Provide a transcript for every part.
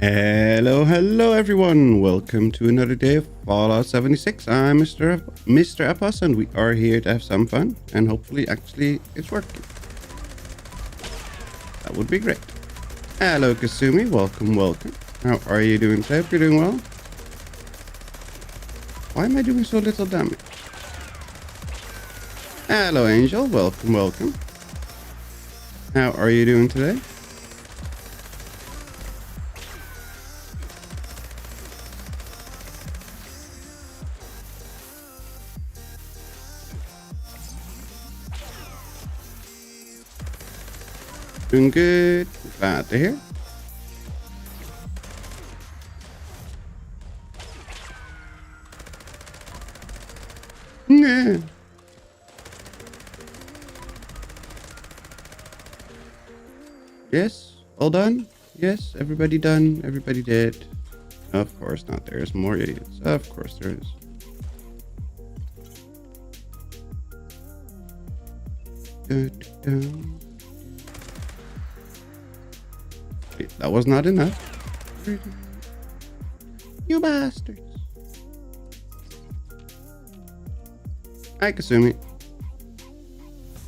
Hello everyone. Welcome to another day of Fallout 76. I'm Mr. Epos and we are here to have some fun and hopefully actually it's working. That would be great. Hello Kasumi, welcome. How are you doing today? Hope you're doing well. Why am I doing so little damage? Hello Angel, welcome. How are you doing today? Doing good. Glad to hear. Yeah. Yes, all done. Yes, everybody done. Everybody did. Of course not. There's more idiots. Of course there is. Wait, that was not enough. You bastards. Hi, Kasumi.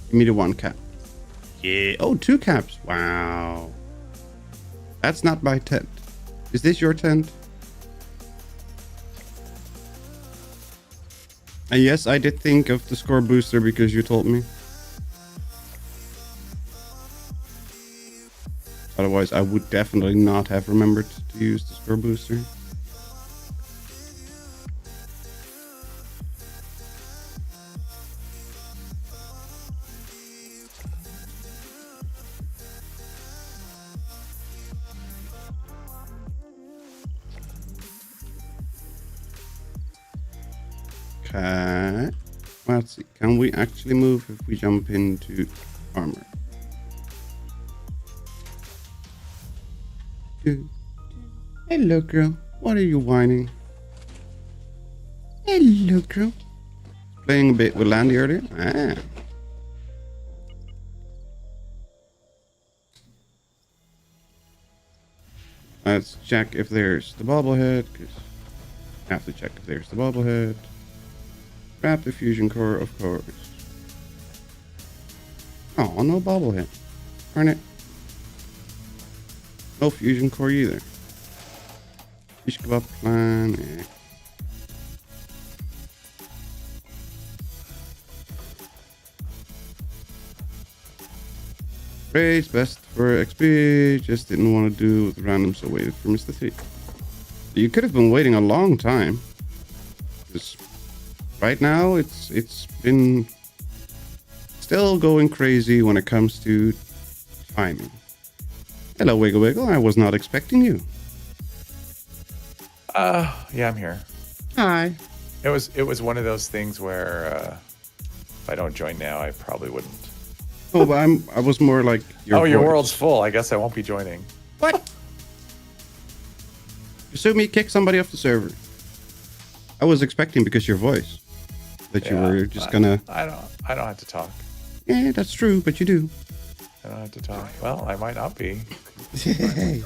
Give me the one cap. Yeah. Oh, 2 caps. Wow. That's not my tent. Is this your tent? And yes, I did think of the score booster because you told me. Otherwise, I would definitely not have remembered to use the score booster. Okay. Let's see. Can we actually move if we jump into armor? Hello, girl. What are you whining? Hello, girl. Playing a bit with Landy earlier. Ah. Let's check if there's the bobblehead, because I have to check if there's the bobblehead. Grab the fusion core, of course. Oh, no bobblehead. Darn it. No fusion core either. Fish kebab plan. Yeah. Race best for XP. Just didn't want to do with random, so waited for Mr. 3. You could have been waiting a long time. Because right now it's been still going crazy when it comes to timing. Hello, Wiggle Wiggle. I was not expecting you. Yeah, I'm here. Hi. It was one of those things where if I don't join now, I probably wouldn't. Oh, but I was more like your world's full. I guess I won't be joining. What? Kasumi kicked somebody off the server. I was expecting because your voice that you were just gonna. I don't have to talk. Yeah, that's true, but you do. I don't have to talk. Well, I might not be. Hey.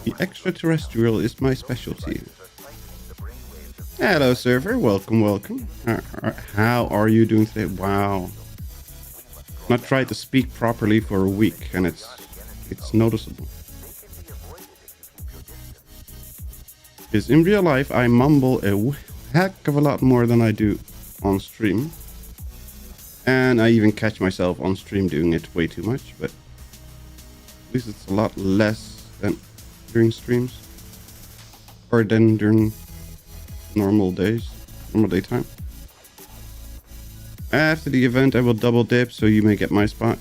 The extraterrestrial is my specialty. Hello, server. Welcome. How are you doing today? Wow. Not tried to speak properly for a week, and it's noticeable. Because in real life, I mumble a heck of a lot more than I do on stream. And I even catch myself on stream doing it way too much, but at least it's a lot less than during streams. Or than during normal daytime. After the event, I will double dip so you may get my spot.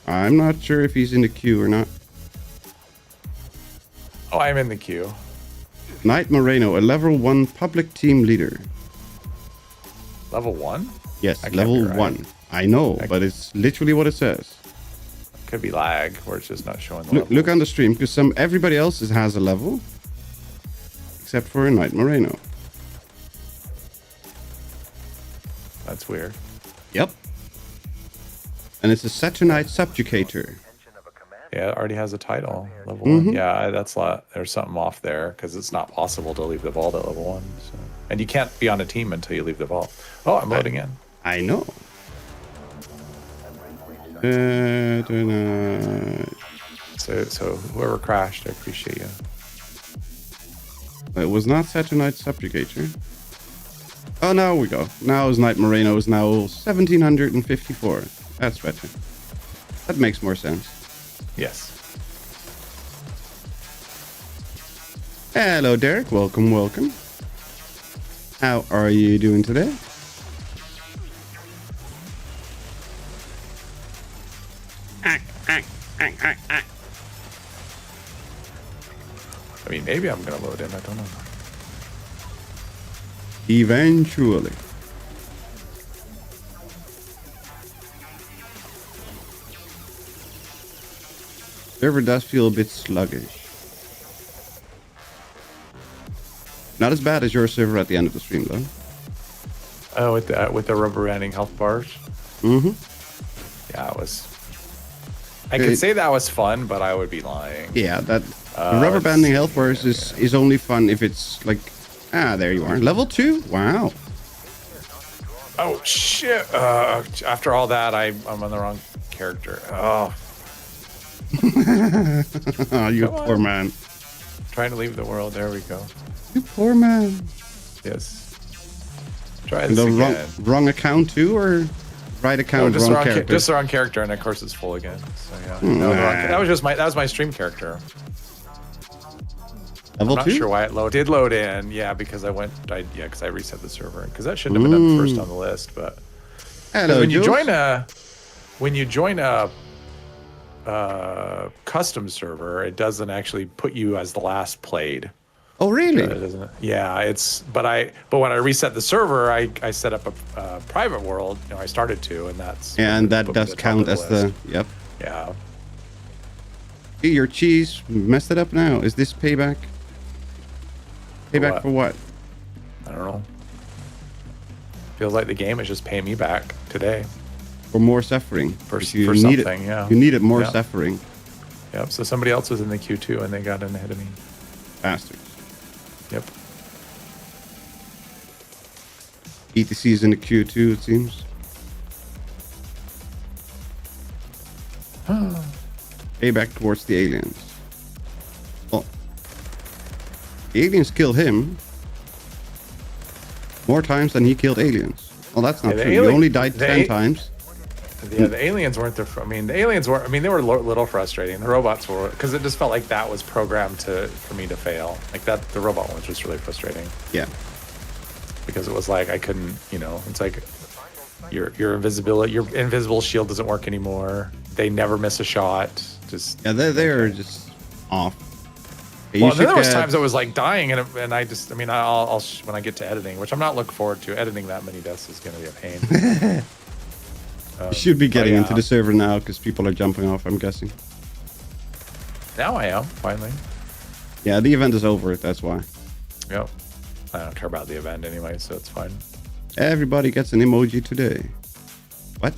I'm not sure if he's in the queue or not. Oh, I'm in the queue. Knight Moreno, a level 1 public team leader. Level 1? Yes, level 1. I know, but it's literally what it says. Could be lag, or it's just not showing the Look on the stream, because everybody else has a level. Except for Knight Moreno. That's weird. Yep. And it's a Saturnite subjugator. Yeah, it already has a title, level 1. Yeah, that's a lot. There's something off there because it's not possible to leave the vault at level 1. So. And you can't be on a team until you leave the vault. Oh, I'm loading in. I know. So whoever crashed, I appreciate you. It was not Saturnite subjugator. Oh, now we go. Now is Knight Moreno is now 1754. That's better. That makes more sense. Yes. Hello, Derek. Welcome, welcome. How are you doing today? I mean, maybe I'm going to load in. I don't know. Eventually. Server does feel a bit sluggish. Not as bad as your server at the end of the stream, though. Oh, with the rubber banding health bars? Mm-hmm. Yeah, it was... I could say that was fun, but I would be lying. Yeah, that the rubber banding health bars is only fun if it's like... Ah, there you are. Level 2? Wow. Oh, shit. After all that, I'm on the wrong character. Oh. Oh, you poor man. Trying to leave the world. There we go. You poor man. Yes. Try this again. Wrong account too, or right account, no, wrong character? Just the wrong character, and of course it's full again. So yeah, no, that was just my stream character. Level 2? I'm not sure why it did load in. Yeah, because I reset the server because that shouldn't have been done first on the list. But hello, when you join a custom server, it doesn't actually put you as the last played. Oh, really? It doesn't. Yeah, but when I reset the server, I set up a private world. You know, I started to, and that does count as the yep. Yeah. Hey, your cheese messed it up now. Is this payback? Payback for what? I don't know. Feels like the game is just paying me back today. For more suffering. For something, yeah. You needed more suffering. Yep. So somebody else was in the queue too, and they got in ahead of me. Bastards. Yep. ETC is in the queue too, it seems. Payback towards the aliens. Well, the aliens killed him more times than he killed aliens. Well, that's not true. He only died 10 times. Yeah, the aliens weren't the. I mean, the aliens were. I mean, they were a little frustrating. The robots were, because it just felt like that was programmed for me to fail. Like that, the robot one was just really frustrating. Yeah. Because it was like I couldn't. You know, it's like your invisible shield doesn't work anymore. They never miss a shot. Just yeah, they're just off. Well, then there was times I was like dying, and I just. I mean, I'll when I get to editing, which I'm not looking forward to. Editing that many deaths is going to be a pain. You should be getting into the server now because people are jumping off, I'm guessing. Now I am, finally. Yeah, the event is over, that's why. Yep. I don't care about the event anyway, so it's fine. Everybody gets an emoji today. What?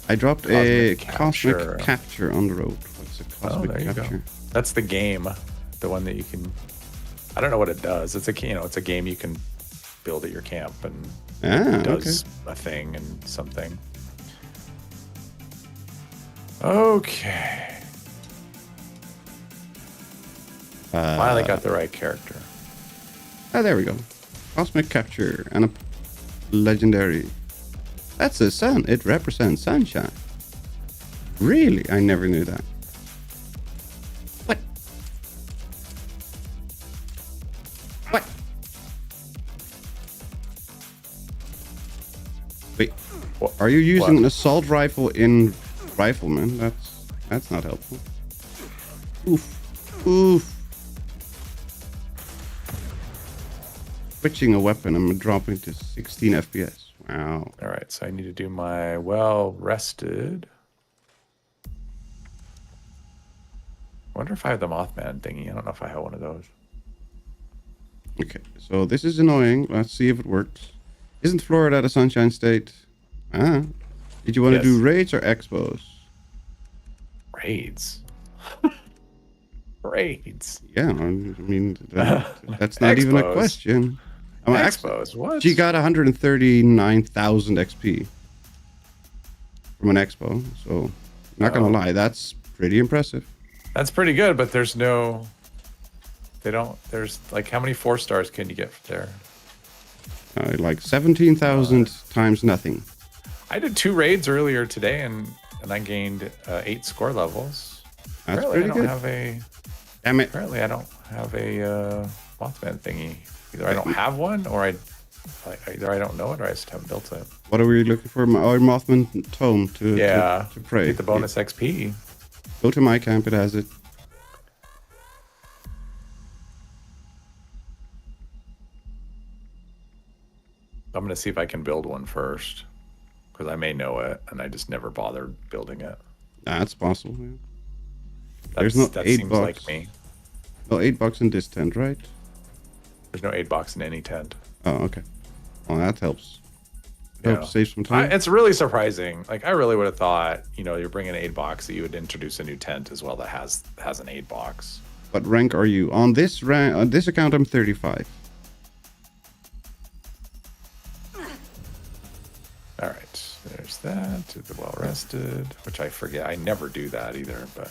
I dropped a cosmic capture on the road. What's a cosmic capture? Go. That's the game, the one that you can... I don't know what it does. It's a game you can build at your camp, and it does a thing and something. Okay. Finally got the right character. Ah, there we go. Cosmic capture and a legendary. That's a sun. It represents sunshine. Really? I never knew that. What? What? Wait. What? Are you using an assault rifle in Rifleman? That's not helpful. Oof. Oof. Switching a weapon, I'm dropping to 16 FPS. Wow. All right, so I need to do my well-rested. I wonder if I have the Mothman thingy. I don't know if I have one of those. Okay, so this is annoying. Let's see if it works. Isn't Florida the Sunshine State? Ah. Did you want to Yes. do raids or expos? Raids. Raids. Yeah, I mean, that's not even a Expos. question. Expos, what? She got 139,000 XP from an expo, so not gonna lie, that's pretty impressive. That's pretty good, but there's no... There's like, how many 4 stars can you get there? Like 17,000 times nothing. I did 2 raids earlier today, and I gained 8 score levels. That's Apparently pretty I good. don't have a... Damn it. Apparently I don't have a Mothman thingy. Either I don't have one, or either I don't know it, or I just haven't built it. What are we looking for? Our Mothman tome to pray. Get the bonus XP. Go to my camp, it has it. I'm gonna see if I can build one first, because I may know it, and I just never bothered building it. That's possible, yeah. There's no that 8 seems bucks. like me. No 8 bucks in this tent, right? There's no 8 box in any tent. Oh, okay. Well, that helps. Helps save some time. It's really surprising. Like, I really would have thought, you're bringing an 8 box, that you would introduce a new tent as well that has an 8 box. What rank are you on this rank? On this account, I'm 35. All right, there's that. To the well rested, which I forget. I never do that either, but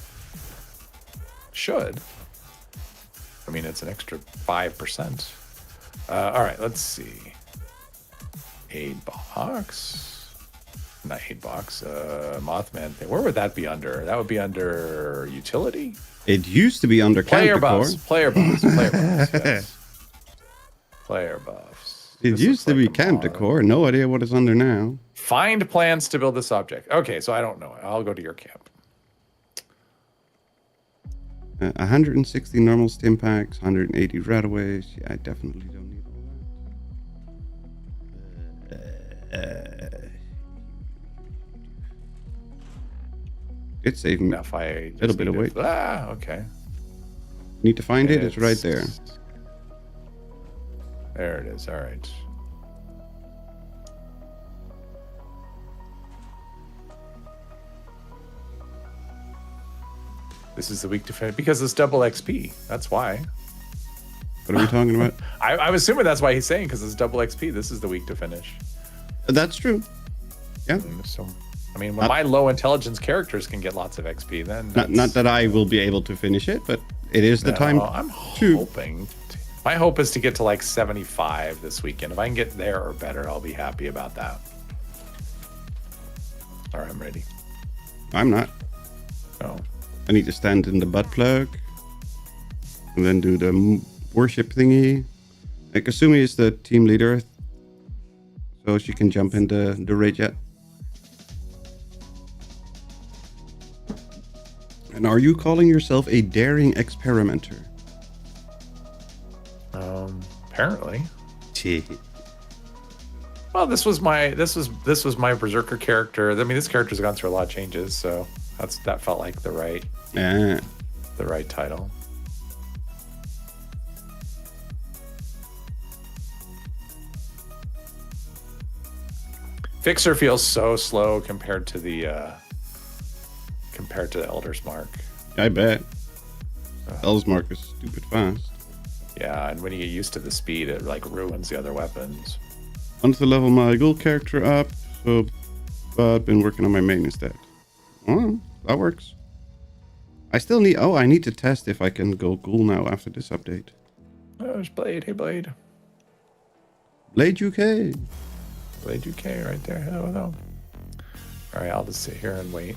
should. I mean, it's an extra 5%. All right, let's see. 8 box. Not 8 box. Mothman thing. Where would that be under? That would be under utility. It used to be under Player camp buffs. decor. Player buffs. Player buffs. Yes. Player buffs. It This used to looks be like a camp mod. decor. No idea what it's under now. Find plans to build this object. Okay, so I don't know. I'll go to your camp. 160 normal stim packs, 180 rataways. Yeah, I definitely don't need all that. It's saving me If I a little bit of weight. Okay. Need to find it. It's right there. There it is. All right. This is the week to finish because it's double XP. That's why. What are we talking about? I'm assuming that's why he's saying, because it's double XP. This is the week to finish. That's true. Yeah. So, I mean, when my low intelligence characters can get lots of XP, then Not that I will be able to finish it, but it is the time. I'm hoping. My hope is to get to like 75 this weekend. If I can get there or better, I'll be happy about that. All right, I'm ready. I'm not. Oh. I need to stand in the butt plug and then do the worship thingy. Like, Kasumi is the team leader, so she can jump in the raid jet. And are you calling yourself a daring experimenter? Apparently. Gee. Well, this was my berserker character. I mean, this character's gone through a lot of changes, so that felt like the right title. Fixer feels so slow compared to the Elder's Mark. I bet. Elder's Mark is stupid fast. Yeah, and when you get used to the speed, it like ruins the other weapons. I want to level my ghoul character up, so I've been working on my main instead. Oh, that works. I still need... Oh, I need to test if I can go ghoul now after this update. Oh, there's Blade. Hey, Blade. Blade UK. Blade UK right there. Hello. All right, I'll just sit here and wait.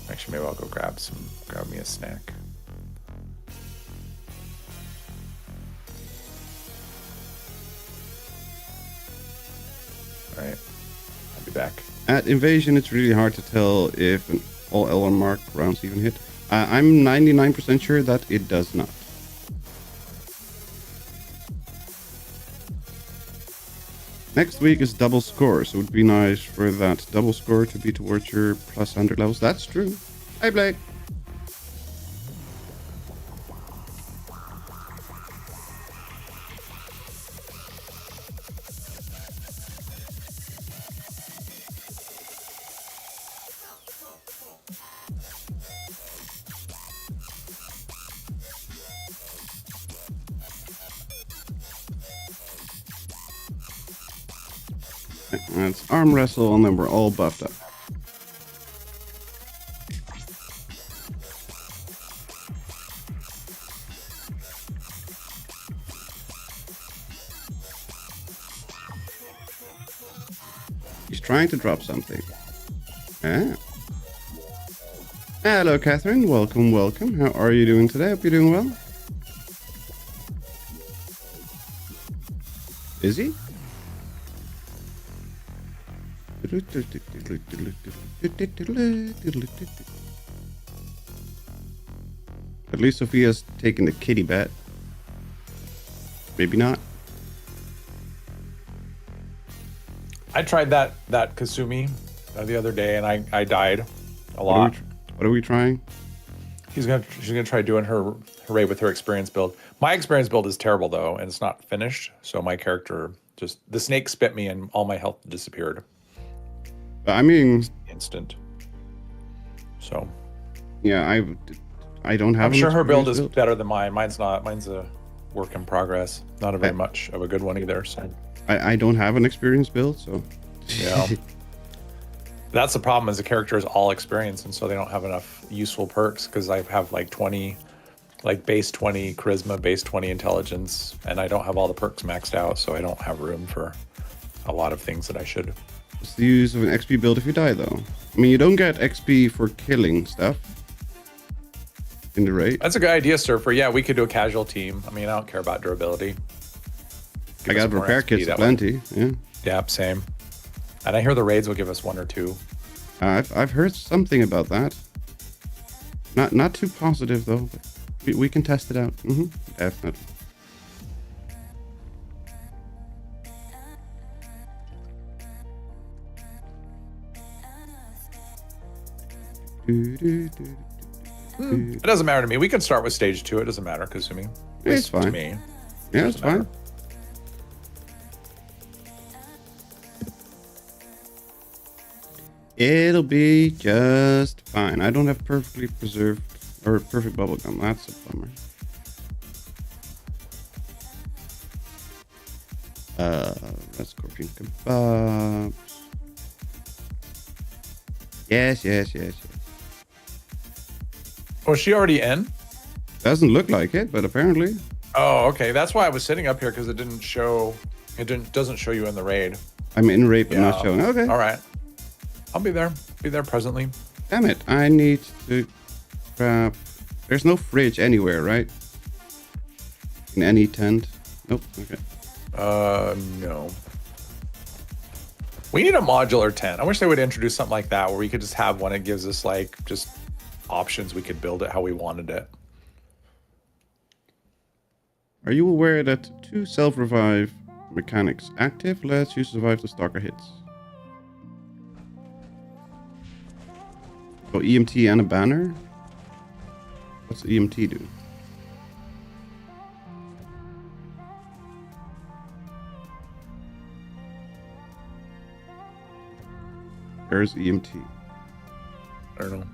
Actually, maybe I'll go grab me a snack. All right, I'll be back. At Invasion, it's really hard to tell if all L1 mark rounds even hit. I'm 99% sure that it does not. Next week is double score, so it would be nice for that double score to be towards your plus 100 levels. That's true. Hi, Blake. Let's arm wrestle, and then we're all buffed up. He's trying to drop something. Ah. Hello, Catherine. Welcome, welcome. How are you doing today? Hope you're doing well. Is he? At least Sophia's taking the kitty bat. Maybe not. I tried that Kasumi the other day, and I died a lot. What are we trying? She's gonna try doing her raid with her experience build. My experience build is terrible though, and it's not finished. So my character just the snake spit me, and all my health disappeared. I mean, instant. So yeah, I don't have. I'm sure her build is better than mine. Mine's not. Mine's a work in progress. Not a very much of a good one either. So I don't have an experience build, so yeah. That's the problem, is the character is all experience, and so they don't have enough useful perks, because I have like 20, like base 20 charisma, base 20 intelligence, and I don't have all the perks maxed out, so I don't have room for a lot of things that I should. What's the use of an XP build if you die, though? I mean, you don't get XP for killing stuff in the raid. That's a good idea, Surfer. Yeah, we could do a casual team. I mean, I don't care about durability. I got repair kits plenty. Yeah. Yeah, same. And I hear the raids will give us 1 or 2. I've heard something about that. Not too positive though. But we can test it out. Definitely. It doesn't matter to me. We can start with stage 2. It doesn't matter, Kasumi. It's fine. To me. Yeah, it's fine. It'll be just fine. I don't have perfectly preserved or perfect bubblegum. That's a bummer. That's scorpion kebabs. Yes. Oh, is she already in? Doesn't look like it, but apparently. Oh, okay. That's why I was sitting up here, because it didn't show. Doesn't show you in the raid. I'm in raid, but not showing. Okay. All right. I'll be there. Be there presently. Damn it! I need to grab. There's no fridge anywhere, right? In any tent. Nope. Okay. No. We need a modular tent. I wish they would introduce something like that, where we could just have one that gives us like just options. We could build it how we wanted it. Are you aware that 2 self-revive mechanics active lets you survive the stalker hits? Oh, EMT and a banner? What's EMT do? Where's EMT? I don't know.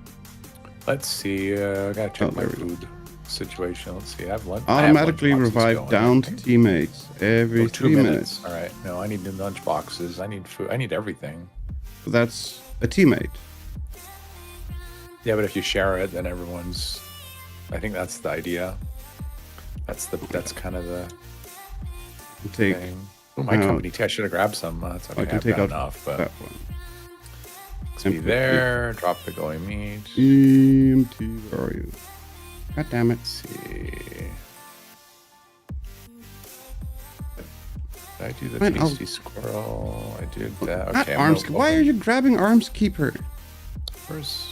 Let's see. I gotta check my food situation. Let's see. I have lunch. Automatically revive downed teammates every 2 minutes. All right. No, I need new lunch boxes. I need food. I need everything. So that's a teammate. Yeah, but if you share it, then everyone's. I think that's the idea. That's kind of the thing. Oh, my company tea. I should have grabbed some. That's okay. I can take out enough, but. That one. Be there. Drop the going meat. EMT, where are you? God damn it. Let's see. Did I do the tasty squirrel? I did that. Okay. Arms. Why are you grabbing arms keeper? Where's.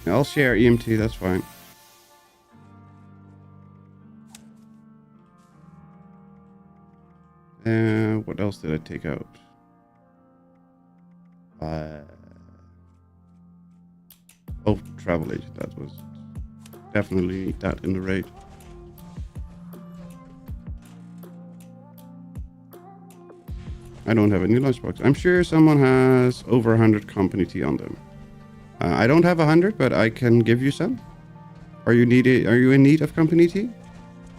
I'll share EMT, that's fine. What else did I take out? Oh, travel agent, that was definitely that in the raid. I don't have any lunchbox. I'm sure someone has over 100 company tea on them. I don't have 100, but I can give you some. Are you in need of company tea?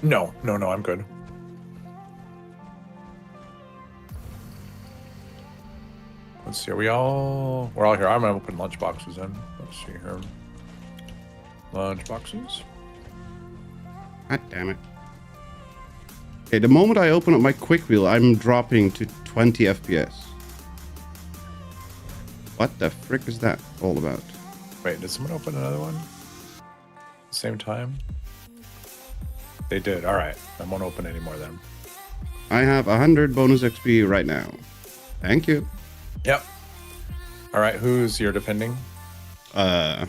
No, I'm good. Let's see, we're all here. I'm gonna open lunch boxes in. Let's see here. Lunch boxes. God damn it. Okay, the moment I open up my quick wheel, I'm dropping to 20 FPS. What the frick is that all about? Wait, did someone open another one? Same time? They did. All right. I won't open any more then. I have 100 bonus XP right now. Thank you. Yep. All right. Who's your defending? I'm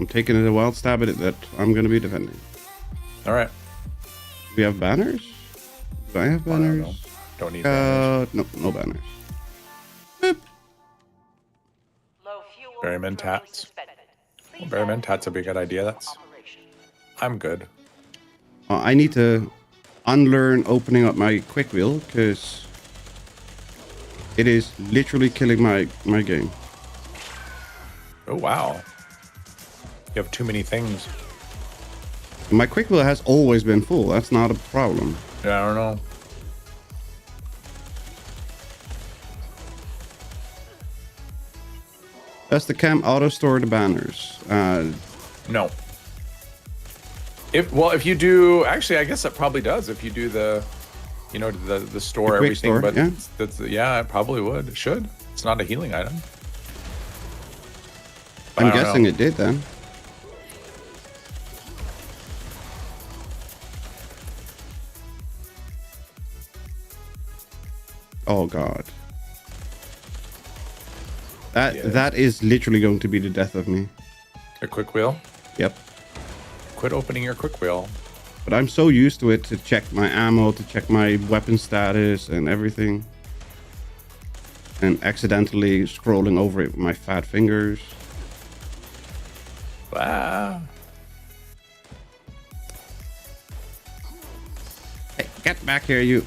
taking a wild stab at it that I'm going to be defending. All right. Do we have banners? Do I have banners? Don't need banners. No banners. Berryman tats. Well, Berryman tats would be a good idea. I'm good. I need to unlearn opening up my quick wheel because it is literally killing my game. Oh, wow. You have too many things. My quick wheel has always been full. That's not a problem. Yeah, I don't know. Does the cam auto store the banners? No. If you do, actually, I guess it probably does. If you do the store, the quick everything, store, but yeah. Yeah, it probably would. It should. It's not a healing item. I'm guessing it did then. Oh god. That is literally going to be the death of me. A quick wheel? Yep. Quit opening your quick wheel. But I'm so used to it to check my ammo, to check my weapon status and everything. And accidentally scrolling over it with my fat fingers. Wow. Hey, get back here, you.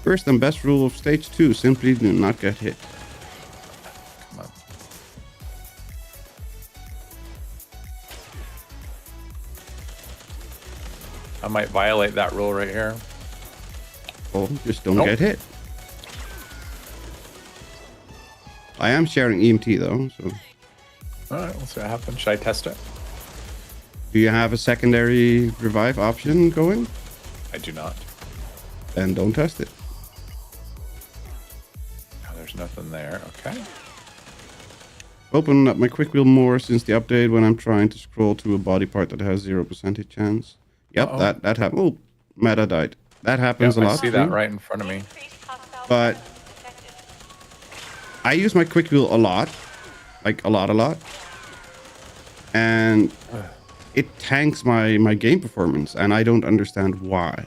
First and best rule of stage 2, simply do not get hit. Come on. I might violate that rule right here. Oh, just don't get hit. I am sharing EMT though, so. Alright, let's see what happens. Should I test it? Do you have a secondary revive option going? I do not. Then don't test it. Oh, there's nothing there. Okay. Open up my quick wheel more since the update when I'm trying to scroll to a body part that has 0% chance. Yep, that happened. Oh, meta died. That happens a lot. I see that right in front of me. But I use my quick wheel a lot. Like a lot. And it tanks my game performance, and I don't understand why.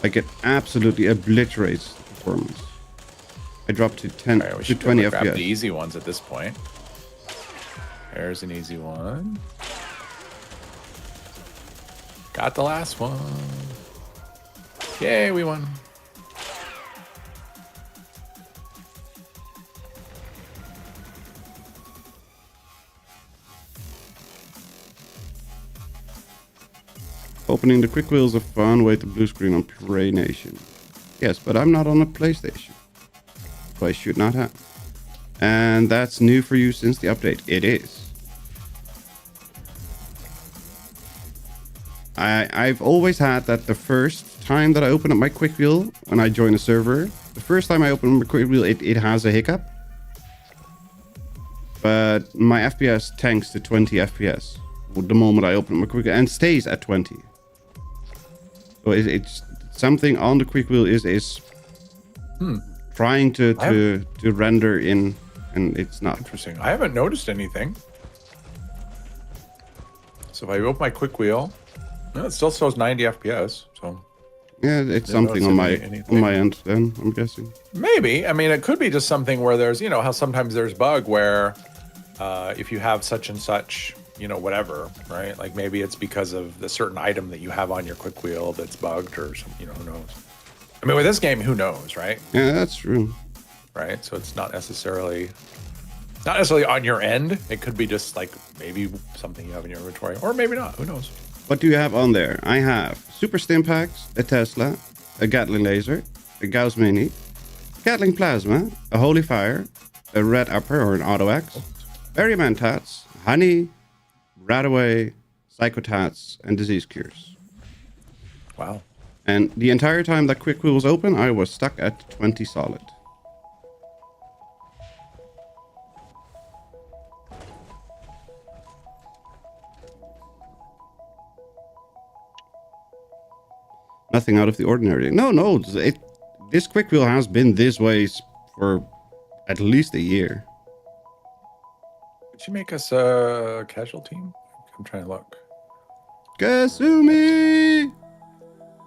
Like it absolutely obliterates the performance. I dropped to 10 to 20 FPS. Grab the easy ones at this point. There's an easy one. Got the last one. Yay, we won. Opening the quick wheel is a fun way to blue screen on Prey Nation. Yes, but I'm not on a PlayStation. So I should not have. And that's new for you since the update. It is. I've always had that the first time that I open up my quick wheel when I join a server, the first time I open my quick wheel, it has a hiccup. But my FPS tanks to 20 FPS the moment I open my quick wheel and stays at 20. So it's something on the quick wheel is trying to render in, and it's not. Interesting. I haven't noticed anything. So if I open my quick wheel, it still shows 90 FPS. So yeah, it's something on my end. Then I'm guessing. Maybe. I mean, it could be just something where there's, how sometimes there's bug where if you have such and such you know, whatever, right? Like maybe it's because of the certain item that you have on your quick wheel that's bugged or something, you know, who knows? I mean, with this game, who knows, right? Yeah, that's true. Right? So it's not necessarily on your end. It could be just like maybe something you have in your inventory, or maybe not. Who knows? What do you have on there? I have Super Stim Packs, a Tesla, a Gatling Laser, a Gauss Mini, Gatling Plasma, a Holy Fire, a Red Upper or an Auto Axe, Berry Mentats, Honey, Radaway, Psychotats, and Disease Cures. Wow. And the entire time that Quick Wheel was open, I was stuck at 20 solid. Nothing out of the ordinary. No, this Quick Wheel has been this way for at least a year. Could you make us a casual team? I'm trying to look. Kasumi!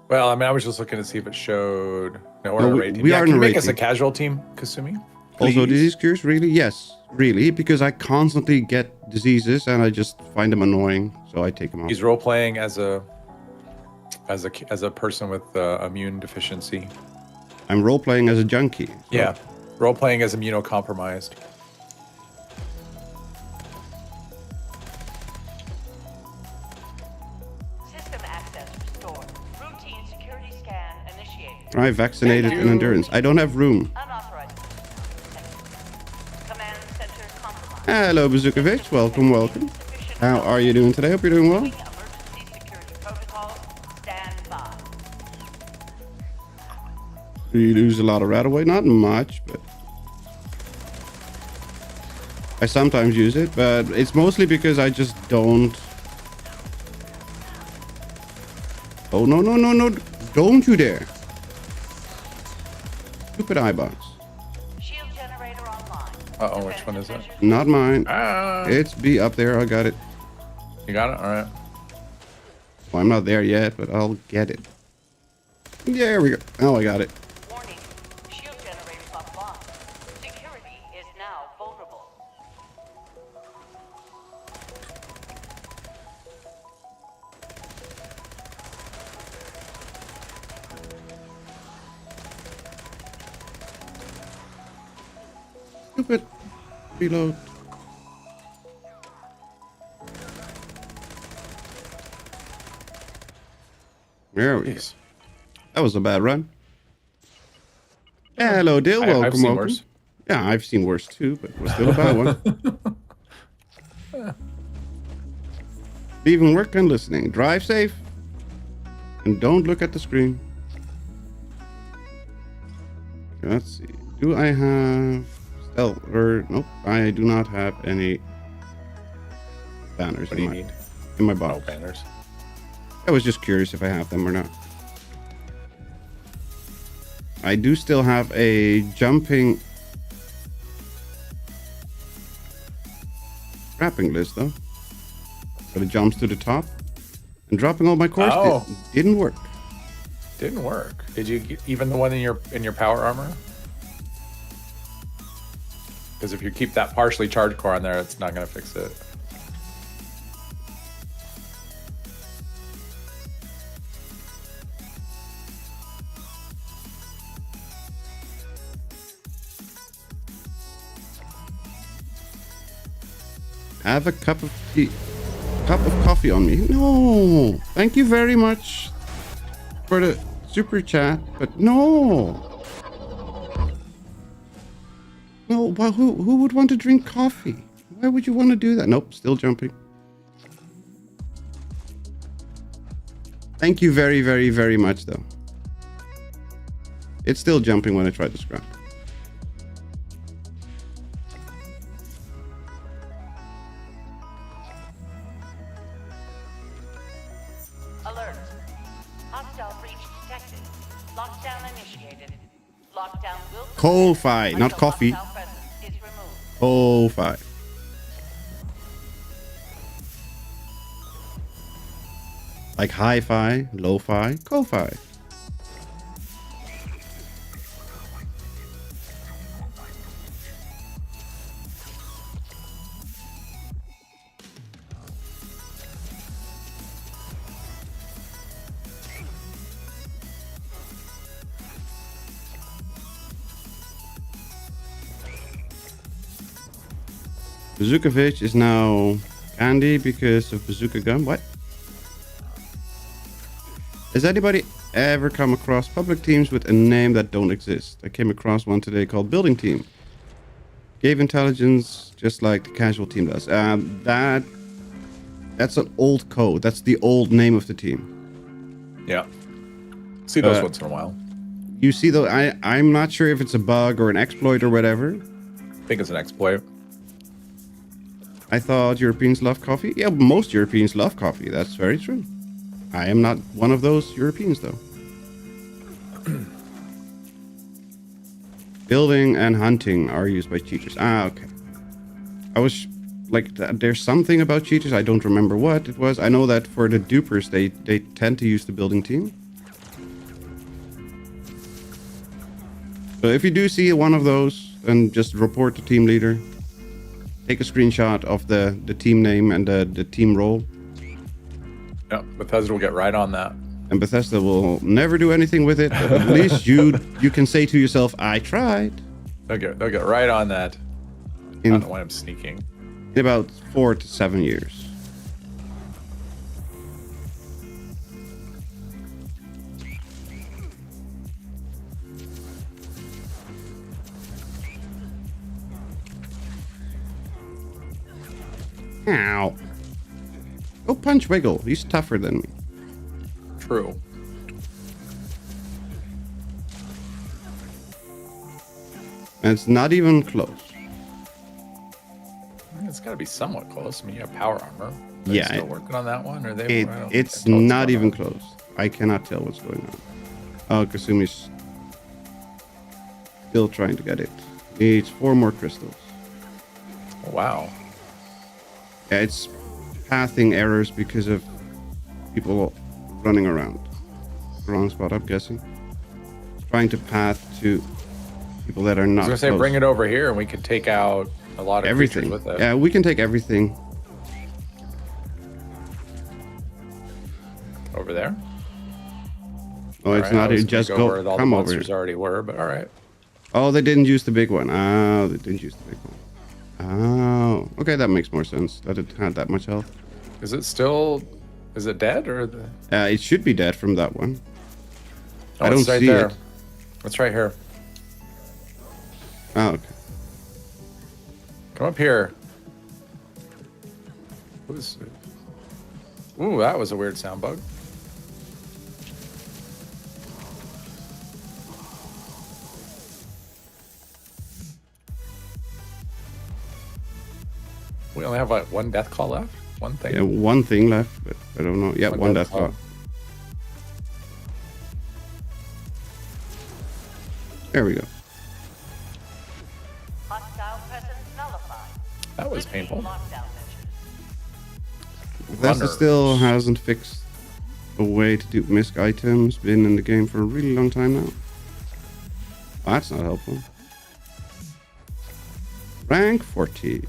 Well, I mean, I was just looking to see if it showed. No, we're No, in a we- raid team. we Yeah, are can in you a make raid us a team. casual team, Kasumi? Also, Please? disease cures? Really? Yes, really, because I constantly get diseases and I just find them annoying, so I take them off. He's role playing as a person with immune deficiency. I'm role-playing as a junkie. So Yeah, role playing as immunocompromised. System access restored. Routine security scan initiated. I vaccinated Thank in you. endurance. I don't have room. Unauthorized. Command center compromised. Hello, Bazukovic. Welcome. How are you doing today? Hope you're doing well. Emergency security protocol. Stand by. Do you lose a lot of Radaway? Not much, but I sometimes use it, but it's mostly because I just don't. Oh, no. Don't you dare. Stupid iBox. Shield generator online. Uh-oh, which one is it? Not mine. Ah, It's B up there. I got it. you got it? All right. Well, I'm not there yet, but I'll get it. There we go. Oh, I got it. Warning. Shield generator offline. Security is now vulnerable. Stupid. Reload. There we go. Jeez. That was a bad run. Hello, Dill. Welcome, I've seen welcome. worse. Yeah, I've seen worse too, but it was still a bad one. Leaving work and listening. Drive safe. And don't look at the screen. Okay, let's see. Do I have stealth? Or nope, I do not have any banners What do you in need? my No box. banners. I was just curious if I have them or not. I do still have a jumping wrapping list though. But it jumps to the top. And dropping all my cores Oh. didn't work. Didn't work. Did you even the one in your power armor? Because if you keep that partially charged core on there, it's not going to fix it. Have a cup of tea. Cup of coffee on me. No. Thank you very much for the super chat, but no. No, but who would want to drink coffee? Why would you want to do that? Nope, still jumping. Thank you very, very, very much, though. It's still jumping when I try to scrap. Alert. Hostile breach detected. Lockdown initiated. Lockdown will Coal-fi, not until coffee. hostile presence is removed. Coal-fi. Like hi-fi, lo-fi, ko-fi. Bazookovic is now Candy because of Bazooka Gun. What? Has anybody ever come across public teams with a name that don't exist? I came across one today called Building Team. Gave intelligence just like the casual team does. That's an old code. That's the old name of the team. Yeah. See those once in a while. You see, though, I'm not sure if it's a bug or an exploit or whatever. I think it's an exploit. I thought Europeans love coffee. Yeah, most Europeans love coffee. That's very true. I am not one of those Europeans, though. Building and hunting are used by cheaters. Ah, okay. I was like, there's something about cheaters. I don't remember what it was. I know that for the dupers, they tend to use the building team. So if you do see one of those, then just report the team leader. Take a screenshot of the team name and the team role. Yeah, Bethesda will get right on that. And Bethesda will never do anything with it, but at least you can say to yourself, I tried. They'll get right on that. I don't know why I'm sneaking. In about 4 to 7 years. Ow. Go punch Wiggle. He's tougher than me. True. And it's not even close. It's got to be somewhat close. I mean, you have power armor. Are they Yeah, still working on that one? Or they? It's not even close. I cannot tell what's going on. Oh, Kasumi's still trying to get it. Needs 4 more crystals. Wow. Yeah, it's pathing errors because of people running around. Wrong spot, I'm guessing. Trying to path to people that are not. I was gonna say, bring it over here, and we could take out a lot of everything with it. Yeah, we can take everything. Over there. Oh, it's not. It just go. Where all Come the over monsters here. already were, but all right. Oh, they didn't use the big one. Oh, they didn't use the big one. Oh, okay, that makes more sense. That it had that much health. Is it still? Is it dead or? It should be dead from that one. Oh, I don't it's right see there. it. It's right here. Oh, okay. Come up here. Ooh, that was a weird sound bug. We only have like one death call left. One thing. Yeah, one thing left, but I don't know. Yeah, one death call. There we go. Hostile presence nullified. That was painful. Lockdown measures. Bethesda still hasn't fixed a way to do misc items. Been in the game for a really long time now. Oh, that's not helpful. Rank 40.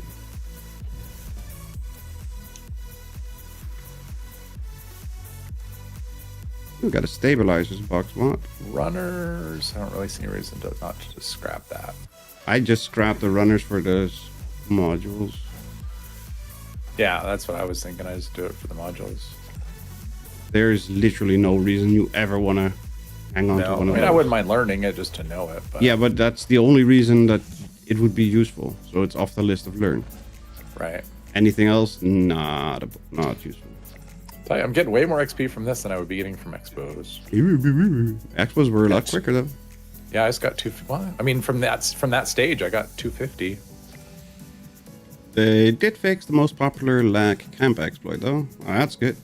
We got a stabilizers box. What? Runners. I don't really see any reason to not to just scrap that. I just scrapped the runners for those modules. Yeah, that's what I was thinking. I just do it for the modules. There's literally no reason you ever want to hang on to one of those. I wouldn't mind learning it just to know it. But... Yeah, but that's the only reason that it would be useful. So it's off the list of learn. Right. Anything else? Not useful. I'm getting way more XP from this than I would be getting from Expos. Expos were a lot quicker though. Yeah, I just got 2. Well, I mean, from that stage, I got 250. They did fix the most popular lag camp exploit though. Oh, that's good.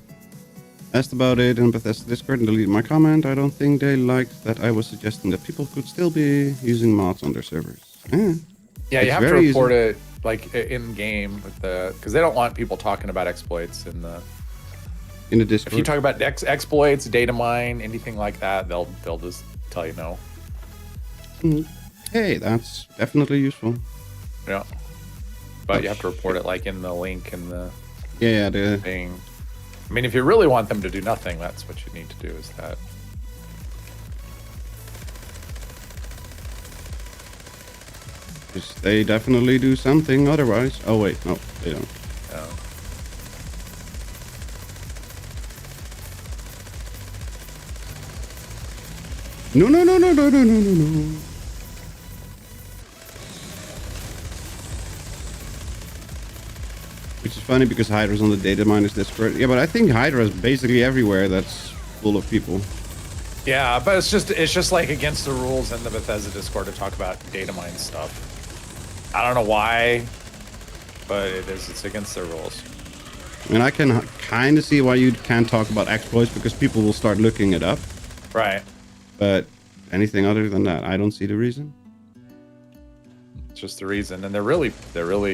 Asked about it in Bethesda Discord and deleted my comment. I don't think they liked that I was suggesting that people could still be using mods on their servers. Yeah, you have to report it like in game with because they don't want people talking about exploits in the Discord. If you talk about exploits, data mine, anything like that, they'll just tell you no. Hey, that's definitely useful. Yeah, but you have to report it like in the link and the the thing. I mean, if you really want them to do nothing, that's what you need to do. Is that? Just, they definitely do something otherwise. Oh wait, no, they don't. No. No, no, no, no, no, no, no, no, no. Which is funny because Hydra's on the data miners Discord. Yeah, but I think Hydra is basically everywhere that's full of people. Yeah, but it's just like against the rules in the Bethesda Discord to talk about data mine stuff. I don't know why, but it's against their rules. I mean, I can kind of see why you can't talk about exploits because people will start looking it up. Right. But anything other than that, I don't see the reason. It's just the reason, and they're really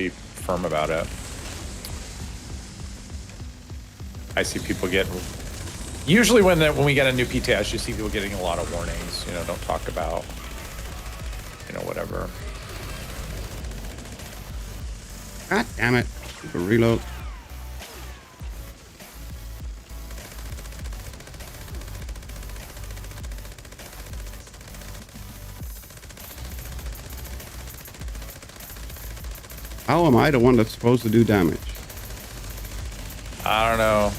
firm about it. I see people get usually when we get a new PTS, you see people getting a lot of warnings. You know, don't talk about, you know, whatever. God damn it! Super reload. How am I the one that's supposed to do damage? I don't know.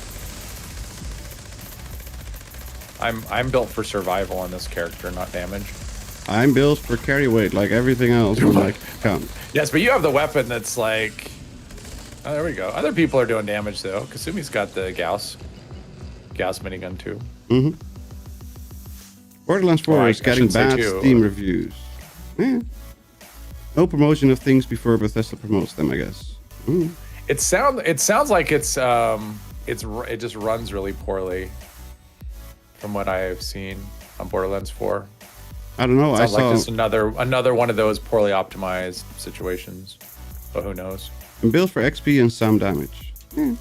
I'm built for survival on this character, not damage. I'm built for carry weight like everything else on my account. Yes, but you have the weapon that's like... Oh, there we go. Other people are doing damage, though. Kasumi's got the Gauss minigun, too. Mm-hmm. Borderlands 4 is getting bad Steam reviews. Yeah. No promotion of things before Bethesda promotes them, I guess. Mm. It sounds like it just runs really poorly from what I have seen on Borderlands 4. I don't know. I saw like just another one of those poorly optimized situations, but who knows? I'm built for XP and some damage. Yeah.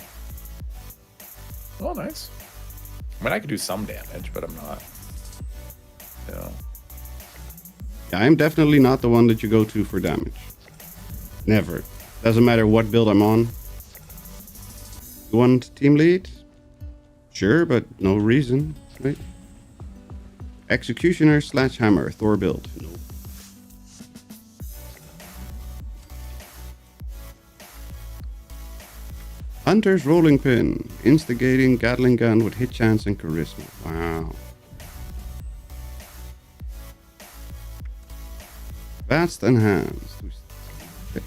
Oh, nice. I mean, I could do some damage, but I'm not. You know. Yeah, I'm definitely not the one that you go to for damage. Never. Doesn't matter what build I'm on. You want team lead? Sure, but no reason, right? Executioner / Hammer, Thor build. No. Hunter's rolling pin, instigating Gatling gun with hit chance and charisma. Wow. Fast enhanced. Okay.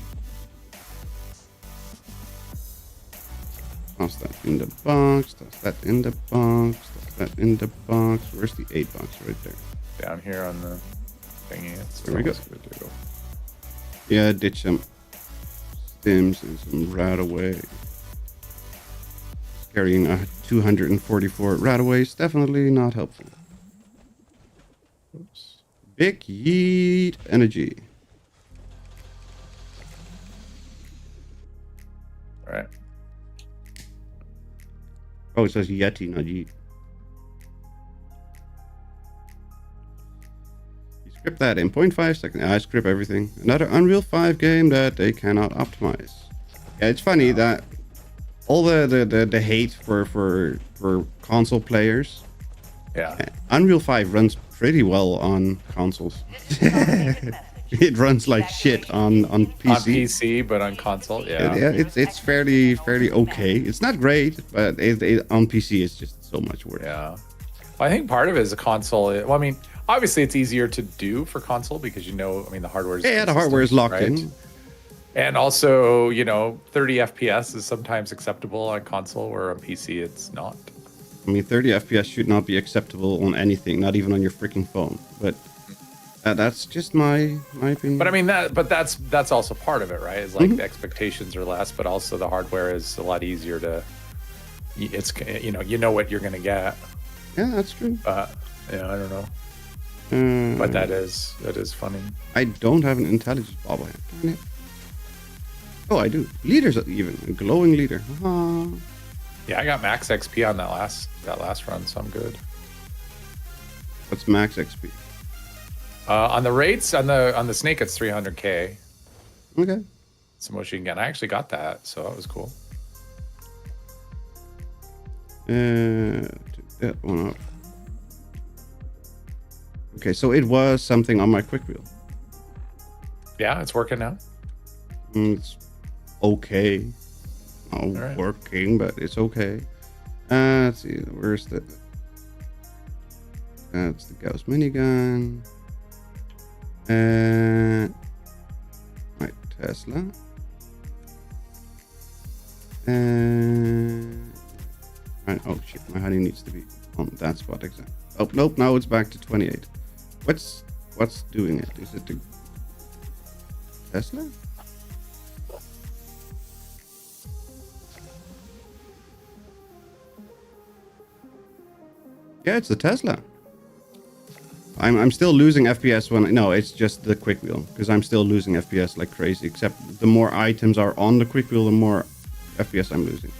Toss that in the box. Toss that in the box. Toss that in the box. Where's the 8 box? Right there. Down here on the thingy. That's There we go. Do. Yeah, ditch some stims and some RadAway. Carrying a 244 RadAways, definitely not helpful. Oops. Big Yeet Energy. All right. Oh, it says Yeti, not Yeet. You script that in 0.5 seconds. I script everything. Another Unreal 5 game that they cannot optimize. Yeah, it's funny that all the hate for console players. Yeah. Unreal 5 runs pretty well on consoles. It runs like shit on PC. On PC, but on console, yeah. Yeah, it's fairly okay. It's not great, but on PC it's just so much worse. Yeah. Well, I think part of it is a console. Well, I mean, obviously it's easier to do for console because the hardware is the hardware is locked in. And also, 30 FPS is sometimes acceptable on console, where on PC it's not. I mean, 30 FPS should not be acceptable on anything, not even on your freaking phone. But that's just my opinion. But I mean that's also part of it, right? It's like the expectations are less, but also the hardware is a lot easier to. It's you know what you're gonna get. Yeah, that's true. I don't know. But that is funny. I don't have an intelligence bobblehead. Darn it. Oh, I do. Leaders even. A glowing leader. Yeah, I got max XP on that last run, so I'm good. What's max XP? On the rates, on the snake, it's 300k. Okay. It's the most you can get. I actually got that, so that was cool. Took that one up. Okay, so it was something on my quick wheel. Yeah, it's working now. It's okay. Not right. working, but it's okay. Let's see. Where's the... That's the Gauss minigun. And my Tesla. And oh shit, my honey needs to be on that spot exactly. Oh nope, now it's back to 28. What's doing it? Is it the Tesla? Yeah, it's the Tesla. I'm still losing FPS when... No, it's just the quick wheel. Because I'm still losing FPS like crazy. Except the more items are on the quick wheel, the more FPS I'm losing.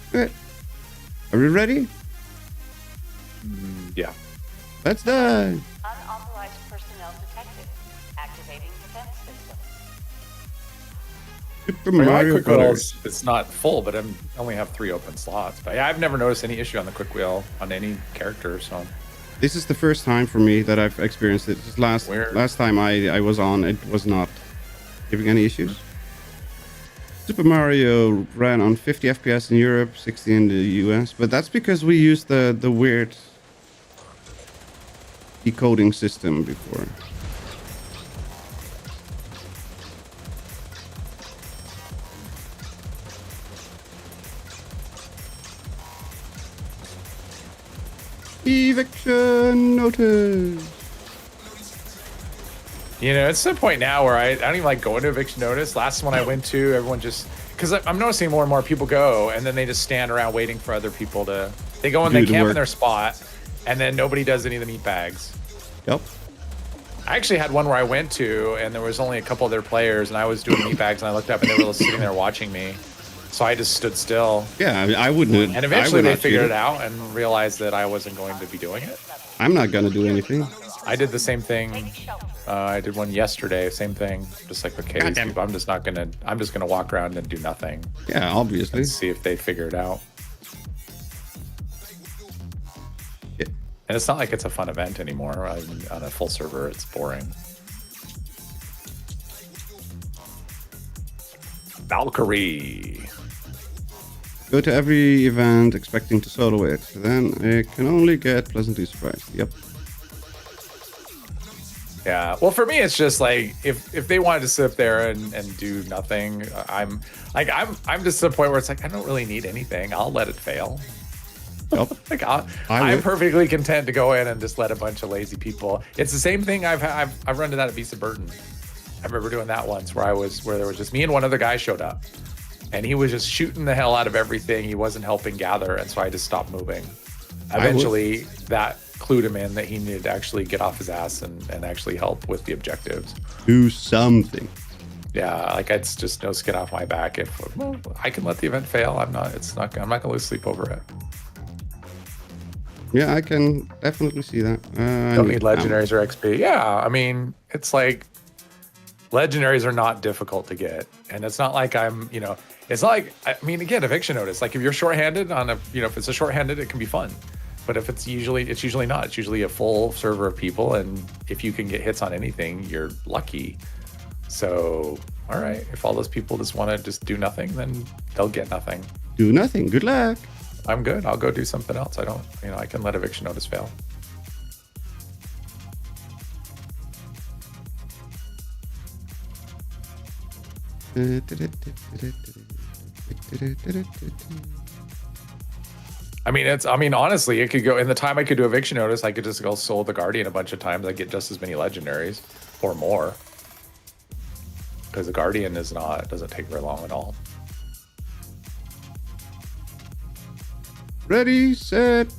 Okay. Are we ready? Yeah. Let's die. Unauthorized personnel detected. Activating defense system. Super I mean, my Mario quick wheel Brothers. it's not full, but I only have 3 open slots. But yeah, I've never noticed any issue on the quick wheel on any character. So This is the first time for me that I've experienced it. This last time I was on, it was not giving any issues. Super Mario ran on 50 FPS in Europe, 60 in the US, but that's because we used the weird decoding system before. Eviction notice. you know, it's to the point now where I don't even like going to eviction notice. Last one I went to, everyone just because I'm noticing more and more people go, and then they just stand around waiting for other people to. They go and they camp in their spot, and then nobody does any of the meat bags. Yep. I actually had one where I went to, and there was only a couple other players, and I was doing meat bags, and I looked up, and they were sitting there watching me. So I just stood still. Yeah, I mean, I wouldn't. And eventually they figured it out and realized that I wasn't going to be doing it. I'm not gonna do anything. I did the same thing. I did one yesterday, same thing, just like with Katie's people. I'm just gonna walk around and do nothing. Yeah, obviously. And see if they figure it out. Yeah. And it's not like it's a fun event anymore. On a full server, it's boring. Valkyrie. Go to every event expecting to solo it. Then it can only get pleasantly surprised. Yep. Yeah. Well, for me, it's just like if they wanted to sit up there and do nothing, I'm just to the point where it's like I don't really need anything. I'll let it fail. Yep. Like I'm perfectly content to go in and just let a bunch of lazy people. It's the same thing I've run into that at Visa Burton. I remember doing that once where there was just me and one other guy showed up, and he was just shooting the hell out of everything. He wasn't helping gather, and so I just stopped moving. Eventually, that clued him in that he needed to actually get off his ass and actually help with the objectives. Do something. Yeah, like it's just no skin off my back. If I can let the event fail, I'm not gonna lose sleep over it. Yeah, I can definitely see that. Don't need legendaries or XP. Yeah, I mean, it's like legendaries are not difficult to get, and it's not like it's not like, I mean, again, eviction notice. Like if you're shorthanded on if it's a shorthanded, it can be fun. But if it's usually not. It's usually a full server of people, and if you can get hits on anything, you're lucky. So, all right, if all those people just want to just do nothing, then they'll get nothing. Do nothing. Good luck. I'm good. I'll go do something else. I can let eviction notice fail. I mean, honestly, it could go in the time I could do eviction notice. I could just go soul the Guardian a bunch of times. I get just as many legendaries or more, because the Guardian doesn't take very long at all. Ready, set,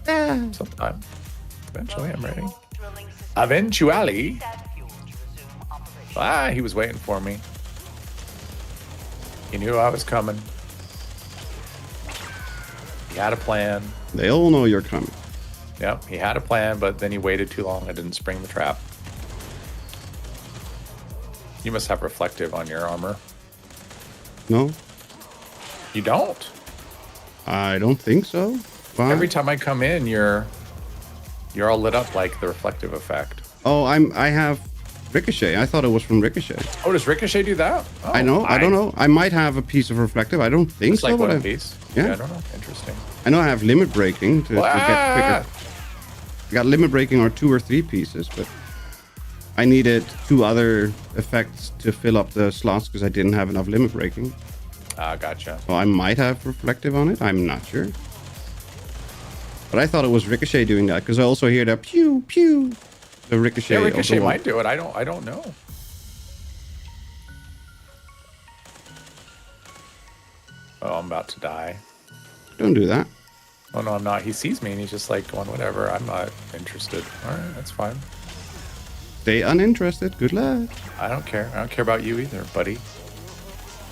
yeah. Sometime. Eventually, I'm ready. Eventually. He was waiting for me. He knew I was coming. He had a plan. They all know you're coming. Yep, he had a plan, but then he waited too long and didn't spring the trap. You must have reflective on your armor. No? You don't? I don't think so. Why? Every time I come in, you're all lit up like the reflective effect. Oh, I have Ricochet. I thought it was from Ricochet. Oh, does Ricochet do that? Oh, I know. I don't know. I might have a piece of reflective. I don't think It's so. like But one piece. Yeah. I don't know. Interesting. I know I have limit breaking to get quicker. I got limit breaking or 2 or 3 pieces, but I needed 2 other effects to fill up the slots because I didn't have enough limit breaking. Gotcha. So I might have reflective on it. I'm not sure. But I thought it was Ricochet doing that because I also hear that pew pew. The Ricochet. Yeah, Ricochet of the might do it. I don't know. Oh, I'm about to die. Don't do that. Oh no, I'm not. He sees me and he's just like going, whatever. I'm not interested. All right, that's fine. Stay uninterested. Good luck. I don't care. I don't care about you either, buddy.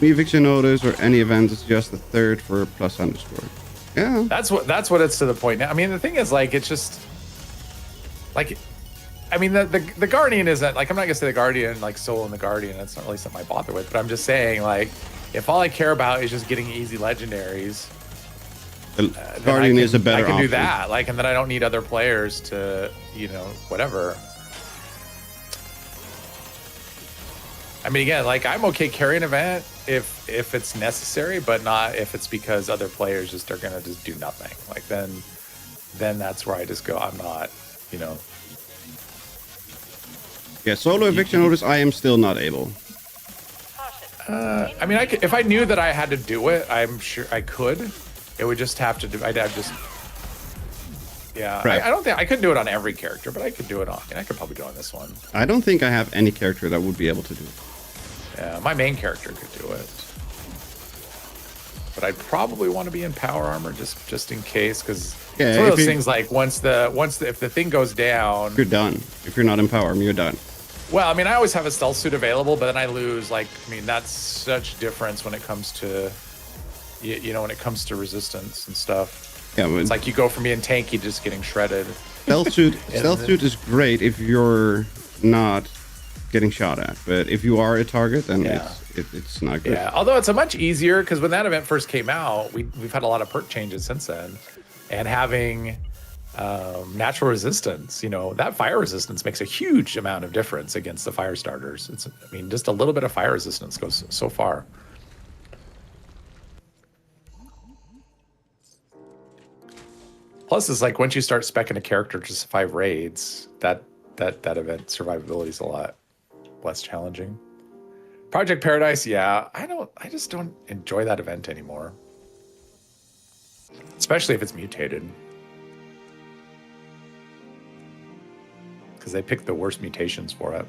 The eviction notice or any event is just a third for a plus underscore. Yeah. That's what it's to the point now. I mean, the thing is, like, it's just like, I mean, the Guardian isn't like, I'm not gonna say the Guardian, like Soul and the Guardian. That's not really something I bother with. But I'm just saying, like, if all I care about is just getting easy legendaries, The Guardian is a better I can do option. that. Like, and then I don't need other players to, you know, whatever. I mean, again, like, I'm okay carrying an event if it's necessary, but not if it's because other players just are gonna just do nothing. Like, then that's where I just go, I'm not, you know. Yeah, solo eviction notice, I am still not able. I mean, if I knew that I had to do it, I'm sure I could. It would just have to do. I'd have just. Yeah, Right. I don't think I could do it on every character, but I could do it on. I could probably do it on this one. I don't think I have any character that would be able to do it. Yeah, my main character could do it, but I'd probably want to be in power armor just in case, because Yeah, it's one of if those you- things like if the thing goes down. You're done. If you're not in power, you're done. Well, I mean, I always have a stealth suit available, but then I lose. Like, I mean, that's such difference when it comes to, you know, when it comes to resistance and stuff. Yeah, but It's like you go from being tanky to just getting shredded. stealth suit is great if you're not getting shot at, but if you are a target, then Yeah. it's not good. Yeah, although it's a much easier, because when that event first came out, we've had a lot of perk changes since then, and having natural resistance, you know, that fire resistance makes a huge amount of difference against the fire starters. I mean, just a little bit of fire resistance goes so far. Plus, it's like once you start speccing a character to survive raids, that event survivability is a lot less challenging. Project Paradise, yeah, I just don't enjoy that event anymore. Especially if it's mutated. Because they pick the worst mutations for it.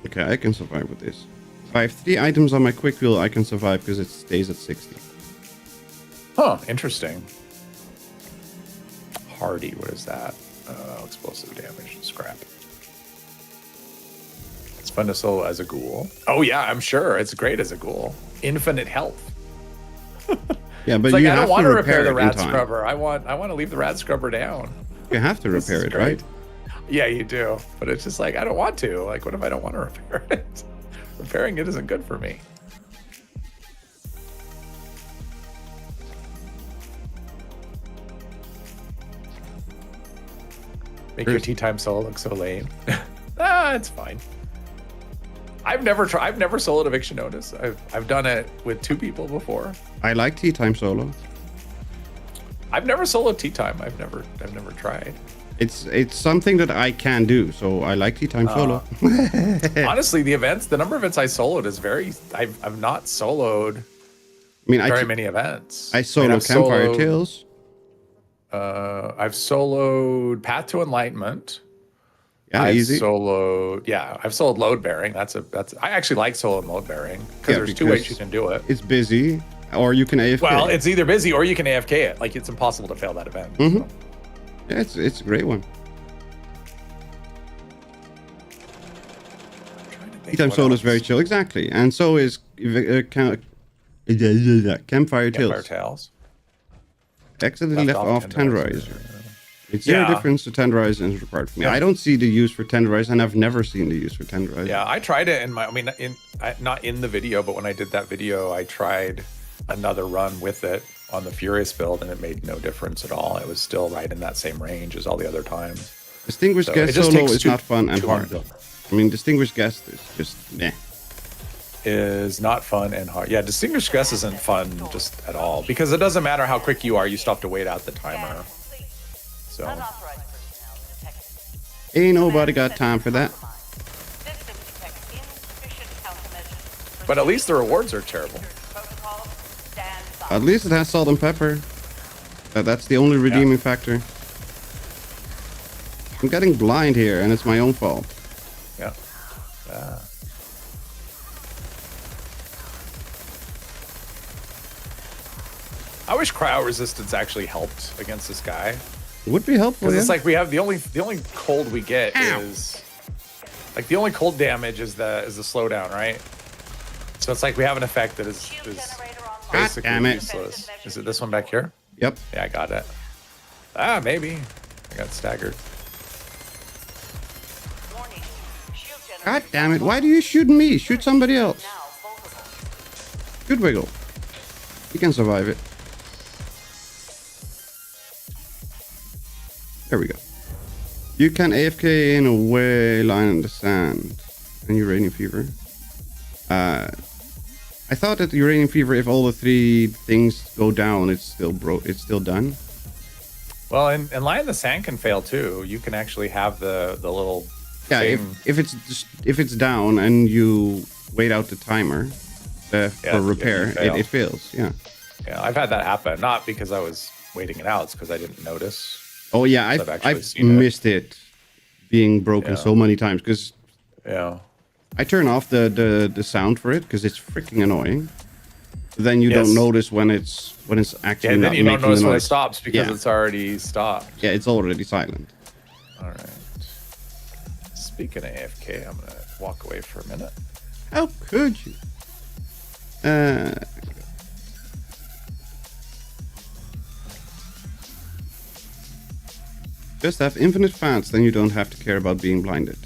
Okay, I can survive with this. If I have 3 items on my quick wheel, I can survive because it stays at 60. Huh, interesting. Hardy, what is that? Explosive damage, scrap. It's fun to solo as a ghoul. Oh yeah, I'm sure. It's great as a ghoul. Infinite health. Yeah, but It's like, you I have don't want to to repair the it in rad time. scrubber. I want to leave the rad scrubber down. You have to This repair is it, great. right? Yeah, you do. But it's just like, I don't want to. Like, what if I don't want to repair it? Repairing it isn't good for me. Make your tea time solo look so lame. It's fine. I've never soloed Eviction Notice. I've done it with 2 people before. I like tea time solo. I've never soloed tea time. I've never tried. It's something that I can do, so I like tea time solo. Honestly, the number of events I soloed is very. I've not soloed I mean, very many events. I solo I've Campfire soloed- Tales. I've soloed Path to Enlightenment. Yeah, I've easy. I've soloed Load Bearing. I actually like soloing Load Bearing because there's 2 ways you can do it. It's busy, or you can AFK. Well, it's either busy or you can AFK it. Like, it's impossible to fail that event. Mhm. So. Yeah, it's a great one. Tea time solo is very chill, exactly, and so is Campfire Campfire Tales. Tales. Accidentally left off Tenderizer. It's zero Yeah. difference to Tenderize and required for me. I don't see the use for Tenderize, and I've never seen the use for Tenderize. Yeah, I tried it not in the video, but when I did that video, I tried another run with it on the Furious build, and it made no difference at all. It was still right in that same range as all the other times. Distinguished So Guest it just solo takes is not fun and too long hard. to build. I mean, Distinguished Guest is just meh. Is not fun and hard. Yeah, Distinguished Guest isn't fun just at all, because it doesn't matter how quick you are, you still have to wait out the timer. So Unauthorized personnel detected. Ain't nobody got time for that. System detects insufficient countermeasures. but at least the rewards are terrible. Protocol stands by. At least it has salt and pepper. That's the only redeeming factor. I'm getting blind here, and it's my own fault. Yeah. I wish cryo resistance actually helped against this guy, Would be helpful, because yeah. it's like we have the only cold we get Ow. is like the only cold damage is the slowdown, right? So it's like we have an effect that is Shield generator online. basically damn it. useless. Is it this one back here? Yep. Yeah, I got it. Maybe. I got staggered. Warning. Shield generator God damn it. Why do you shoot me? Shoot somebody else. now vulnerable. Good wiggle. You can survive it. There we go. You can AFK in a way line in the sand. And uranium fever. I thought that uranium fever, if all the three things go down, it's still done. Well, and Lie in the Sand can fail too. You can actually have the little Yeah, thing. if it's down and you wait out the timer for repair, you fail. it fails. Yeah. Yeah, I've had that happen. Not because I was waiting it out, it's because I didn't notice. Oh yeah, So I've actually I've seen it. missed it being broken Yeah. so many times because Yeah. I turn off the sound for it because it's freaking annoying. Then you Yes. don't notice when it's actually Yeah, not then you don't making notice the when it noise. stops because Yeah. it's already stopped. Yeah, it's already silent. All right. Speaking of AFK, I'm gonna walk away for a minute. How could you? Just have infinite fans, then you don't have to care about being blinded.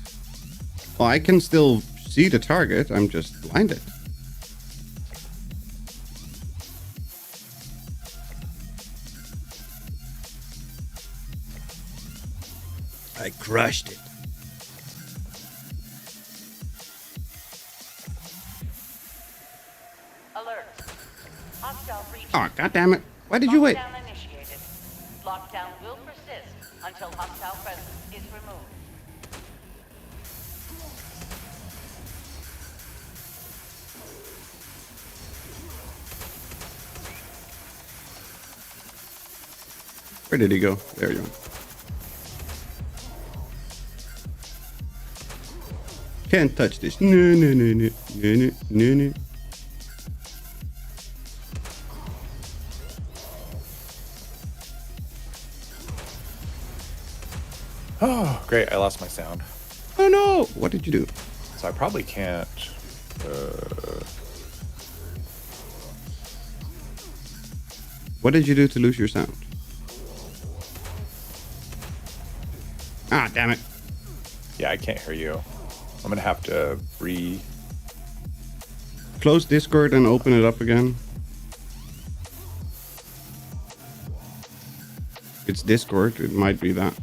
Well, I can still see the target, I'm just blinded. I crushed it. Alert. Hostile breach. Oh, goddammit. Why did you wait? Lockdown initiated. Lockdown will persist until hostile presence is removed. Where did he go? There you go. Can't touch this. No, no, no, no, no, no, no, no. Oh, great. I lost my sound. Oh no! What did you do? So I probably can't. What did you do to lose your sound? Ah, damn it. Yeah, I can't hear you. I'm going to have to Close Discord and open it up again. It's Discord, it might be that.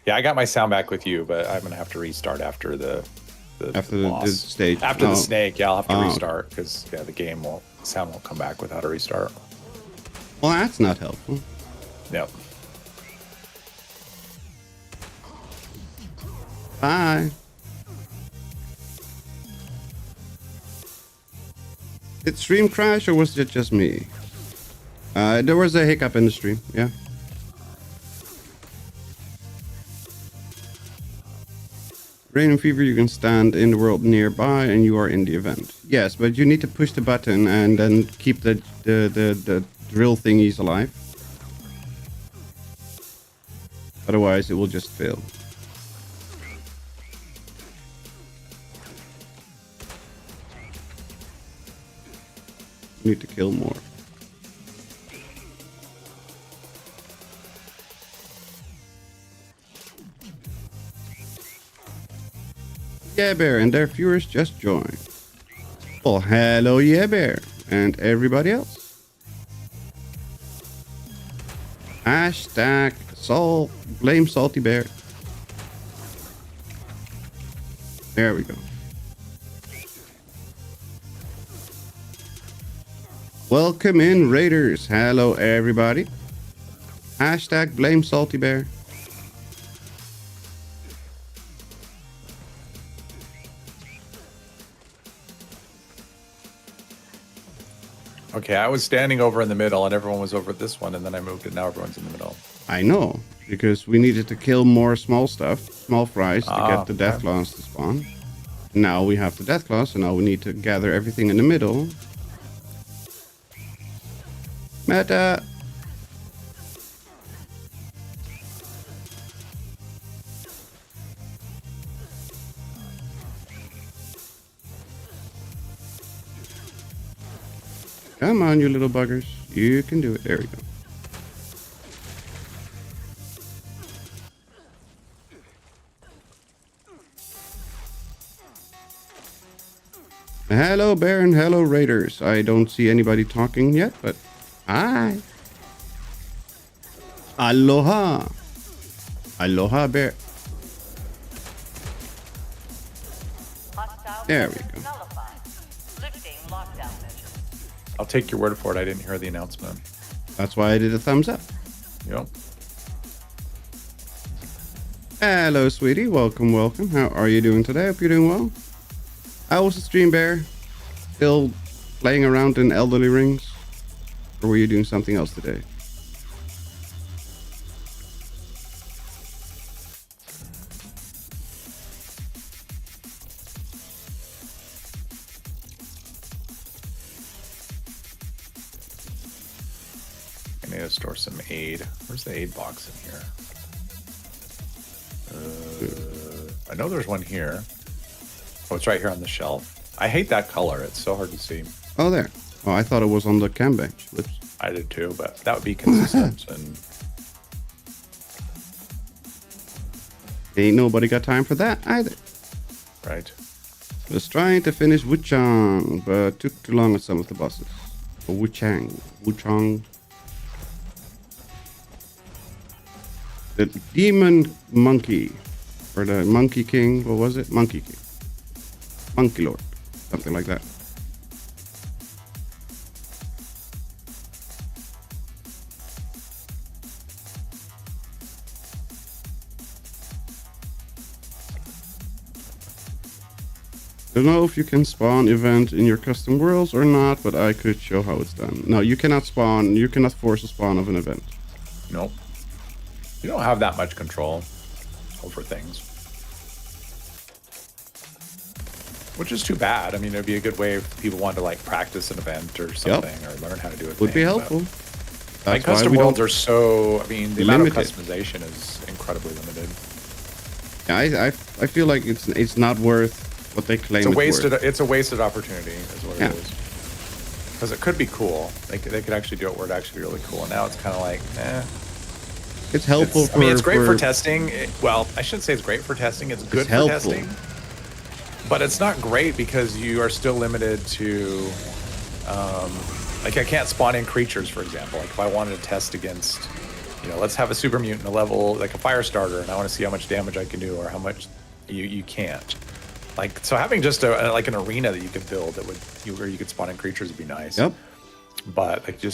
Yeah, I got my sound back with you, but I'm going to have to restart after the boss. stage. After Oh. the snake, yeah, I'll have to Oh. restart because the sound won't come back without a restart. Well, that's not helpful. Yep. Bye. Did stream crash or was it just me? There was a hiccup in the stream, yeah. Rain and Fever, you can stand in the world nearby and you are in the event. Yes, but you need to push the button and then keep the drill thingies alive. Otherwise, it will just fail. You need to kill more. Yeah Bear and their viewers just joined. Well, hello Yeah Bear and everybody else. Hashtag blame Salty Bear. There we go. Welcome in, Raiders. Hello, everybody. Hashtag blame Salty Bear. Okay, I was standing over in the middle and everyone was over at this one, and then I moved it. Now everyone's in the middle. I know, because we needed to kill more small fries to get the death claws to spawn. Now we have the death claws, so now we need to gather everything in the middle. Meta. Come on, you little buggers. You can do it. There we go. Hello, Bear, and hello, Raiders. I don't see anybody talking yet, but hi. Aloha. Aloha, Bear. There we go. I'll take your word for it. I didn't hear the announcement. That's why I did a thumbs up. Yep. Hello, sweetie. Welcome, welcome. How are you doing today? Hope you're doing well. How was the stream, Bear? Still playing around in elderly rings? Or were you doing something else today? I need to store some aid. Where's the aid box in here? I know there's one here. Oh, it's right here on the shelf. I hate that color. It's so hard to see. Oh, there. Oh, I thought it was on the cam bench. Whoops. I did too, but that would be consistent. And ain't nobody got time for that either. right. Was trying to finish Wuchang, but took too long with some of the bosses. Or Wuchang. The Demon Monkey. Or the Monkey King. What was it? Monkey King. Monkey Lord. Something like that. Don't know if you can spawn event in your custom worlds or not, but I could show how it's done. No, you cannot spawn. You cannot force a spawn of an event. Nope. You don't have that much control over things. Which is too bad. I mean, it'd be a good way if people want to like practice an event or something, or learn how to do it. Would be helpful. Like custom worlds are so. I mean, the amount of customization is incredibly limited. Yeah, I feel like it's not worth what they claim. It's a wasted opportunity, is what it is. Because it could be cool. They could actually do it where it actually be really cool. And now it's kind of like, eh. It's helpful. I mean, it's great for testing. Well, I shouldn't say it's great for testing. It's good for testing. But it's not great because you are still limited to, like I can't spawn in creatures, for example. Like if I wanted to test against, let's have a super mutant, a level like a fire starter, and I want to see how much damage I can do or how much you can't. Like so, having just like an arena that you could build where you could spawn in creatures would be nice. Yep. But you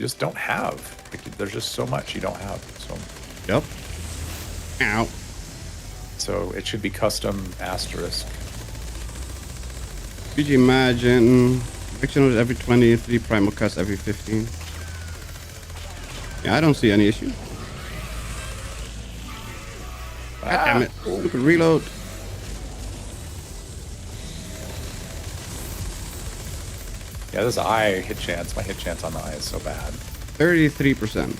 just don't have. There's just so much you don't have. So. Yep. Ow. So it should be custom asterisk. Could you imagine? Action was every 23, primal cuts every 15. Yeah, I don't see any issue. God damn it. Stupid reload. Yeah, this eye hit chance. My hit chance on the eye is so bad. 33%.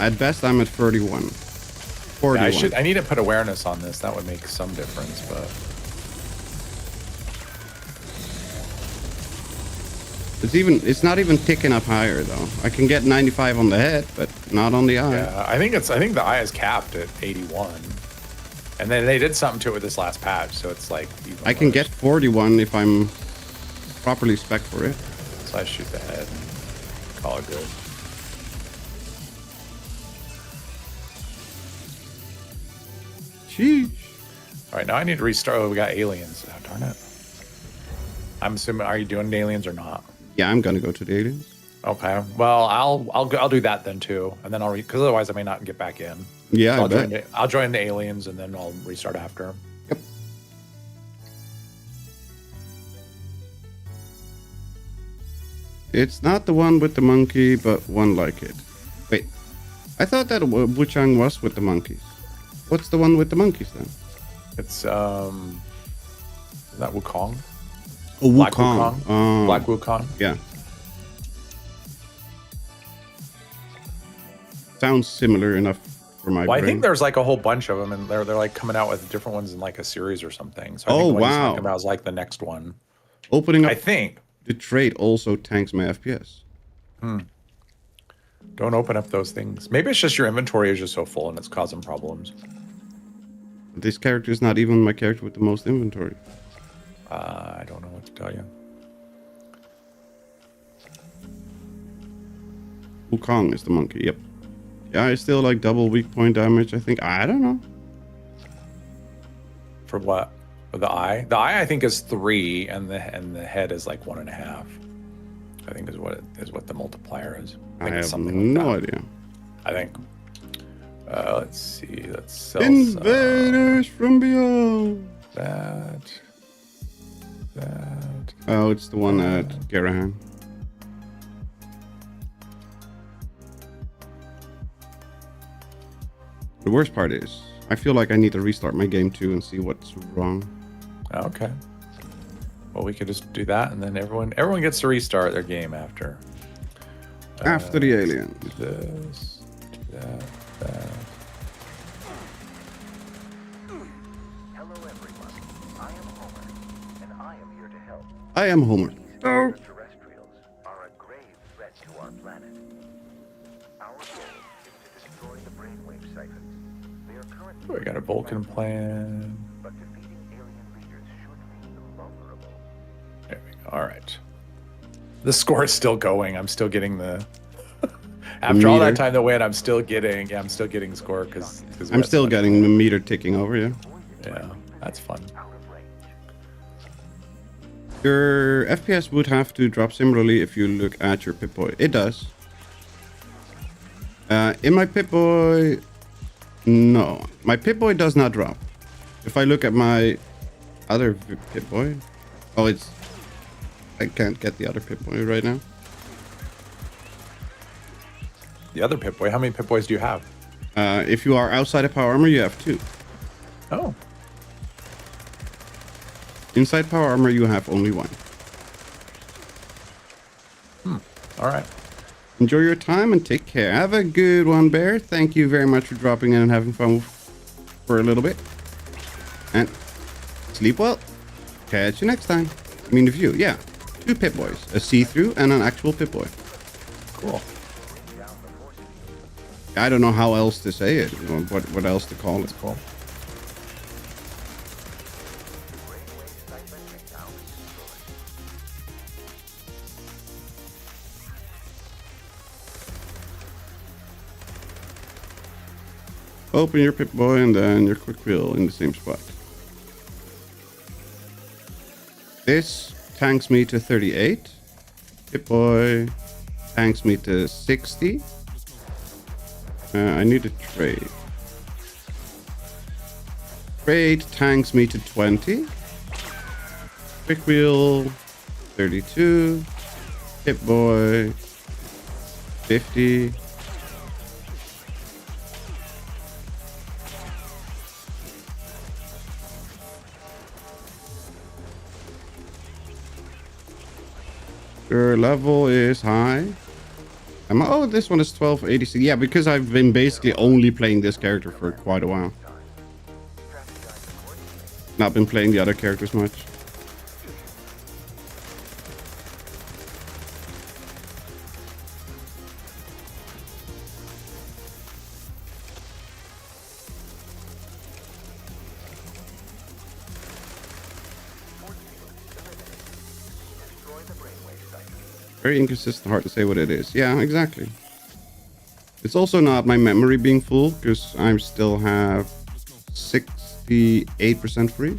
At best, I'm at 31. 41. Yeah, I need to put awareness on this. That would make some difference, but. It's not even ticking up higher though. I can get 95 on the head, but not on the eye. Yeah, I think the eye is capped at 81. And then they did something to it with this last patch, so it's like even I can worse. get 41 if I'm properly spec for it. So I shoot the head and call it good. Sheesh. All right, now I need to restart. Oh, we got aliens. Oh, darn it. I'm assuming, are you doing aliens or not? Yeah, I'm gonna go to the aliens. Okay. Well, I'll do that then too, and then because otherwise I may not get back in. Yeah, So I bet. I'll join the aliens and then I'll restart after. Yep. It's not the one with the monkey, but one like it. Wait, I thought that Wuchang was with the monkeys. What's the one with the monkeys then? It's is that Wukong? Oh, Black Wukong. Wukong. Black Wukong. Yeah. Sounds similar enough for my Well, brain. I think there's like a whole bunch of them, and they're like coming out with different ones in like a series or something. So I think Oh, the one he's wow. talking about is like the next one. Opening up I think. the trade also tanks my FPS. Don't open up those things. Maybe it's just your inventory is just so full and it's causing problems. This character is not even my character with the most inventory. I don't know what to tell you. Wukong is the monkey, yep. Yeah, I still like double weak point damage, I think. I don't know. For what? For the eye? The eye I think is 3 and the head is like 1.5. I think is what the multiplier is. I think have it's something like no that. idea. I think. Let's see. Let's sell Invaders from beyond. that. Oh, it's the one at Garahan. The worst part is, I feel like I need to restart my game too and see what's wrong. Okay. Well, we could just do that, and then everyone gets to restart their game after. After the alien. This, that. Hello everyone, I am Homer, and I am here to help. I am Homer. Oh. Extraterrestrials are a grave threat to our planet. Our goal is to destroy the brainwave siphons. They are currently... We got a Vulcan plan. But defeating alien leaders should leave them vulnerable. There we go. All right. The score is still going. I'm still getting the... After all that meter. time that went, I'm still getting score because I'm still getting the meter ticking over, yeah. Yeah, that's fun. Out of range. Your FPS would have to drop similarly if you look at your Pip-Boy. It does. In my Pip-Boy... No. My Pip-Boy does not drop. If I look at my other Pip-Boy... Oh, it's... I can't get the other Pip-Boy right now. The other Pip-Boy, how many Pip-Boys do you have? If you are outside of Power Armor, you have 2. Oh, Inside Power Armor, you have only 1. all right. Enjoy your time and take care. Have a good one, Bear. Thank you very much for dropping in and having fun for a little bit. And sleep well. Catch you next time. I mean, the view. Yeah. 2 Pip-Boys. A see-through and an actual Pip-Boy. Cool. I don't know how else to say it. You know, what else to call it. Cool. Open your Pip-Boy and then your quick wheel in the same spot. This tanks me to 38. Pip-Boy tanks me to 60. I need a trade. Trade tanks me to 20. Quick wheel 32. Pip-Boy 50. Your level is high. Oh, this one is 1286. Yeah, because I've been basically only playing this character for quite a while. Not been playing the other characters much. the brainwave cycle. Very inconsistent, hard to say what it is. Yeah, exactly. It's also not my memory being full, because I still have 68% free.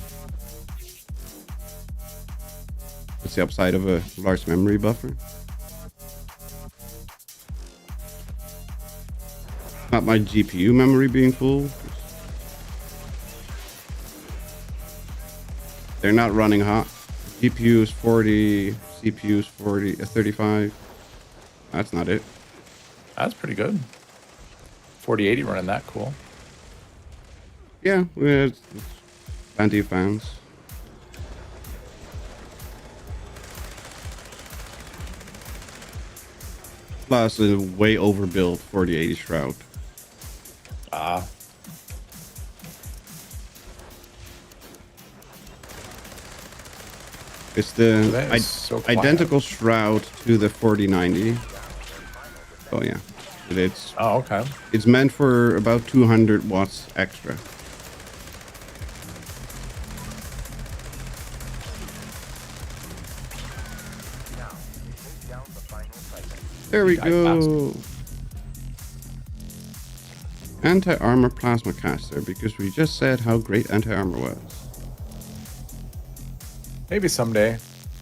That's the upside of a large memory buffer. Not my GPU memory being full. They're not running hot. GPU is 40, CPU is 35. That's not it. That's pretty good. 4080 running that cool. Yeah, it's plenty of fans. Plus a way overbuilt 4080 Shroud. Ah. It's the That is so quiet. identical Shroud to the 4090. Oh yeah, it's Oh, okay. it's meant for about 200 watts extra. Now, take down the final cycle. There we I go. Anti-armor plasma caster, because we just said how great anti-armor was. Maybe someday.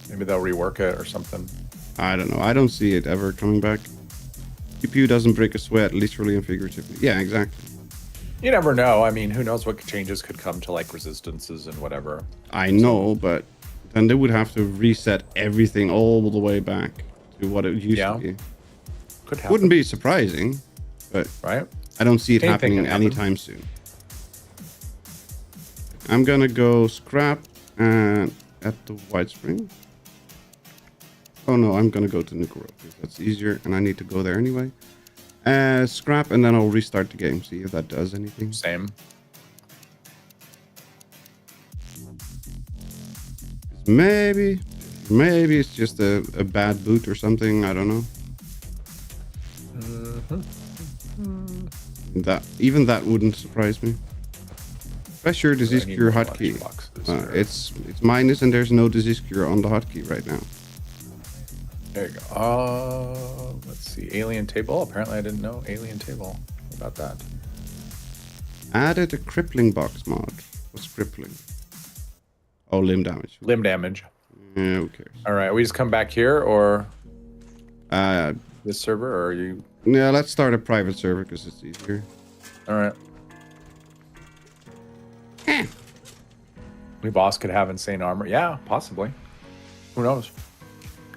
Maybe they'll rework it or something. I don't know. I don't see it ever coming back. CPU doesn't break a sweat, literally and figuratively. Yeah, exactly. You never know. I mean, who knows what changes could come to like resistances and whatever. I know, but then they would have to reset everything all the way back to what it used Yeah. to be. Could happen. Wouldn't be surprising, but Right? I don't see it Anything happening can happen. anytime soon. I'm gonna go scrap and at the White Spring. Oh no, I'm gonna go to Nuka because that's easier, and I need to go there anyway. Scrap, and then I'll restart the game. See if that does anything. Same. Maybe it's just a bad boot or something. I don't know. That even that wouldn't surprise me. Press your disease I need cure more hotkey. lunchboxes here. It's minus, and there's no disease cure on the hotkey right now. There you go. Let's see. Alien table. Oh, apparently I didn't know. Alien table. What about that? Added a crippling box mod. What's crippling? Oh, limb damage. Limb damage. Yeah, who cares? All right. We just come back here or Uh, this server, or are you? yeah, let's start a private server because it's easier. All right. New boss could have insane armor. Yeah, possibly. Who knows?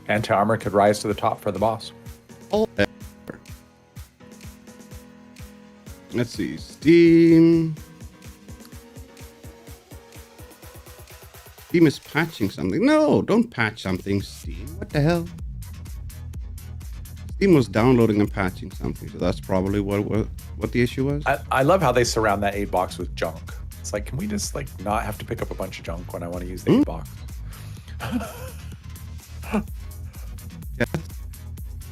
Anti-armor could rise to the top for the boss. Let's see. Steam. Steam is patching something. No, don't patch something, Steam. What the hell? Steam was downloading and patching something, so that's probably what the issue was. I love how they surround that 8 box with junk. It's like, can we just like not have to pick up a bunch of junk when I want to use the 8 box? Yeah,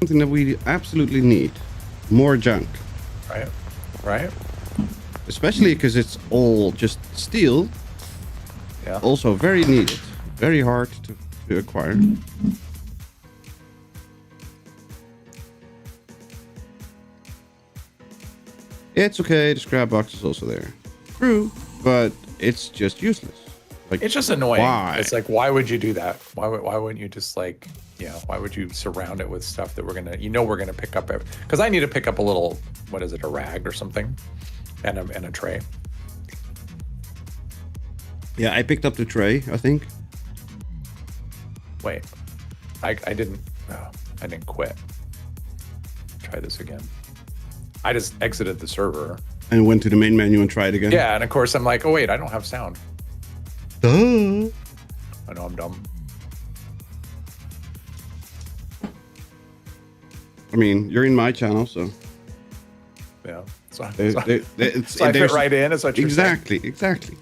something that we absolutely need. More junk. Right? Right? Especially because it's all just steel. Yeah. Also very needed. Very hard to acquire. It's okay, the scrap box is also there. True, but it's just useless. Like, It's just annoying. why? It's like, why would you do that? Why wouldn't you just like, why would you surround it with stuff that we're gonna pick up? Because I need to pick up a little, what is it, a rag or something, and a tray. Yeah, I picked up the tray, I think. Wait, I didn't quit. Try this again. I just exited the server. And went to the main menu and tried again. Yeah, and of course I'm like, oh wait, I don't have sound. Duh. I know I'm dumb. I mean, you're in my channel, so. Yeah. So, It's, so I fit there's- right in. Is what you're saying? Exactly.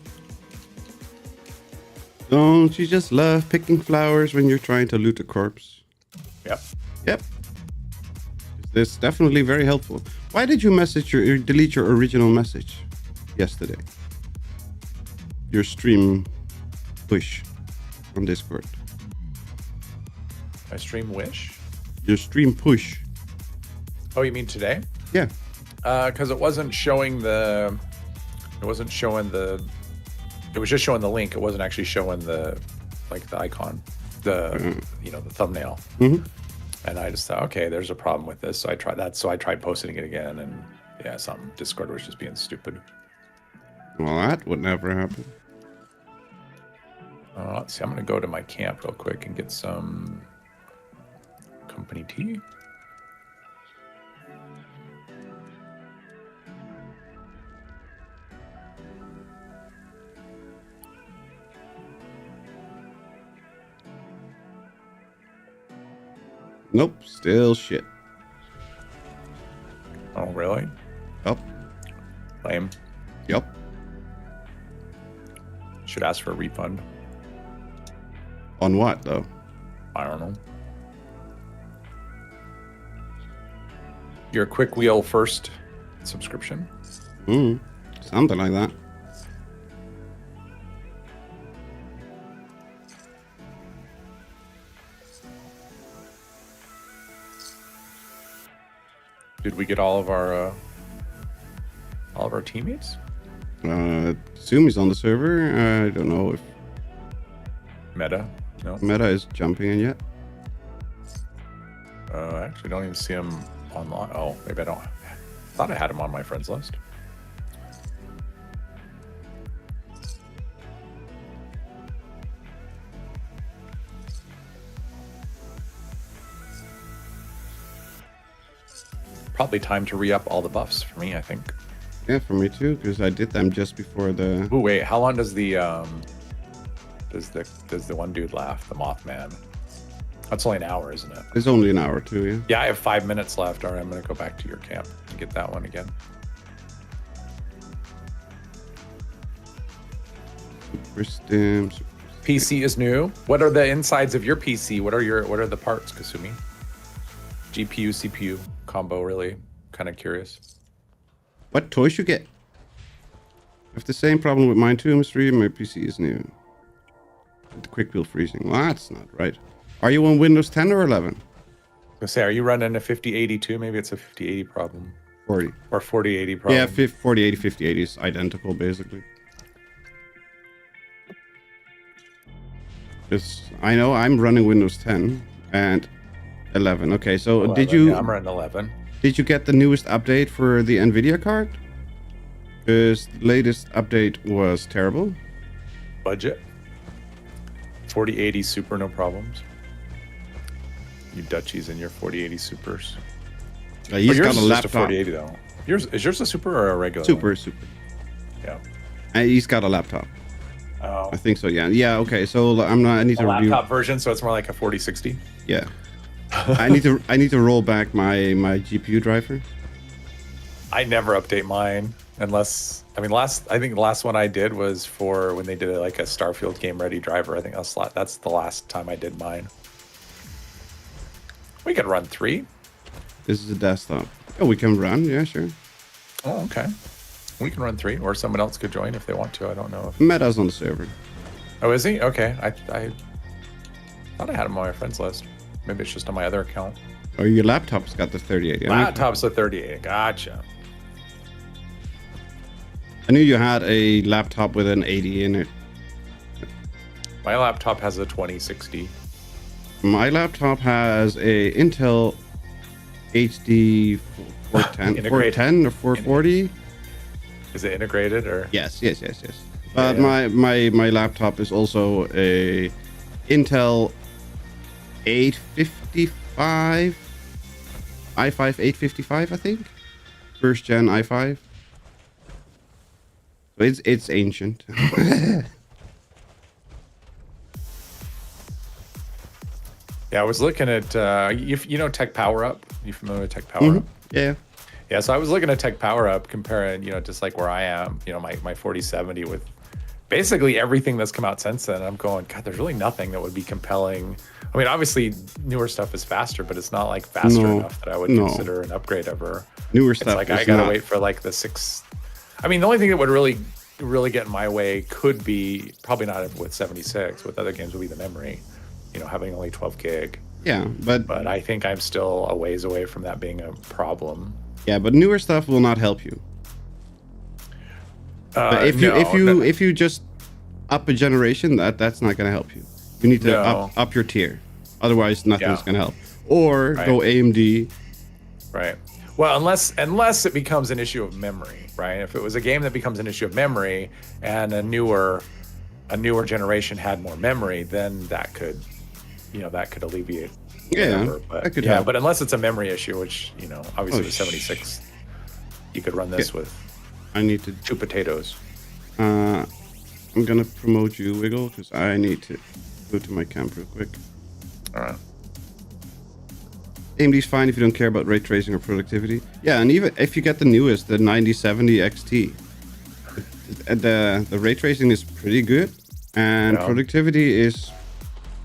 Don't you just love picking flowers when you're trying to loot a corpse? Yep. Yep. It's definitely very helpful. Why did you delete your original message yesterday? Your stream push on Discord. My stream wish? Your stream push. Oh, you mean today? Yeah. Because it wasn't showing the. It wasn't showing the. It was just showing the link. It wasn't actually showing the icon, the thumbnail. Mm-hmm. And I just thought, okay, there's a problem with this. So I tried that. So I tried posting it again, and yeah, Discord was just being stupid. Well, that would never happen. Let's see. I'm gonna go to my camp real quick and get some company tea. Nope, still shit. Oh, really? Yep. Lame. Yep. Should ask for a refund. On what, though? I don't know. Your quick wheel first subscription? Something like that. Did we get all of our teammates? Assume he's on the server. I don't know if Meta? No. Meta is jumping in yet. I actually don't even see him online. Oh, maybe I don't. Thought I had him on my friends list. Probably time to re-up all the buffs for me, I think. Yeah, for me too, because I did them just before the. Oh wait, how long does the one dude laugh? The Mothman. That's only an hour, isn't it? It's only an hour too, yeah. Yeah, I have 5 minutes left. All right, I'm gonna go back to your camp and get that one again. Super stim. PC is new. What are the insides of your PC? What are the parts, Kasumi? GPU, CPU combo, really kind of curious. What toys you get? I have the same problem with mine too, Mr. My PC is new. The quick wheel freezing. Well, that's not right. Are you on Windows 10 or 11? I say, are you running a 5080 too? Maybe it's a 5080 problem. 40. Or 4080 problem. Yeah, 4080, 5080 is identical basically. Because I know I'm running Windows 10 and 11. Okay, so 11, did you? Yeah, I'm running 11. Did you get the newest update for the NVIDIA card? Because the latest update was terrible. Budget. 4080 Super, no problems. You Dutchies and your 4080 Supers. He's yours got a is laptop. just a 4080 though. Is yours a Super or a regular? Super. Yeah. And he's got a laptop. Oh. I think so. Yeah. Yeah. Okay. So I need A to review. laptop version, so it's more like a 4060. Yeah. I need to roll back my GPU driver. I never update mine unless I think the last one I did was for when they did like a Starfield game ready driver. I think that's the last time I did mine. We could run 3. This is a desktop. Oh, we can run. Yeah, sure. Oh, okay. We can run 3, or someone else could join if they want to. I don't know. If... Meta's on the server. Oh, is he? Okay. I thought I had him on my friends list. Maybe it's just on my other account. Oh, your laptop's got the 38. Yeah, Laptop's a 38. Gotcha. I knew you had a laptop with an 80 in it. My laptop has a 2060. My laptop has a Intel HD 410 or 440. Is it integrated or? Yes. But yeah. my laptop is also a Intel 855 i5 855, I think. First gen i5. So it's ancient. Yeah, I was looking at you know Tech Power Up. You familiar with Tech Power Up? Yeah. Yeah, so I was looking at Tech Power Up, comparing, just like where I am, my 4070 with basically everything that's come out since then. I'm going, God, there's really nothing that would be compelling. I mean, obviously newer stuff is faster, but it's not like faster enough that I would consider an upgrade ever. Newer stuff. It's like I gotta wait for like the 6. I mean, the only thing that would really get in my way could be, probably not with 76, with other games, would be the memory. Having only 12 gig. Yeah, but But I think I'm still a ways away from that being a problem. but newer stuff will not help you. But if you just up a generation, that's not gonna help you. You need to up your tier, otherwise nothing's gonna help. Or go AMD. Right. Well, unless it becomes an issue of memory, right? If it was a game that becomes an issue of memory and a newer generation had more memory, then that could alleviate. Whatever. But, that could help. But unless it's a memory issue, which obviously with 76, you could run this with. I need to 2 potatoes. I'm gonna promote you, Wiggle, because I need to go to my camp real quick. All right. AMD's fine if you don't care about ray tracing or productivity. Yeah, and even if you get the newest, the 9070 XT, the ray tracing is pretty good, and productivity is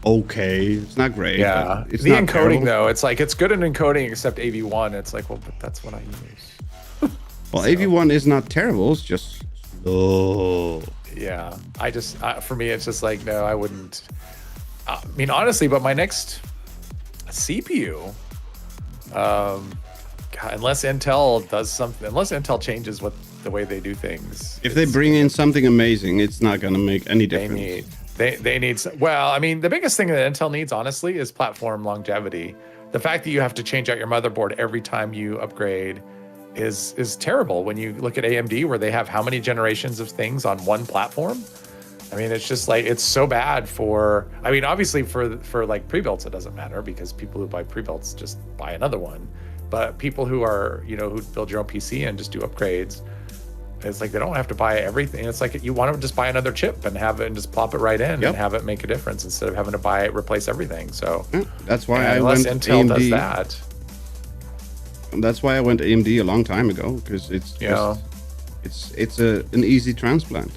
okay. It's not great. Yeah, but it's the not encoding terrible. though, it's like it's good in encoding except AV1. It's like, well, but that's what I use. Well, AV1 is not terrible. It's just slow. Yeah, for me, it's just like, no, I wouldn't. I mean, honestly, but my next CPU, unless Intel does something, unless Intel changes the way they do things. If they bring in something amazing, it's not gonna make any difference. They need. Well, I mean, the biggest thing that Intel needs, honestly, is platform longevity. The fact that you have to change out your motherboard every time you upgrade is terrible. When you look at AMD, where they have how many generations of things on one platform. I mean, it's just like, it's so bad for, I mean, obviously for like pre-builts, it doesn't matter because people who buy pre-builts just buy another one. But people who are, who build your own PC and just do upgrades, it's like they don't have to buy everything. It's like you want to just buy another chip and have it and just plop it right in and have it make a difference instead of having to replace everything. So that's why unless Intel does that. That's why I went AMD a long time ago, because it's an easy transplant.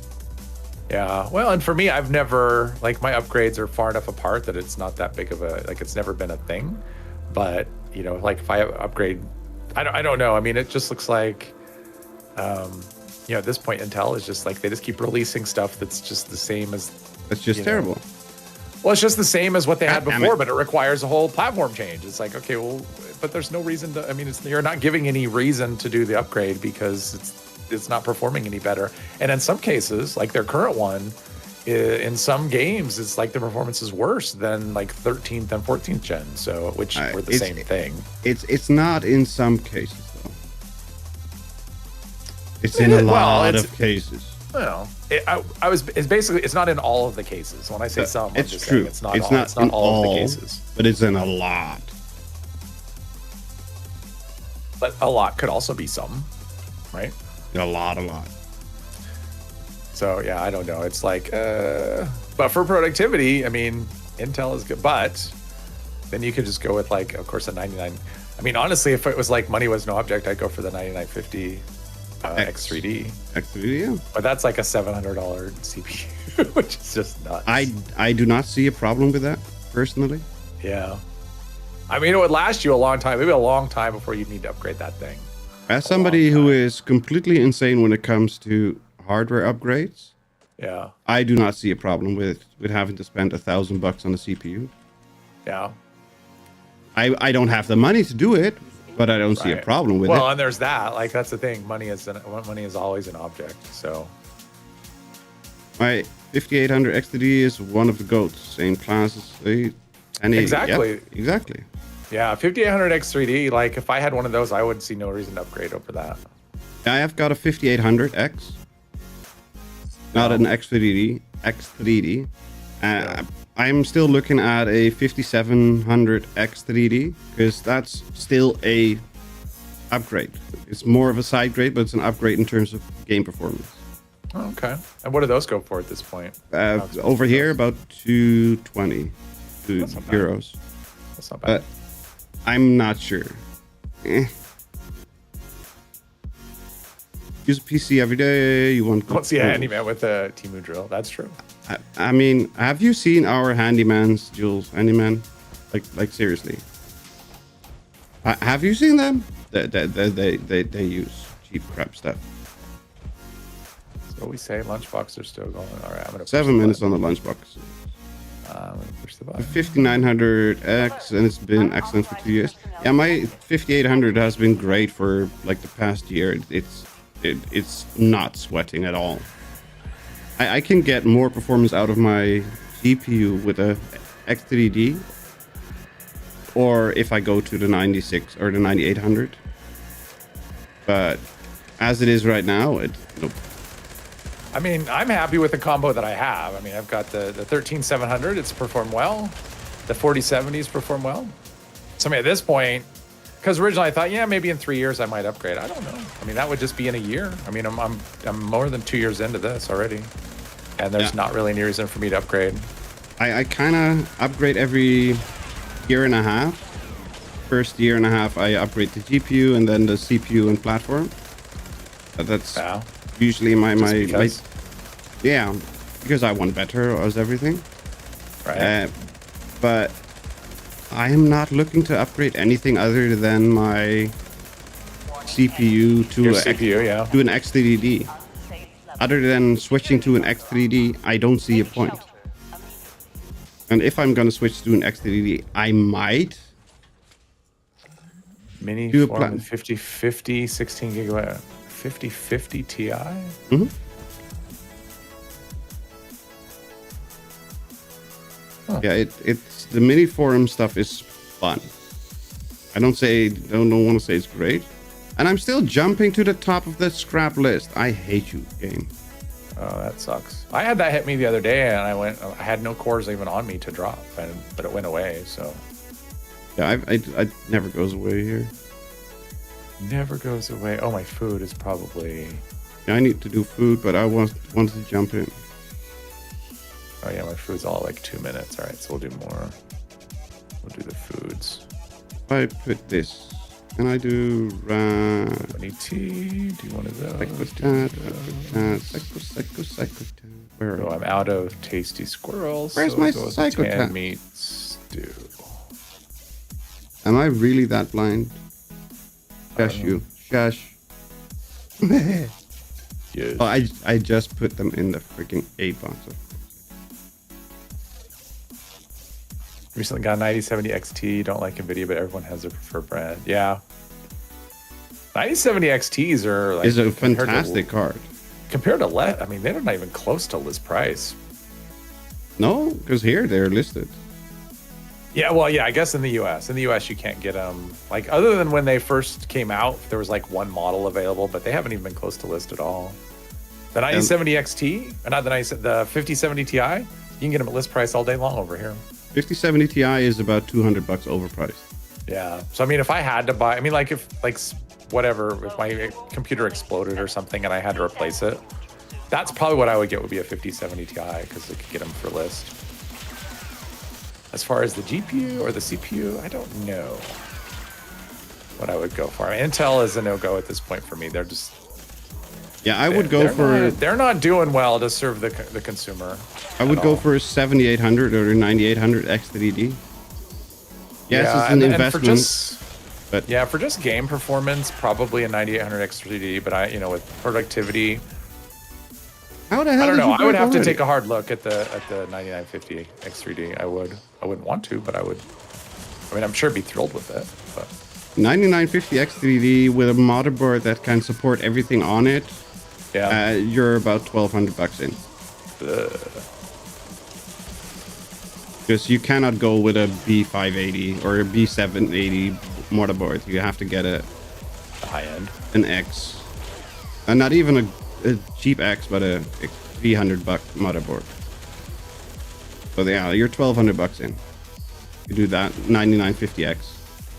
Yeah, well, and for me, I've never, like, my upgrades are far enough apart that it's not that big of a, like, it's never been a thing. But like if I upgrade, I don't know. I mean, it just looks like, at this point, Intel is just like, they just keep releasing stuff that's just the same as. It's just terrible. Well, it's just the same as what they had before, but it requires a whole platform change. It's like, okay, well, but there's no reason to. I mean, you're not giving any reason to do the upgrade because it's not performing any better. And in some cases, like their current one, in some games, it's like the performance is worse than like 13th and 14th gen. So, which were the same thing. It's not in some cases though. It's in a lot of cases. Well, it's not in all of the cases. When I say some, it's I'm just true. Saying it's not all of the cases. But it's in a lot. But a lot could also be some, right? A lot. So yeah, I don't know. It's like, but for productivity, I mean, Intel is good, but then you could just go with like, of course, a 99. I mean, honestly, if it was like money was no object, I'd go for the 9950 X3D. X3D, yeah. But that's like a $700 CPU, which is just nuts. I do not see a problem with that personally. Yeah. I mean, it would last you a long time, maybe a long time before you'd need to upgrade that thing. As somebody who is completely insane when it comes to hardware upgrades, yeah, I do not see a problem with having to spend $1,000 on a CPU. Yeah. I don't have the money to do it, but I don't see a problem with it. Well, and there's that. Like, that's the thing. Money is always an object. So my 5800 XTD is one of the GOATs, same class as the Exactly. Yep, exactly. Yeah, 5800 X3D. Like, if I had one of those, I would see no reason to upgrade over that. I have got a 5800X, not an X3D. I'm still looking at a 5700 X3D because that's still a upgrade. It's more of a side grade, but it's an upgrade in terms of game performance. Okay. And what do those go for at this point? Over here, about 220 euros. That's not bad. But I'm not sure. Use a PC every day. You want? Don't see a handyman with a Temu drill. That's true. I mean, have you seen our handymans, Jules? Handyman, like seriously. Have you seen them? They use cheap crap stuff. So we say lunchbox are still going. All right, I'm gonna 7 minutes on the lunchbox. Let me push the button. 5900X, and it's been excellent for 2 years. Yeah, my 5800 has been great for like the past year. It's not sweating at all. I can get more performance out of my GPU with a X3D, or if I go to the 96 or the 9800. But as it is right now, nope. I mean, I'm happy with the combo that I have. I mean, I've got the 13700. It's performed well. The 4070s perform well. So I mean, at this point, because originally I thought, yeah, maybe in 3 years I might upgrade. I don't know. I mean, that would just be in a year. I mean, I'm more than 2 years into this already, and there's not really any reason for me to upgrade. I kind of upgrade every year and a half. First year and a half, I upgrade the GPU and then the CPU and platform. That's usually my yeah, because I want better as everything. Right. But I am not looking to upgrade anything other than my CPU to to an X3D. Other than switching to an X3D, I don't see a point. And if I'm gonna switch to an X3D, I might Mini 5050 16 gigabyte 5050 Ti. Mm-hmm. Huh. Yeah, it's the mini forum stuff is fun. I don't want to say it's great, and I'm still jumping to the top of the scrap list. I hate you, game. Oh, that sucks. I had that hit me the other day, and I had no cores even on me to drop, but it went away. So yeah, I never goes away here. Never goes away. Oh, my food is probably. Yeah, I need to do food, but I wanted to jump in. Oh yeah, my food's all like 2 minutes. All right, so we'll do more. We'll do the foods. If I put this, and I do Any tea? Do you want to psychotat. Where are you? I'm out of tasty squirrels. Where's my psychotat? Meat stew. Am I really that blind? Shush you. Shush. Yes. Oh, I just put them in the freaking 8 box. Recently got a 9070 XT. Don't like NVIDIA, but everyone has their preferred brand. Yeah. 9070 XTs are like is a fantastic card. Compared to I mean, they're not even close to list price. No, because here they're listed. Yeah, well, yeah, I guess in the US. In the US, you can't get them. Like, other than when they first came out, there was like one model available, but they haven't even been close to list at all. The 9070 XT, or not the 5070 Ti, you can get them at list price all day long over here. 5070 Ti is about $200 overpriced. Yeah. So, I mean, if I had to buy, I mean, like, if my computer exploded or something and I had to replace it, that's probably what I would get would be a 5070 Ti, because I could get them for list. As far as the GPU or the CPU, I don't know what I would go for. I mean, Intel is a no-go at this point for me. They're just... Yeah, I would go for... They're not doing well to serve the consumer. I would go for a 7800 or a 9800 X3D. Yes, it's an investment. But for just game performance, probably a 9800 X3D. But with productivity... How the hell I don't know. I would have to take a hard look at the 9950 X3D. I wouldn't want to, but I would. I mean, I'm sure I'd be thrilled with it. But 9950 X3D with a motherboard that can support everything on it. Yeah, you're about $1,200 in. Because you cannot go with a B580 or a B780 motherboard. You have to get a high end, an X, and not even a cheap X, but a $300 motherboard. So yeah, you're $1,200 in. You do that 9950X.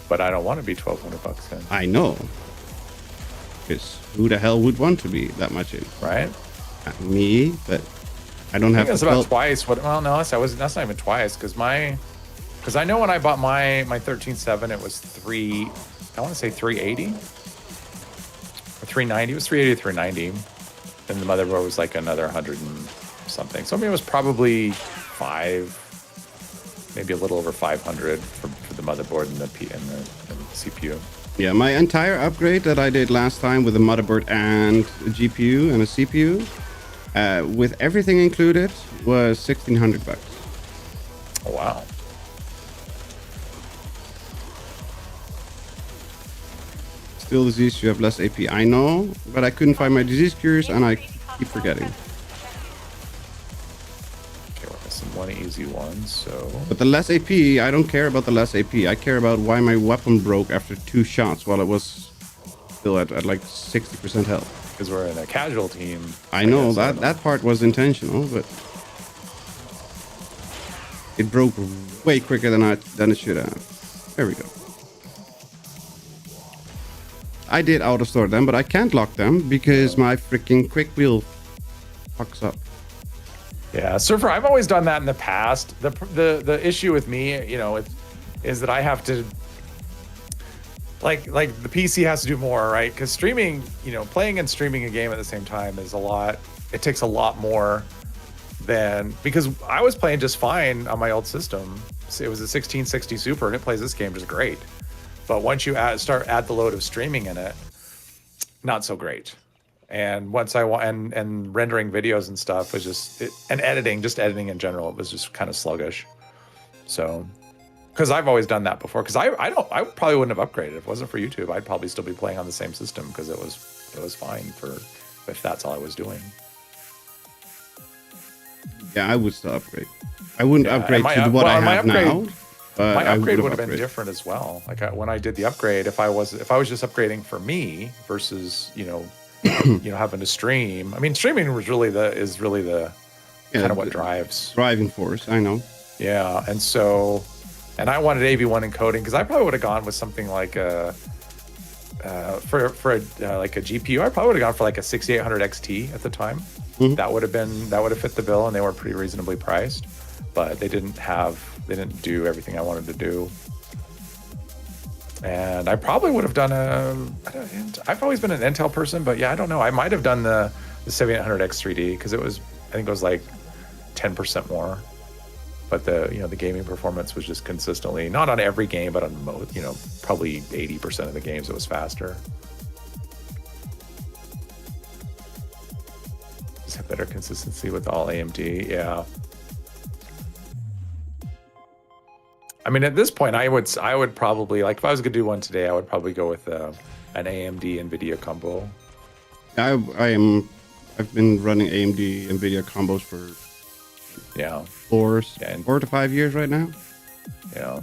But I don't want to be $1,200 in. I know. Because who the hell would want to be that much in? Right? Not me, but I don't have to. That's about twice. Well, no, that's not even twice. Because I know when I bought my 13.7, it was I want to say 380 or 390. It was 380 or 390. And the motherboard was like another 100 and something. So I mean, it was probably maybe a little over 500 for the motherboard and the CPU. Yeah, my entire upgrade that I did last time with a motherboard and a GPU and a CPU, with everything included, was $1,600. Oh, wow. Still disease, you have less AP. I know, but I couldn't find my disease cures and I keep forgetting. Okay, we're missing one easy one, so... But the less AP, I don't care about the less AP. I care about why my weapon broke after 2 shots while it was still at like 60% health. Because we're in a casual team. I know guess, that part was intentional, but it broke way quicker than it should have. There we go. I did auto store them, but I can't lock them because my freaking quick wheel fucks up. Yeah, Surfer, I've always done that in the past. The issue with me, you know, is that I have to like the PC has to do more, right? Because streaming, you know, playing and streaming a game at the same time is a lot. It takes a lot more than, because I was playing just fine on my old system. It was a 1660 Super, and it plays this game just great. But once you add the load of streaming in it, not so great. And once and rendering videos and stuff was just and editing in general, it was just kind of sluggish. So, because I've always done that before. Because I probably wouldn't have upgraded if it wasn't for YouTube. I'd probably still be playing on the same system because it was fine for if that's all I was doing. Yeah, I would still upgrade. I wouldn't upgrade to what I have now. My upgrade would have been different as well. Like when I did the upgrade, if I was just upgrading for me versus having to stream. I mean, streaming was really the kind of what drives driving force. I know. Yeah, and I wanted AV1 encoding because I probably would have gone with something like a like a GPU. I probably would have gone for like a 6800 XT at the time. Mm-hmm. That would have fit the bill, and they were pretty reasonably priced. But they didn't do everything I wanted to do. And I probably would have done I've always been an Intel person, but yeah, I don't know. I might have done the 7800 X3D because I think it was like 10% more. But the gaming performance was just consistently, not on every game, but on most, probably 80% of the games it was faster. Just have better consistency with all AMD, yeah. I mean, at this point, I would probably, like, if I was going to do one today, I would probably go with an AMD NVIDIA combo. I've been running AMD NVIDIA combos for 4 to 5 years right now. Yeah.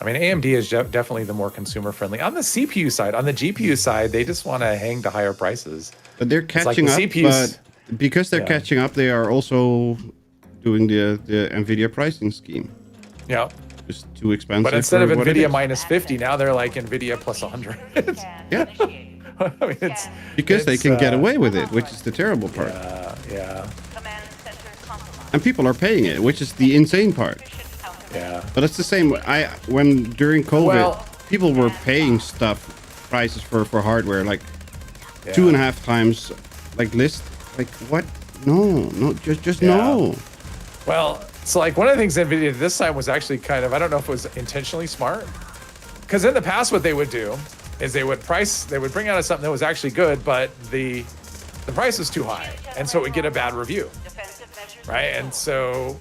I mean, AMD is definitely the more consumer friendly. On the CPU side, on the GPU side, they just want to hang to higher prices. But they're catching up. But because they're catching up, they are also doing the NVIDIA pricing scheme. Yeah. Just too expensive. But instead of NVIDIA minus 50, now they're like NVIDIA plus 100. Yeah. I mean, because they can get away with it, which is the terrible part. Yeah. And people are paying it, which is the insane part. Yeah. But it's the same. During COVID, people were paying prices for hardware like 2.5 times like list. Like what? No, just no. Well, so like one of the things NVIDIA did this time was actually kind of, I don't know if it was intentionally smart. Because in the past, what they would do is they would bring out something that was actually good, but the price was too high. And so it would get a bad review. Right? And so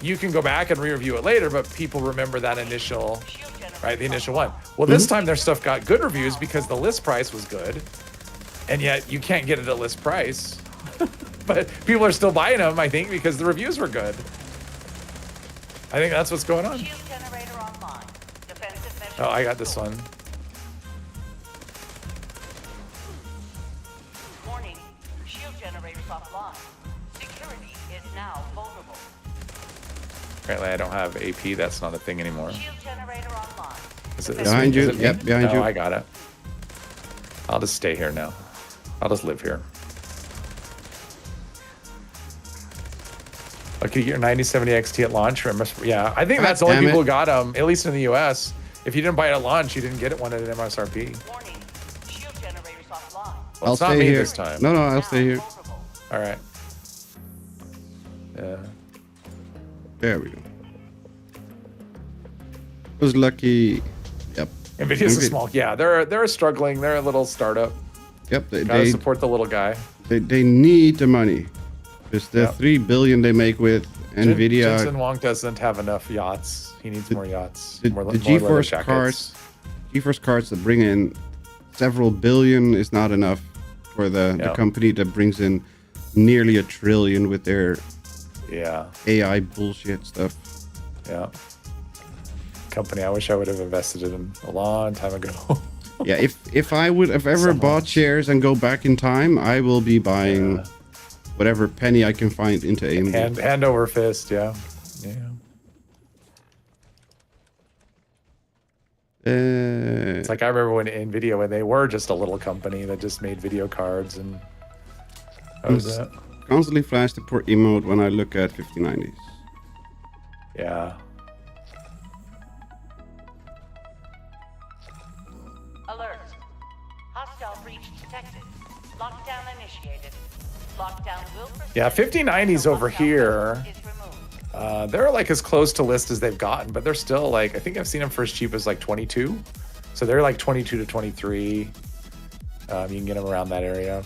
you can go back and re-review it later, but people remember that initial, right? The initial one. Well, this time their stuff got good reviews because the list price was good. And yet you can't get it at list price. But people are still buying them, I think, because the reviews were good. I think that's what's going on. Oh, I got this one. Warning, shield generators offline. Security is now vulnerable. Apparently I don't have AP. That's not a thing anymore. Shield generator online. Is it behind you? Is it Yep, behind you. I got it. I'll just stay here now. I'll just live here. Okay, your 9070 XT at launch. Yeah, I think that's the only people who got them, at least in the US. If you didn't buy it at launch, you didn't get it one at an MSRP. Warning, shield generators offline. Well, it's not me this time. No, I'll stay here. All right. Yeah. There we go. Was lucky. Yep. NVIDIA's a small. Yeah, they're struggling. They're a little startup. Yep. Gotta support the little guy. They need the money. Because the $3 billion they make with NVIDIA. Jensen Wong doesn't have enough yachts. He needs more yachts. The, more, the more leather GeForce jackets. GeForce cards that bring in several billion is not enough for the company that brings in nearly $1 trillion with their AI bullshit stuff. Yeah. Company I wish I would have invested in a long time ago. Yeah, if I would have ever bought shares and go back in time, I will be buying whatever penny I can find into AMD. Hand over fist, yeah. It's like I remember when NVIDIA, when they were just a little company that just made video cards, and how was that? Constantly flash the poor emote when I look at 5090s. Yeah. Alert. Hostile breach detected. Lockdown initiated. Lockdown will proceed. Yeah, 5090s over here. Is removed. They're like as close to list as they've gotten, but they're still like, I think I've seen them for as cheap as like 22. So they're like 22 to 23. You can get them around that area.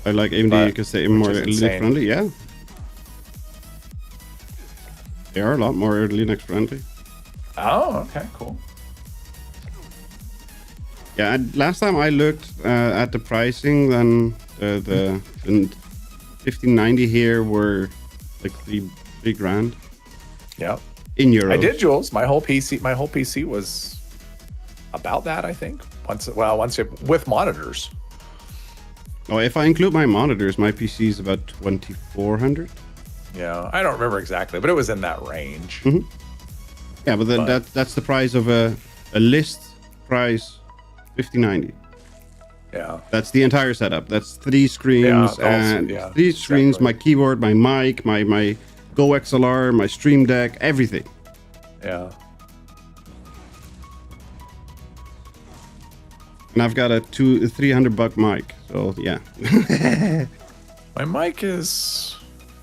I like AMD because they're more Linux friendly, yeah. They are a lot more Linux friendly. Oh, okay, cool. Yeah, last time I looked at the pricing, then the 1590 here were like three grand. Yeah. In euros. I did, Jules. My whole PC was about that, I think. Once with monitors. Oh, if I include my monitors, my PC is about 2400. Yeah, I don't remember exactly, but it was in that range. Mm-hmm. Yeah, but then that's the price of a list price 5090. Yeah. That's the entire setup. That's 3 screens three screens, my keyboard, my mic, my Go XLR, my Stream Deck, everything. Yeah. And I've got a $300 mic, so yeah. My mic is...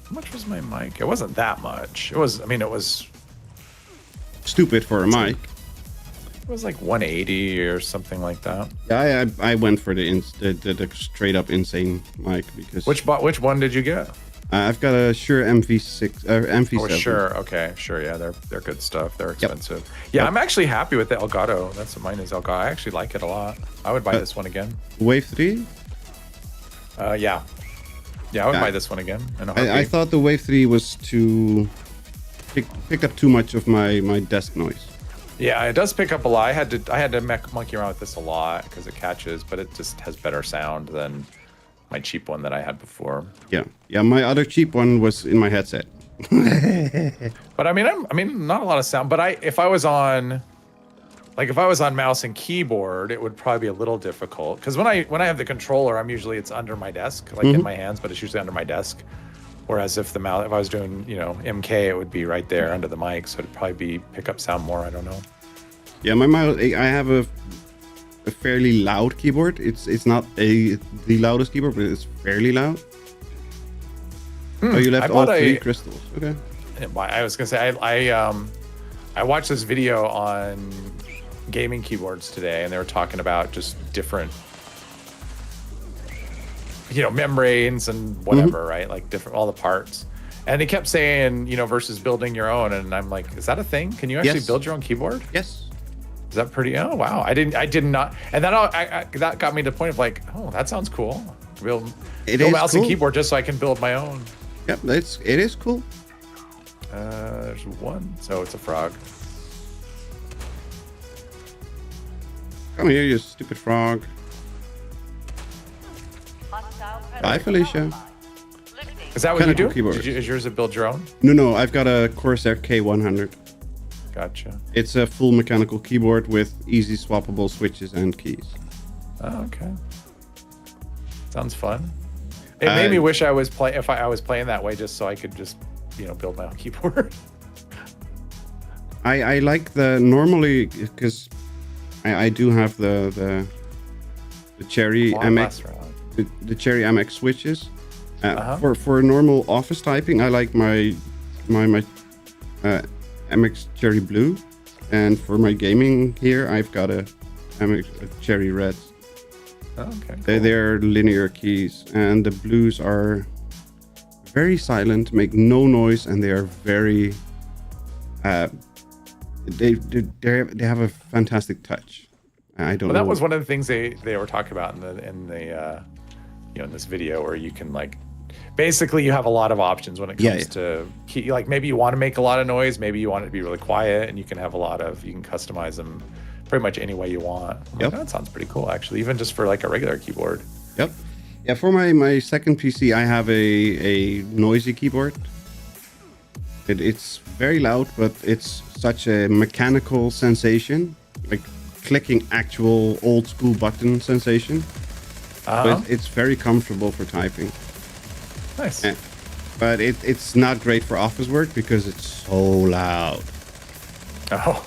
How much was my mic? It wasn't that much. It was stupid for a mic. It was like 180 or something like that. Yeah, I went for the straight up insane mic because. Which one did you get? I've got a Shure MV7. Oh, sure. Okay, sure. Yeah, they're good stuff. They're expensive. Yep. Yeah, I'm actually happy with the Elgato. That's what mine is. Elgato. I actually like it a lot. I would buy this one again. Wave 3? Yeah. Yeah, I would buy this one again. I thought the Wave 3 was too pick up too much of my desk noise. Yeah, it does pick up a lot. I had to monkey around with this a lot because it catches, but it just has better sound than my cheap one that I had before. Yeah. My other cheap one was in my headset. But I mean, not a lot of sound. But if I was on mouse and keyboard, it would probably be a little difficult because when I have the controller, it's under my desk, like in my hands, but it's usually under my desk. Whereas if I was doing, MK, it would be right there under the mic, so it'd probably pick up sound more. I don't know. Yeah, my mouse. I have a fairly loud keyboard. It's not the loudest keyboard, but it's fairly loud. Oh, you left all 3 crystals. Okay. I was gonna say I watched this video on gaming keyboards today, and they were talking about just different. Membranes and whatever, right? Like all the parts. And they kept saying, versus building your own. And I'm like, is that a thing? Can you actually build your own keyboard? Yes. Is that pretty? Oh, wow. I did not. And that got me to the point of like, oh, that sounds cool. Build mouse and keyboard just so I can build my own. Yep, it is cool. There's one. So it's a frog. Come here, you stupid frog. Bye, Felicia. Is that what you do? Is yours a build your own? No. I've got a Corsair K100. Gotcha. It's a full mechanical keyboard with easy swappable switches and keys. Oh, okay. Sounds fun. It made me wish I was playing that way just so I could just, build my own keyboard. I like normally because I do have the Cherry MX. The Cherry MX switches. For normal office typing, I like my MX Cherry Blue, and for my gaming here, I've got a Cherry Red. Oh, okay. Cool. They're linear keys, and the blues are very silent, make no noise, and they are very. They have a fantastic touch. I don't Well, know. that was one of the things they were talking about in the in this video, where you can like basically you have a lot of options when it comes to key. Like maybe you want to make a lot of noise, maybe you want it to be really quiet, and you can have you can customize them pretty much any way you want. Like, that sounds pretty cool, actually, even just for like a regular keyboard. Yep. Yeah, for my second PC, I have a noisy keyboard. It's very loud, but it's such a mechanical sensation, like clicking actual old school button sensation. But it's very comfortable for typing. Nice. But it's not great for office work because it's so loud. Oh.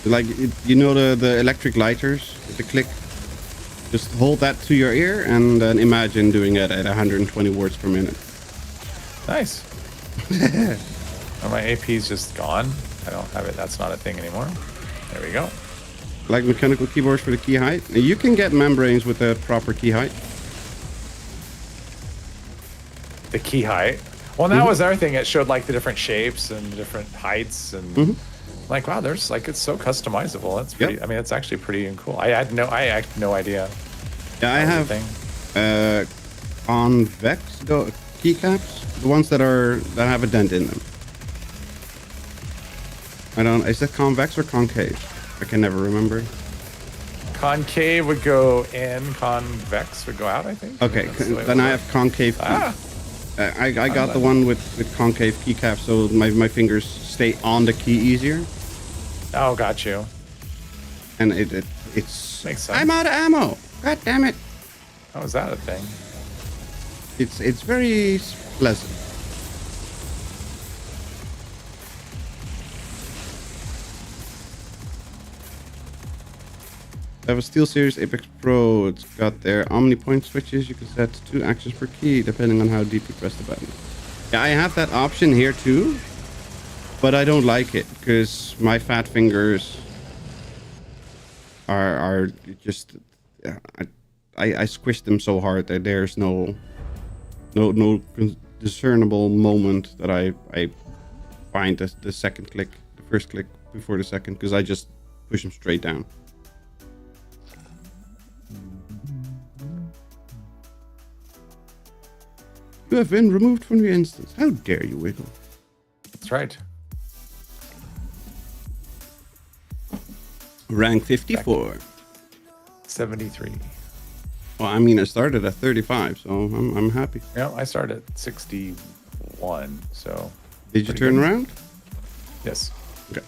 Like, you know the electric lighters, the click? Just hold that to your ear and then imagine doing it at 120 words per minute. Nice. Oh, my AP's just gone. I don't have it. That's not a thing anymore. There we go. Like mechanical keyboards for the key height. You can get membranes with the proper key height. The key height. Well, that was everything. It showed like the different shapes and different heights and like, wow, there's like, it's so customizable. That's pretty, I mean, it's actually pretty cool. I had no idea. Yeah, I have convex keycaps, the ones that have a dent in them. Is that convex or concave? I can never remember. Concave would go in, convex would go out, I think. Okay, then I have concave key. I got the one with concave keycaps, so my fingers stay on the key easier. Oh, got you. And it's makes sense. I'm out of ammo. God damn it. How is that a thing? It's very pleasant. I have a SteelSeries Apex Pro. It's got their Omni-point switches. You can set 2 actions per key depending on how deep you press the button. Yeah, I have that option here too, but I don't like it because my fat fingers are just. I squish them so hard that there's no discernible moment that I find the second click, the first click before the second, because I just push them straight down. You have been removed from the instance. How dare you, Wiggle? That's right. Rank 54. 73. Well, I mean, I started at 35, so I'm happy. Yeah, I started at 61, so... Did you turn around? Yes. Okay.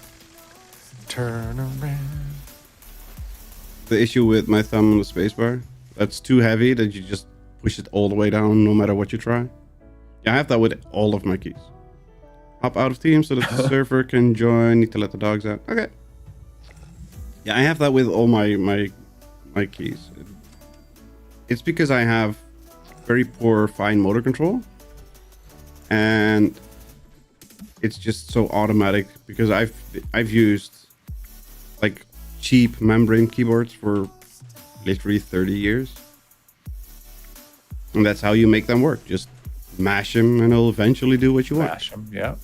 Turn around. The issue with my thumb on the spacebar, that's too heavy that you just push it all the way down no matter what you try. Yeah, I have that with all of my keys. Hop out of team so that the server can join. Need to let the dogs out. Okay. Yeah, I have that with all my keys. It's because I have very poor fine motor control. And it's just so automatic because I've used like cheap membrane keyboards for literally 30 years. And that's how you make them work. Just mash them and it'll eventually do what you want. Mash them, yeah.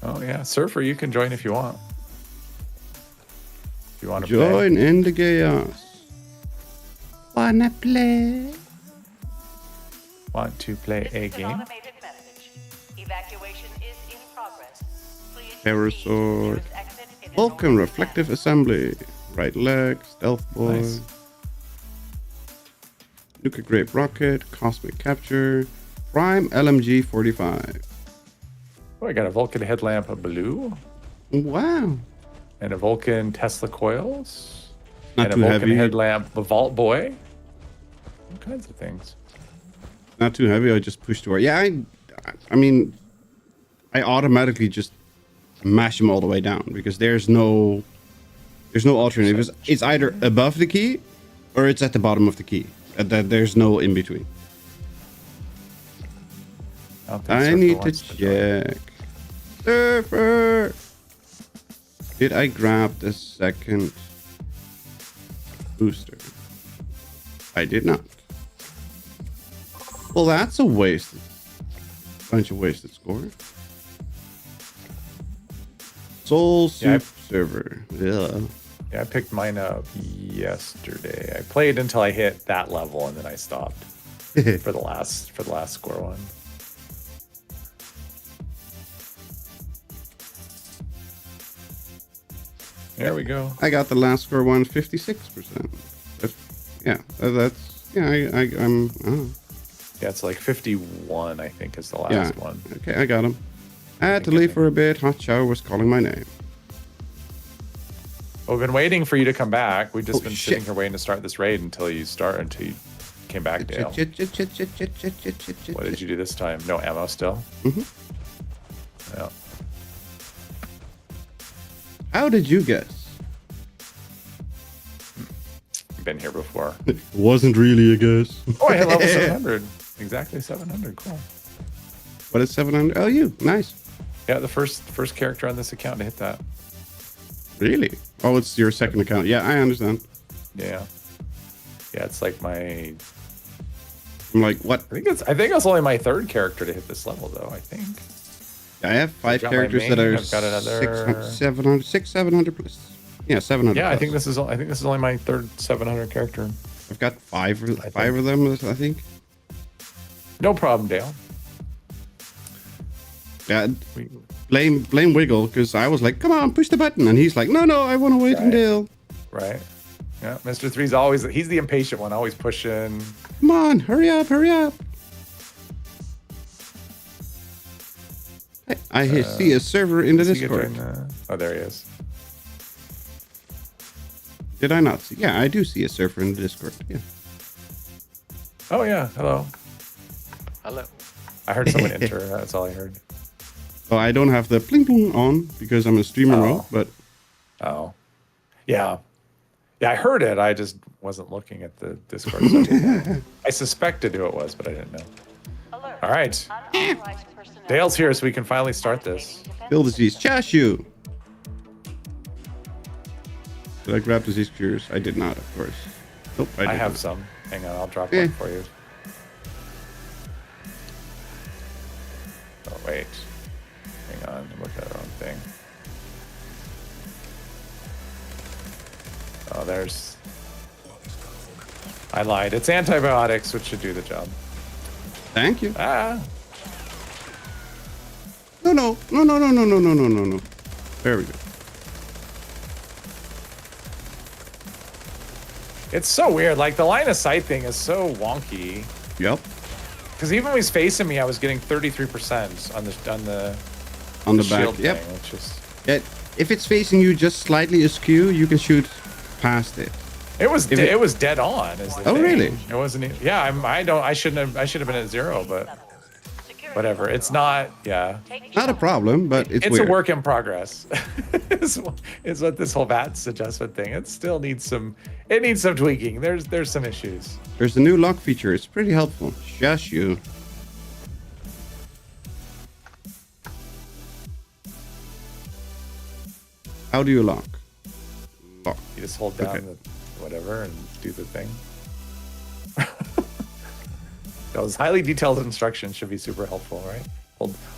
Oh, yeah. Surfer, you can join if you want. If you want to join in the chaos. Wanna play? Want to play a game? Automated message. Evacuation is in progress. Please Parasword. Vulcan reflective assembly. Right leg. Stealth boy. Nice. Nuka Grape Rocket, Cosmic Capture, Prime LMG 45. Oh, I got a Vulcan headlamp, a blue, Wow. and a Vulcan Tesla coils, Not and a too Vulcan heavy. headlamp, a Vault Boy. All kinds of things. Not too heavy. I just push to her. Yeah, I mean, I automatically just mash them all the way down because there's no alternative. It's either above the key or it's at the bottom of the key. There's no in between. I need to check. Surfer! Did I grab the second booster? I did not. Well, that's a wasted. Bunch of wasted score. Soul Soup server. Yeah. Yeah, I picked mine up yesterday. I played until I hit that level and then I stopped for the last score one. There we go. I got the last score one, 56%. I'm. Yeah, it's like 51, I think, is the last one. Okay, I got him. I had to leave for a bit. Hot shower was calling my name. Well, we've been waiting for you to come back. We've just been sitting here waiting to start this raid until you came back, Dale. What did you do this time? No ammo still? Mm-hmm. Yeah. How did you guess? Been here before. It wasn't really a guess. Oh, I hit level 700. Exactly 700. Cool. What is 700? Oh, you. Nice. Yeah, the first character on this account to hit that. Really? Oh, it's your second account. Yeah, I understand. Yeah. Yeah, it's like my... I'm like, what? I think it's only my third character to hit this level, though, I think. I have 5 characters that are 700 plus. Yeah, 700. Yeah, plus. I think this is only my third 700 character. I've got five of them, I think. No problem, Dale. Yeah, blame Wiggle, because I was like, come on, push the button, and he's like, no, I want to wait until. Right. Yeah, Mr. 3's he's the impatient one, always pushing. Come on, hurry up. I see a server in the Discord. Oh, there he is. Did I not see? Yeah, I do see a server in the Discord. Yeah. Oh, yeah. Hello. Hello. I heard someone enter. That's all I heard. Oh, I don't have the pling pling on because I'm a streamer mode, but. Oh. Yeah. Yeah, I heard it. I just wasn't looking at the Discord. So I suspected who it was, but I didn't know. Alert. All right. Unauthorized personnel. Dale's here, so we can finally start this. Kill disease. Chashu. Did I grab disease cures? I did not, of course. Nope, I didn't. have some. Hang on, I'll drop one for you. Oh, wait. Hang on, I'm looking at the wrong thing. Oh, there's... I lied. It's antibiotics, which should do the job. Thank you. Ah! No. Very good. It's so weird. Like, the line of sight thing is so wonky. Yep. Because even when he's facing me, I was getting 33% on the back. shield Yep. thing, which is... If it's facing you just slightly askew, you can shoot past it. It was dead on. Is the thing. Really? It wasn't. Yeah, I should have been at 0, but whatever. It's not. Yeah. Not a problem, but it's weird. A work in progress. is what this whole VATS adjustment thing. It still needs some. It needs some tweaking. There's some issues. There's a new lock feature. It's pretty helpful. Shush you. How do you lock? Lock. You just hold down the whatever and do the thing. Those highly detailed instructions should be super helpful, right?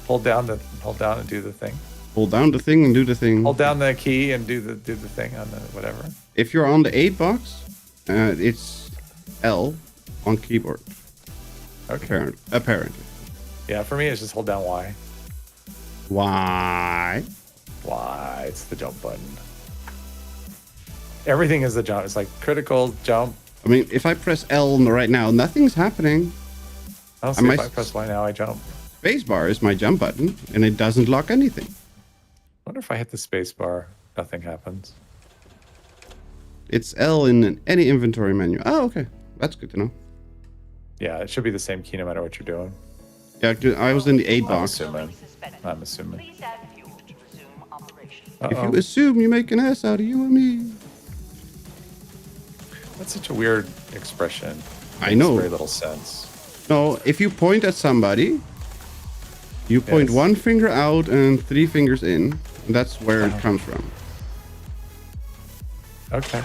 Hold down and do the thing. Hold down the thing and do the thing. Hold down the key and do the thing on the whatever. If you're on the 8 box, it's L on keyboard. Okay. Apparently. Yeah, for me it's just hold down Y. Why? Y. It's the jump button. Everything is the jump. It's like critical jump. I mean, if I press L right now, nothing's happening. I'll see if I press Y now, I jump. Spacebar is my jump button, and it doesn't lock anything. I wonder if I hit the spacebar, nothing happens. It's L in any inventory menu. Oh, okay. That's good to know. Yeah, it should be the same key no matter what you're doing. Yeah, I was in the 8 box. I'm assuming. Please add fuel to resume operation. If you assume you make an ass out of you and me. That's such a weird expression. I know. Makes very little sense. No, if you point at somebody, you point one finger out and 3 fingers in. And that's where it comes from. Okay.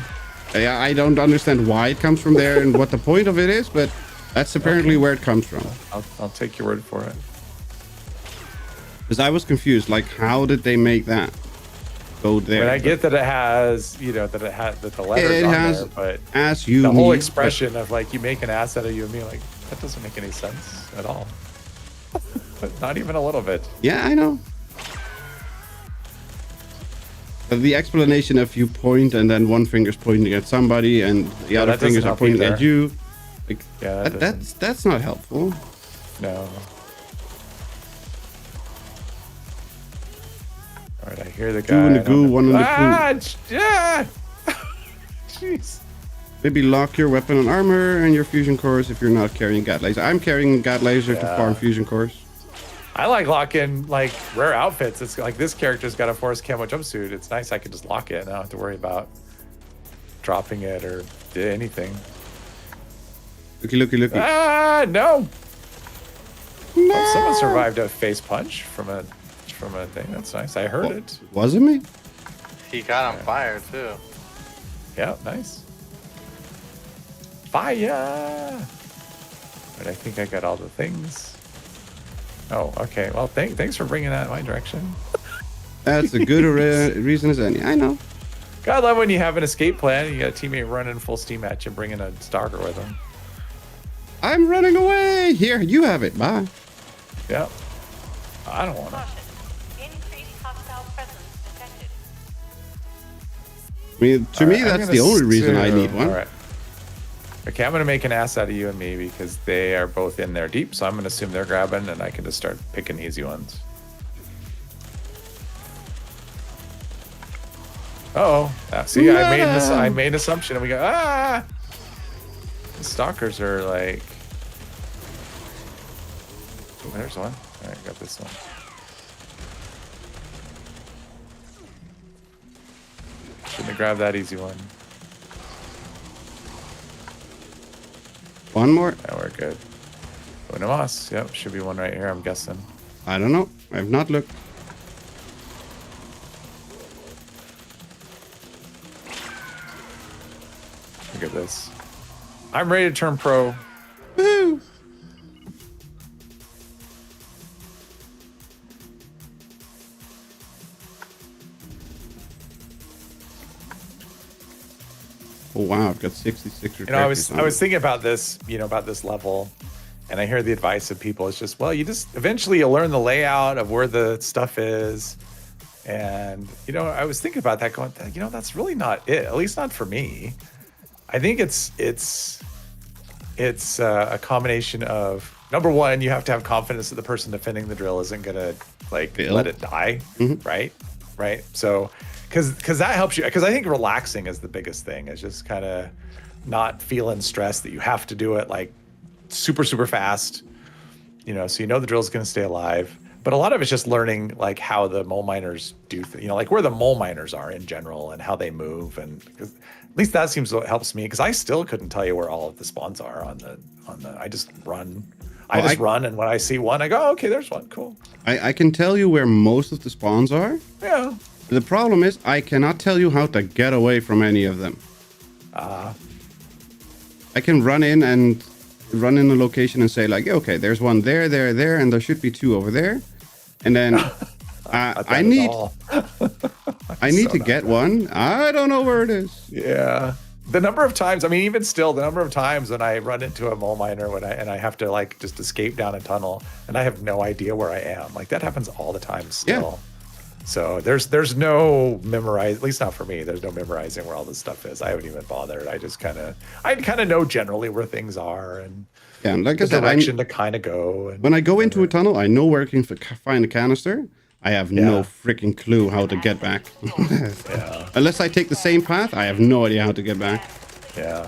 Yeah, I don't understand why it comes from there and what the point of it is, but That's apparently where it comes from. I'll take your word for it. Because I was confused, like, how did they make that go there? I mean, I get that it has, that the letters It on has there, but as you the whole need, expression of like you make an ass out of you and me, like that doesn't make any sense at all. But not even a little bit. Yeah, I know. But the explanation of you point and then one finger's pointing at somebody and the other that doesn't fingers are help pointing either. at you. Like, Yeah, that's not helpful. no. All right, I hear the guy. Two in the goo, one in the poo. Yeah. Jeez. Maybe lock your weapon and armor and your fusion cores if you're not carrying gat laser. I'm carrying gat laser to farm fusion cores. I like locking like rare outfits. It's like this character's got a forest camo jumpsuit. It's nice. I can just lock it and I don't have to worry about dropping it or anything. Looky. Ah, no. Oh, someone survived a face punch from a thing. That's nice. I heard it. Was it me? He got on fire too. Yeah, nice. Fire. But I think I got all the things. Oh, okay. Well, thanks for bringing that in my direction. That's a good reason as any. I know. God, love when you have an escape plan. You got a teammate running full steam at you, bringing a stalker with him. I'm running away. Here, you have it. Bye. Yep. I don't want to. Caution. Increased hostile presence detected. I mean, to me, that's the only reason I need one. All right. Okay, I'm going to make an ass out of you and me because they are both in there deep. So I'm going to assume they're grabbing and I can just start picking easy ones. Uh-oh. See, I made an assumption and we go, The stalkers are like... Oh, there's one. All right, got this one. Shouldn't have grabbed that easy one. One more? Yeah, we're good. Una mas. Yep, should be one right here, I'm guessing. I don't know. I have not looked. Look at this. I'm ready to turn pro. Woohoo! Oh wow, I've got 66 I was thinking about this, about this level, and I hear the advice of people. It's just, well, eventually you'll learn the layout of where the stuff is. And, I was thinking about that going, that's really not it, at least not for me. I think it's a combination of, number one, you have to have confidence that the person defending the drill isn't going to let it die. Mm-hmm. Right. So, because that helps you, because I think relaxing is the biggest thing, is just kind of not feeling stressed that you have to do it like super, super fast, so the drill is going to stay alive. But a lot of it's just learning like how the mole miners do, like where the mole miners are in general and how they move. And at least that seems what helps me, because I still couldn't tell you where all of the spawns are on the, I just run. I run, and when I see one, I go, oh, okay, there's one, cool. I can tell you where most of the spawns are. Yeah. The problem is I cannot tell you how to get away from any of them. I can run in a location and say like, okay, there's one there, and there should be two over there. And then I need to get one. I don't know where it is. Yeah. The number of times, even still, the number of times when I run into a mole miner and I have to like just escape down a tunnel and I have no idea where I am. Like that happens all the time still. Yeah. So there's no memorize, at least not for me. There's no memorizing where all this stuff is. I haven't even bothered. I kind of know generally where things are and like the I said, direction to kind of go. And, when I go into a tunnel, I know where I can find a canister. I have no freaking clue how to get back. Unless I take the same path, I have no idea how to get back. Yeah.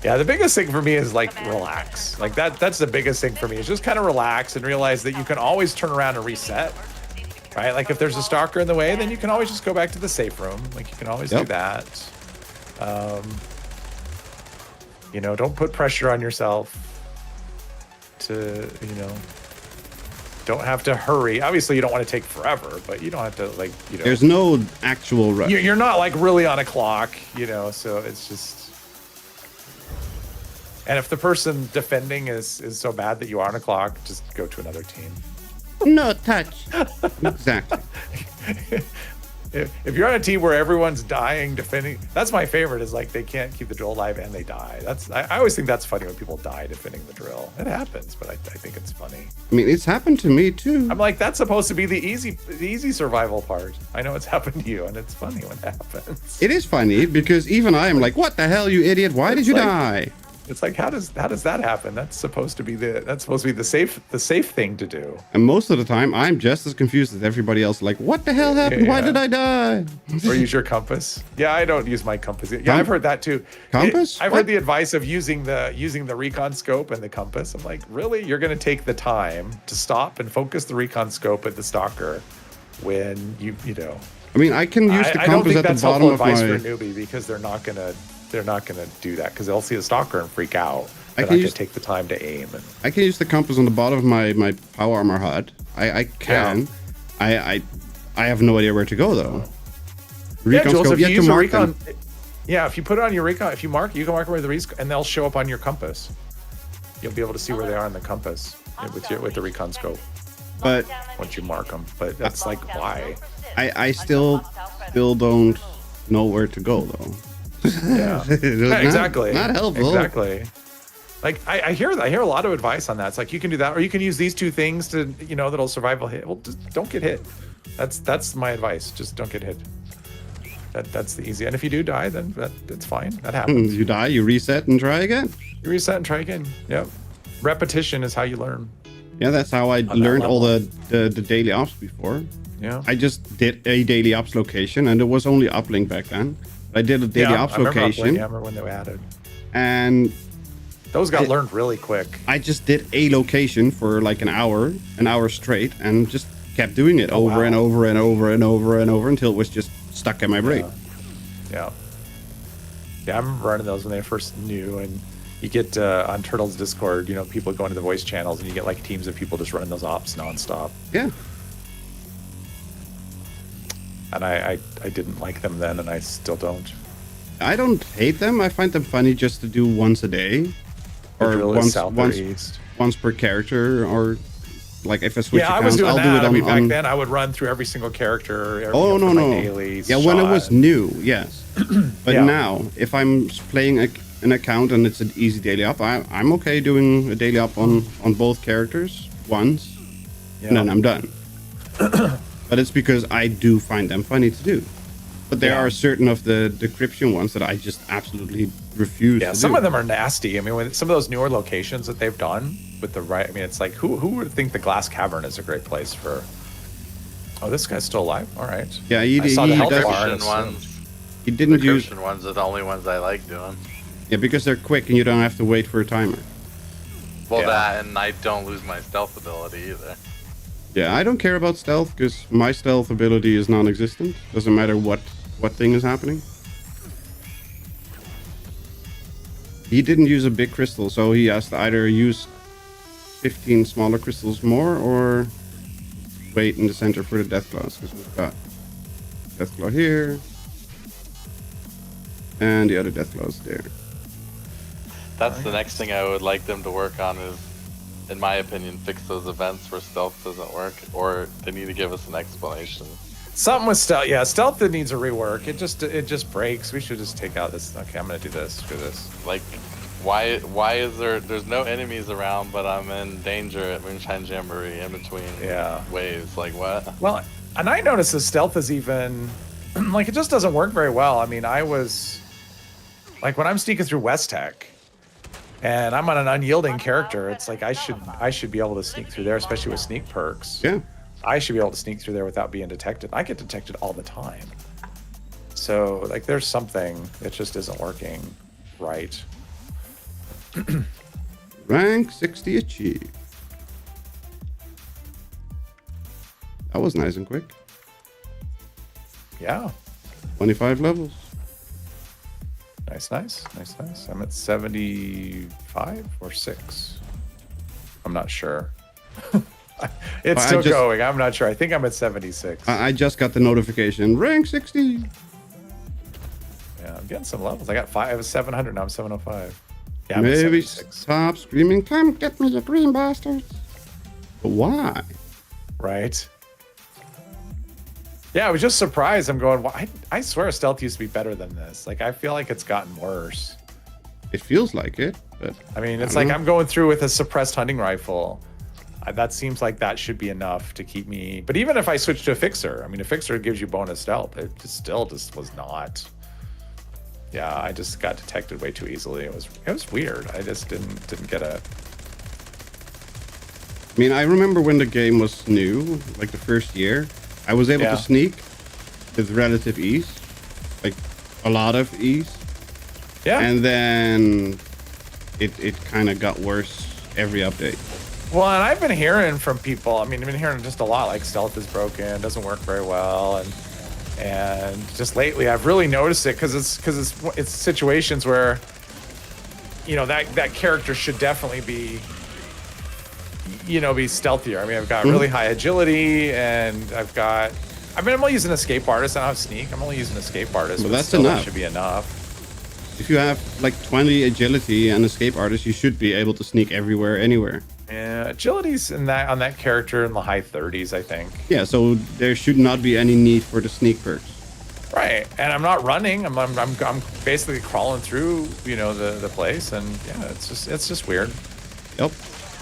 Yeah, the biggest thing for me is like relax. Like that's the biggest thing for me, is just kind of relax and realize that you can always turn around and reset. Right? Like if there's a stalker in the way, then you can always just go back to the safe room. Like you can always do that. Don't put pressure on yourself to, don't have to hurry. Obviously, you don't want to take forever, but you don't have to There's no actual rush. You're not like really on a clock, so it's just. And if the person defending is so bad that you are on a clock, just go to another team. No touch. Exactly. If you're on a team where everyone's dying defending, that's my favorite. Is like they can't keep the drill alive and they die. I always think that's funny when people die defending the drill. It happens, but I think it's funny. I mean, it's happened to me too. I'm like, that's supposed to be the easy survival part. I know it's happened to you, and it's funny when it happens. It is funny because even I am like, what the hell, you idiot? Why did you die? It's like, how does that happen? That's supposed to be the safe thing to do. And most of the time, I'm just as confused as everybody else. Like, what the hell happened? Why did I die? Or use your compass. Yeah, I don't use my compass. Yeah, I've heard that too. Compass? I've heard the advice of using the recon scope and the compass. I'm like, really? You're going to take the time to stop and focus the recon scope at the stalker when you know. I mean, I can use the I don't compass think at the that's bottom helpful of advice my. for a newbie because they're not gonna do that because they'll see a stalker and freak out. I They're can not use- gonna take the time to aim. And, I can use the compass on the bottom of my power armor HUD. I can. I have no idea where to go though. Recon Jules, scope, if you you have use to a mark recon, them. if you put it on your recon, if you mark, you can mark where the recon, and they'll show up on your compass. You'll be able to see where they are on the compass with the recon scope But once you mark them. But that's like, why? I still don't know where to go though. Yeah, It was yeah, exactly. Not helpful. Exactly. Like I hear a lot of advice on that. It's like you can do that, or you can use these two things to that'll survival hit. Well, just don't get hit. That's my advice. Just don't get hit. That's the easy. And if you do die, then that's fine. That happens. You die, you reset and try again. You reset and try again. Yep. Repetition is how you learn. Yeah, that's how I learned all the daily ops before. Yeah. I just did a daily ops location, and there was only uplink back then. I did a daily ops I remember location, I remember when they were added. and Those got learned really quick. I just did a location for like an hour straight, and just kept doing it over and over and over and over and over until it was just stuck in my brain. Yeah. Yeah, I remember running those when they first new, and you get on Turtle's Discord, people go into the voice channels, and you get like teams of people just running those ops nonstop. Yeah. And I didn't like them then, and I still don't. I don't hate them. I find them funny just to do once a day, or Drill is south or east. once per character, or like if I switch Yeah, I accounts, was doing I'll that. do it I on. mean, back then I would run through every single character. Oh no, for my no. daily Yeah, when it was shot. new, yes. But Yeah. now, if I'm playing an account and it's an easy daily up, I'm okay doing a daily up on both characters once, and then I'm done. But it's because I do find them funny to do. But there are certain of the decryption ones that I just absolutely refuse to do. Some of them are nasty. I mean, with some of those newer locations that they've done with the right, I mean, it's like, who would think the Glass Cavern is a great place for? Oh, this guy's still alive. All right. Yeah, I saw the health bar. Encryption ones. He didn't use. Encryption ones are the only ones I like doing. Yeah, because they're quick and you don't have to wait for a timer. Well, Yeah. that, and I don't lose my stealth ability either. Yeah, I don't care about stealth because my stealth ability is non-existent. Doesn't matter what thing is happening. He didn't use a big crystal, so he has to either use 15 smaller crystals more or wait in the center for the death claws, because we've got death claw here and the other death claws there. That's the next thing I would like them to work on is, in my opinion, fix those events where stealth doesn't work, or they need to give us an explanation. Something with stealth. Yeah, stealth that needs a rework. It just breaks. We should just take out this. Okay, I'm gonna do this. Do this. Like, why is there's no enemies around, but I'm in danger at Moonshine Jamboree in between waves? Like, what? Well, and I noticed the stealth is even like it just doesn't work very well. I mean, I was like when I'm sneaking through West Tech and I'm on an unyielding character, it's like I should be able to sneak through there, especially with sneak perks. Yeah. I should be able to sneak through there without being detected. I get detected all the time. So like there's something that just isn't working right. Rank 60 achieved. That was nice and quick. Yeah. 25 levels. Nice. I'm at 75 or 6. I'm not sure. It's still going. I'm not sure. I think I'm at 76. I just got the notification. Rank 60. Yeah, I'm getting some levels. I got 5. I was 700. Now I'm 705. Yeah, I'm at Maybe 76. stop screaming, come get me, you green bastards. But why? Right. Yeah, I was just surprised. I'm going, well, I swear stealth used to be better than this. Like, I feel like it's gotten worse. It feels like it, but I mean, it's I don't like know. I'm going through with a suppressed hunting rifle. That seems like that should be enough to keep me. But even if I switch to a fixer, I mean, a fixer gives you bonus stealth. It still just was not. Yeah, I just got detected way too easily. It was weird. I just didn't get a. I mean, I remember when the game was new, like the first year, I was able Yeah. to sneak with relative ease, like a lot of ease. Yeah. And then it kind of got worse every update. Well, and I've been hearing from people. I mean, I've been hearing just a lot like stealth is broken, doesn't work very well, and just lately I've really noticed it because it's situations where, you know, that character should definitely be, you know, be stealthier. I mean, I've got really high agility, and I'm only using escape artist. I don't have sneak. I'm only using escape artist. Well, but that's still, that enough. should be enough. If you have like 20 agility and escape artist, you should be able to sneak everywhere, anywhere. Yeah, agility's on that character in the high 30s, I think. Yeah, so there should not be any need for the sneak perks. Right, and I'm not running. I'm basically crawling through, you know, the place, and yeah, it's just weird. Yep.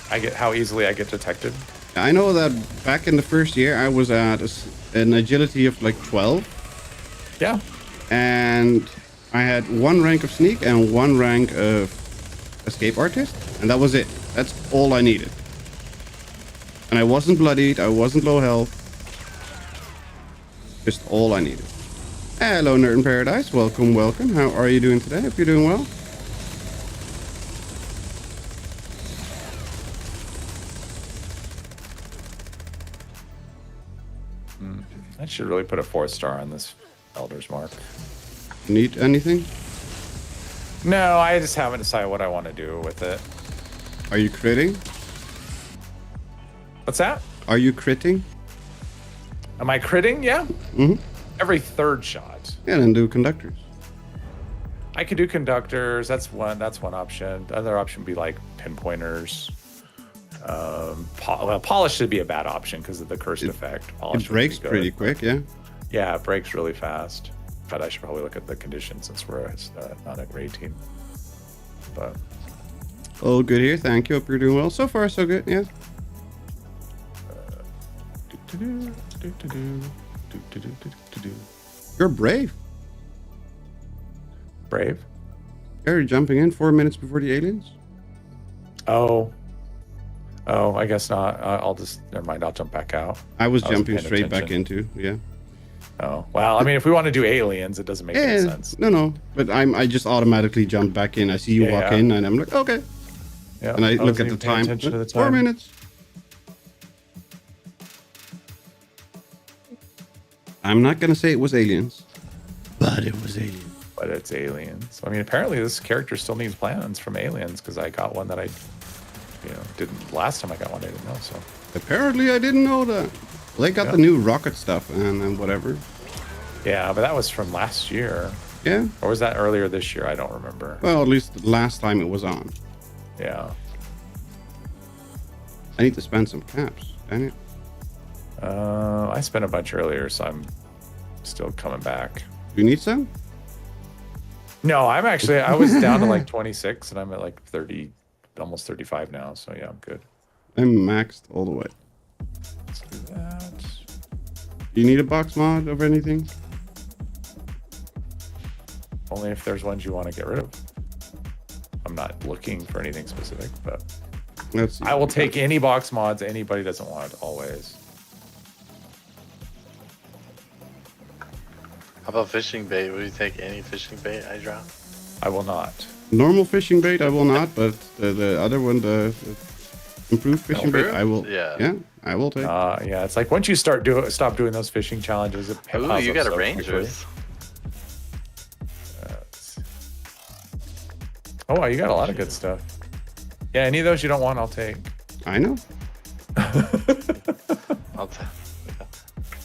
I get how easily I get detected. I know that back in the first year, I was at an agility of like 12, Yeah, and I had 1 rank of sneak and 1 rank of escape artist, and that was it. That's all I needed. And I wasn't bloodied, I wasn't low health. Just all I needed. Hello, Nerd in Paradise. Welcome, welcome. How are you doing today? Hope you're doing well. I should really put a 4-star on this Elder's Mark. Need anything? No, I just haven't decided what I want to do with it. Are you critting? What's that? Are you critting? Am I critting? Yeah. Mm-hmm. Every third shot. Yeah, then do conductors. I could do conductors. That's one option. The other option would be like pinpointers. Polish should be a bad option because of the cursed effect. Polish It would be breaks good. pretty quick, yeah. Yeah, it breaks really fast. But I should probably look at the conditions since we're not a great team. But All good here. Thank you. Hope you're doing well. So far, so good, yeah. You're brave. Brave. You're jumping in 4 minutes before the aliens. Oh, I guess not. I'll just never mind. I'll jump back out. I was I wasn't jumping paying straight back attention. into, yeah. Oh, well, I mean, if we want to do aliens, it doesn't make any Yeah, sense. no. But I just automatically jump back in. I see you Yeah, walk yeah. in, and I'm like, okay. Yeah, And I look wasn't at the even paying time. attention to the 4 time. minutes. I'm not gonna say it was aliens, but it was aliens. But it's aliens. I mean, apparently this character still needs plans from aliens because I got one that I, didn't last time I got one. I didn't know. So Apparently, I didn't know that. They got the new rocket stuff and whatever. yeah, but that was from last year, Yeah. or was that earlier this year? I don't remember. Well, at least the last time it was on. Yeah. I need to spend some caps. Dang it. I spent a bunch earlier, so I'm still coming back. Do you need some? No, I was down to like 26 and I'm at like 30, almost 35 now. So yeah, I'm good. I'm maxed all the way. Let's do that. Do you need a box mod of anything? Only if there's ones you want to get rid of. I'm not looking for anything specific, but Let's see. I will take any box mods anybody doesn't want, always. How about fishing bait? Would you take any fishing bait I drop? I will not. Normal fishing bait, I will not, but the other one, the improved fishing bait, Improved? I will. Yeah. I will take. Yeah, it's like once you stop doing those fishing challenges, it Ooh, piles you up got a so Rangers. quickly. Oh, you got a lot of good stuff. Yeah, any of those you don't want, I'll take. I know.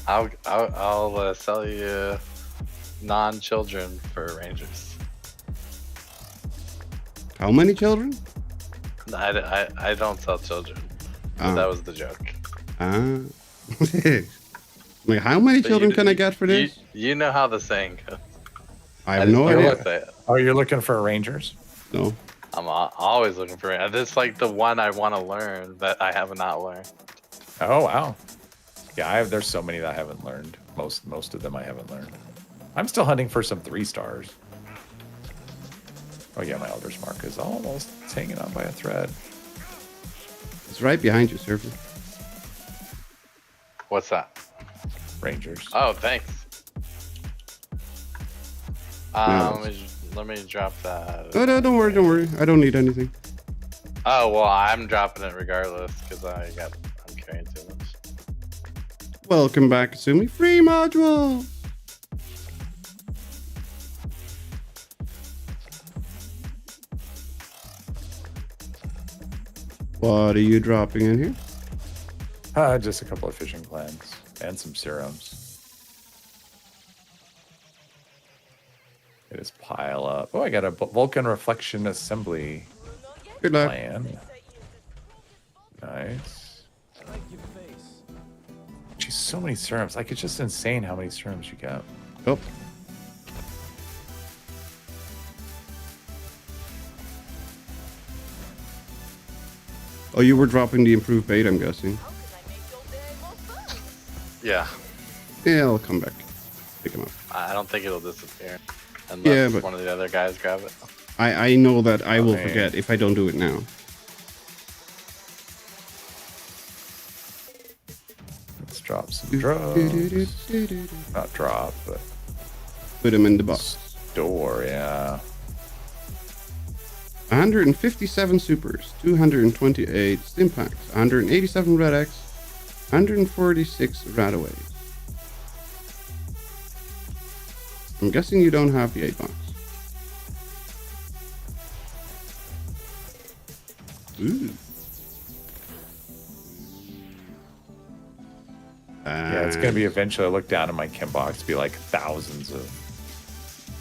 I'll sell you non-children for Rangers. How many children? I don't sell children. Ah. That was the joke. Like, how many But children can I get for this? You know how the saying goes. I have no idea. Say it. Oh, you're looking for Rangers? No. I'm always looking for it. This is like the one I want to learn that I have not learned. Oh wow. Yeah, there's so many that I haven't learned. Most of them I haven't learned. I'm still hunting for some 3 stars. Oh yeah, my Elder's Mark is almost hanging on by a thread. It's right behind you, Surfer. What's that? Rangers. Oh, thanks. No. Let me drop that. Oh, no, don't worry. I don't need anything. Oh well, I'm dropping it regardless because I'm carrying too much. Welcome back, Kasumi. Free module. What are you dropping in here? Just a couple of fishing clams and some serums. They just pile up. Oh, I got a Vulcan reflection assembly Good luck. plan. Nice. Geez, so many serums. Like, it's just insane how many serums you get. Oh. Oh, you were dropping the improved bait, I'm guessing. Yeah, Yeah, I'll come back. Pick him up. I don't think it'll disappear unless but- one of the other guys grab it. I know that I will Okay. forget if I don't do it now. Let's drop some drugs. Not drop, but Put them in the box. store, yeah. 157 supers, 228 stim packs, 187 red X, 146 radaways. I'm guessing you don't have the 8 box. Ooh. Yeah, it's gonna be eventually. I look down in my chem box, be like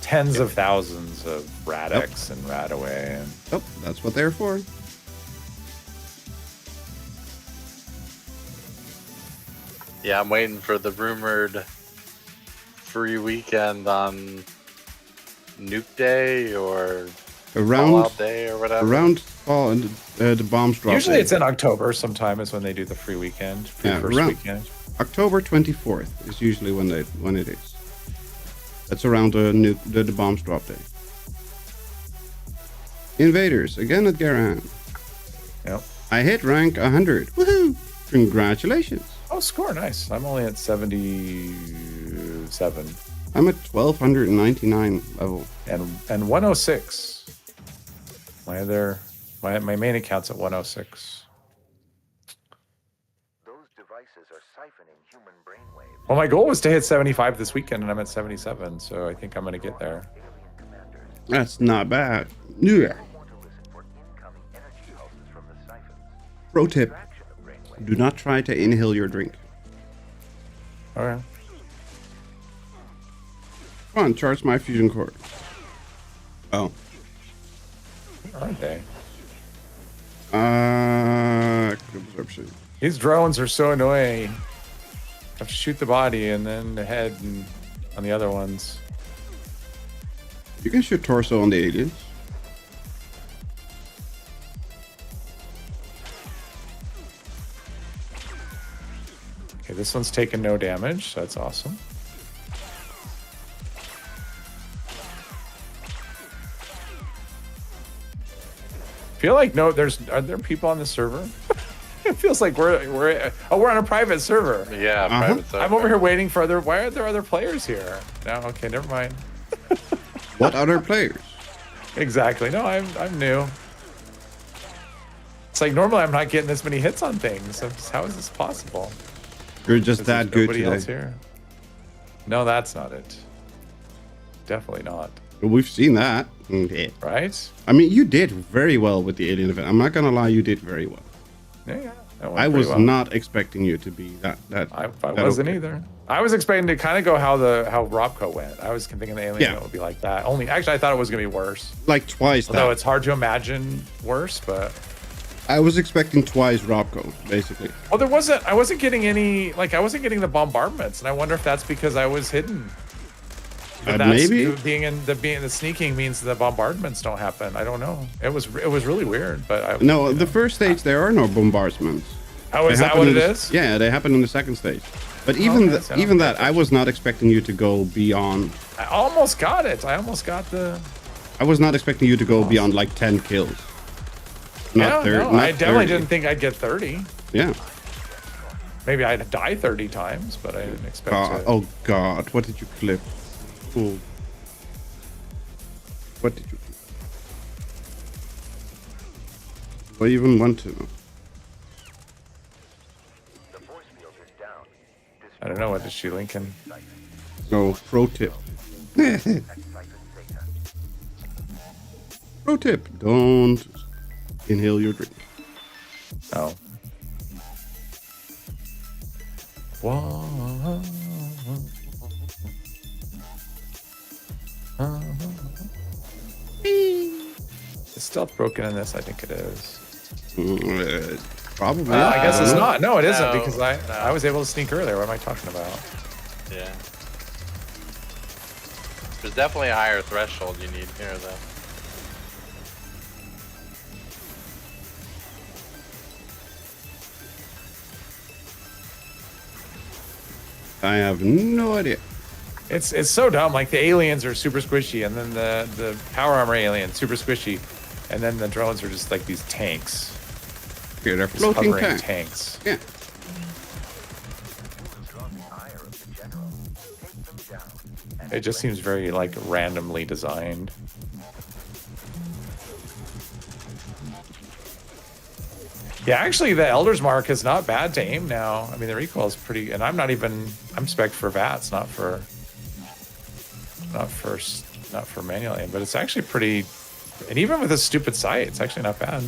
tens of thousands of Radex and Radaway, and Oh, that's what they're for. Yeah, I'm waiting for the rumored free weekend on Nuke Day or Around Fallout Day or whatever. around fall and the bombs drop. usually day. it's in October. Sometime is when they do the free weekend, Yeah, first around- weekend. October 24th is usually when it is. That's around the bombs drop day. Invaders again at Garahan. Yep. I hit rank 100. Woohoo! Congratulations. Oh, score nice. I'm only at 77 I'm at 1299 level. and 106. My main account's at 106. Those devices are siphoning human brainwaves. Well, my goal was to hit 75 this weekend, and I'm at 77, so I think I'm gonna get there. Alien commanders. That's not bad. Yeah. You want to listen for incoming energy pulses from the siphons. Pro tip: Fraction of brainwaves. do not try to inhale your drink. All right. Come on, charge my fusion core. Oh. Aren't they? Absorption. These drones are so annoying. Have to shoot the body and then the head and on the other ones. You can shoot torso on the aliens. Okay, this one's taking no damage, so that's awesome. Feel like are there people on the server? It feels like we're on a private server. Yeah, private server. I'm over here waiting for why are there other players here? No, okay, never mind. What other players? Exactly. No, I'm new. It's like normally I'm not getting this many hits on things. So how is this possible? You're just Because that there's good nobody else today. here. No, that's not it. Definitely not. We've seen that. Yeah. Right? I mean, you did very well with the alien event. I'm not gonna lie, you did very well. Yeah. That went I pretty was well. not expecting you to be that. I that wasn't okay. either. I was expecting to kind of go how Robco went. I was thinking the alien would be like that. Only actually, I thought it was gonna be worse. Like twice Although that. it's hard to imagine worse, but I was expecting twice Robco, basically. well, I wasn't getting any. Like I wasn't getting the bombardments, and I wonder if that's because I was hidden. But Maybe being the sneaking means the bombardments don't happen. I don't know. It was really weird, but no. The first stage there are no bombardments. Oh, is that what it is? Yeah, they happen in the second stage. But even that, I was not expecting you to go beyond. I almost got it. I almost got the. I was not expecting you to go beyond like 10 kills. I definitely didn't think I'd get 30. Yeah. Maybe I'd die 30 times, but I didn't expect to. Oh God! What did you clip? Cool. What did you? Do I even want to know? The force field is down. I don't know. What is she linking? No, pro tip. Pro tip: don't inhale your drink. Oh. Whoa. Is stealth broken in this? I think it is. Probably. I guess it's not. No, it isn't No, because I was able to sneak earlier. What am I talking about? Yeah. There's definitely a higher threshold you need here, though. I have no idea. It's so dumb. Like the aliens are super squishy, and then the power armor alien super squishy, and then the drones are just like these tanks. Here, they're Just floating hovering tanks. tanks. Yeah. It just seems very like randomly designed. Yeah, actually, the Elder's Mark is not bad to aim now. I mean, the recoil is pretty, and I'm spec'd for VATS, not for manual aim, but it's actually pretty, and even with a stupid sight, it's actually not bad.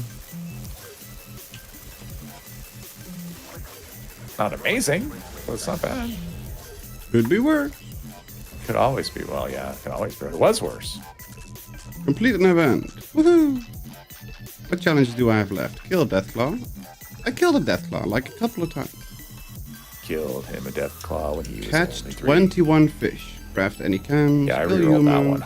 Not amazing, but it's not bad. Could be worse. Could always be, well, yeah, it could always be. It was worse. Complete an event. Woohoo! What challenges do I have left? Kill a Deathclaw. I killed a Deathclaw like a couple of times. Killed him a Deathclaw when he was Catch only 3. 21 fish. Craft any cans. Yeah, I kill rerolled that human. one.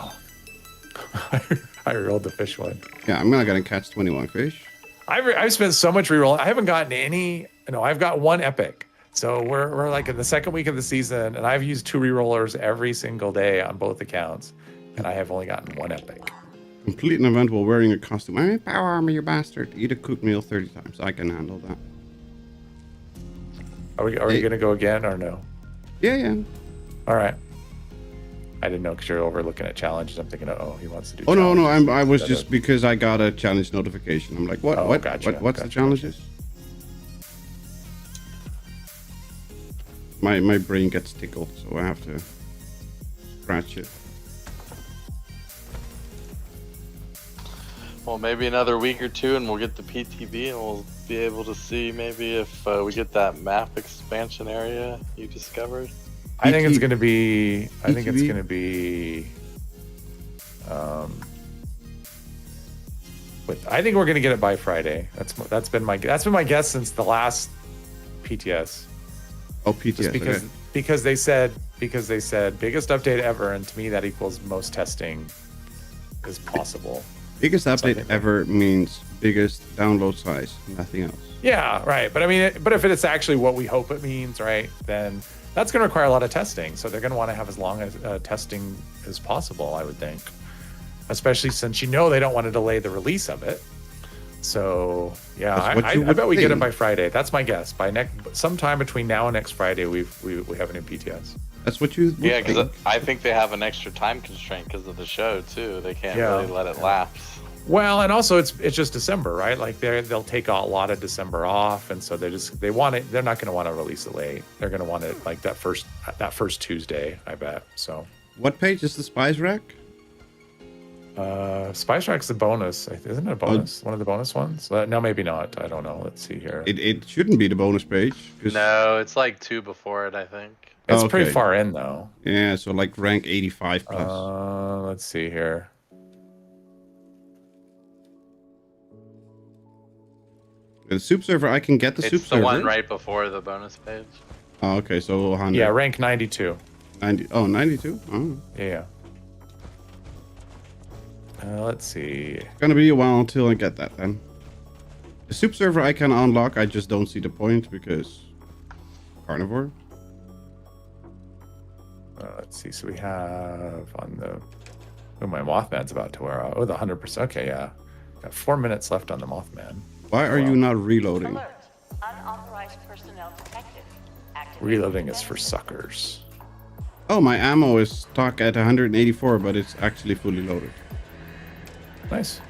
I rerolled the fish one. Yeah, I'm not gonna catch 21 fish. I've spent so much reroll. I haven't gotten any. No, I've got one epic. So we're like in the second week of the season, and I've used 2 rerollers every single day on both accounts, and I have only gotten 1 epic. Complete an event while wearing a costume. I mean, power armor, you bastard. Eat a cooked meal 30 times. I can handle that. Are we gonna go again or no? Yeah. All right. I didn't know because you're over looking at challenges. I'm thinking, oh, he wants to do. Oh no, challenges I was instead just of- because I got a challenge notification. I'm like, what? Oh, What's gotcha, the challenges? My brain gets tickled, so I have to scratch it. Well, maybe another week or two, and we'll get the PTV, and we'll be able to see maybe if we get that map expansion area you discovered. I think it's gonna be. I think it's ETV. gonna be. I think we're gonna get it by Friday. That's been my guess since the last PTS. Oh, PTS. Just because they said biggest update ever, and to me that equals most testing is possible. Biggest update Something. ever means biggest download size, nothing else. Yeah, right. But I mean, but if it's actually what we hope it means, right, then that's going to require a lot of testing. So they're going to want to have as long as testing as possible, I would think. Especially since they don't want to delay the release of it. So yeah, That's what I you would bet we get it think. by Friday. That's my guess. By sometime between now and next Friday, we have a new PTS. That's what you. would Yeah, because think. I think they have an extra time constraint because of the show too. They can't Yeah. really let it lapse. Well, and also it's just December, right? Like they'll take a lot of December off, and so they want it. They're not going to want to release it late. They're going to want it like that first Tuesday, I bet. So What page is the spice rack? Spice Rack's the bonus, isn't it a bonus? One of the bonus ones? No, maybe not. I don't know. Let's see here. It shouldn't be the bonus page. 'cause No, it's like 2 before it, I think. It's pretty Okay. far in though. Yeah, so like rank 85 plus. Let's see here. The soup server, I can get the soup It's the server. one right before the bonus page. Oh, okay, so 100. Yeah, rank 92. 90. Oh, 92? Oh. Yeah. Let's see. It's gonna be a while until I get that then. The soup server I can unlock, I just don't see the point because carnivore. Let's see. So we have on the. Oh, my Mothman's about to wear out. Oh, the 100%. Okay, yeah. Got 4 minutes left on the Mothman. Why are you not reloading? Alert. Unauthorized personnel detected. Activate Reloading is for defense. suckers. Oh, my ammo is stuck at 184, but it's actually fully loaded. Nice.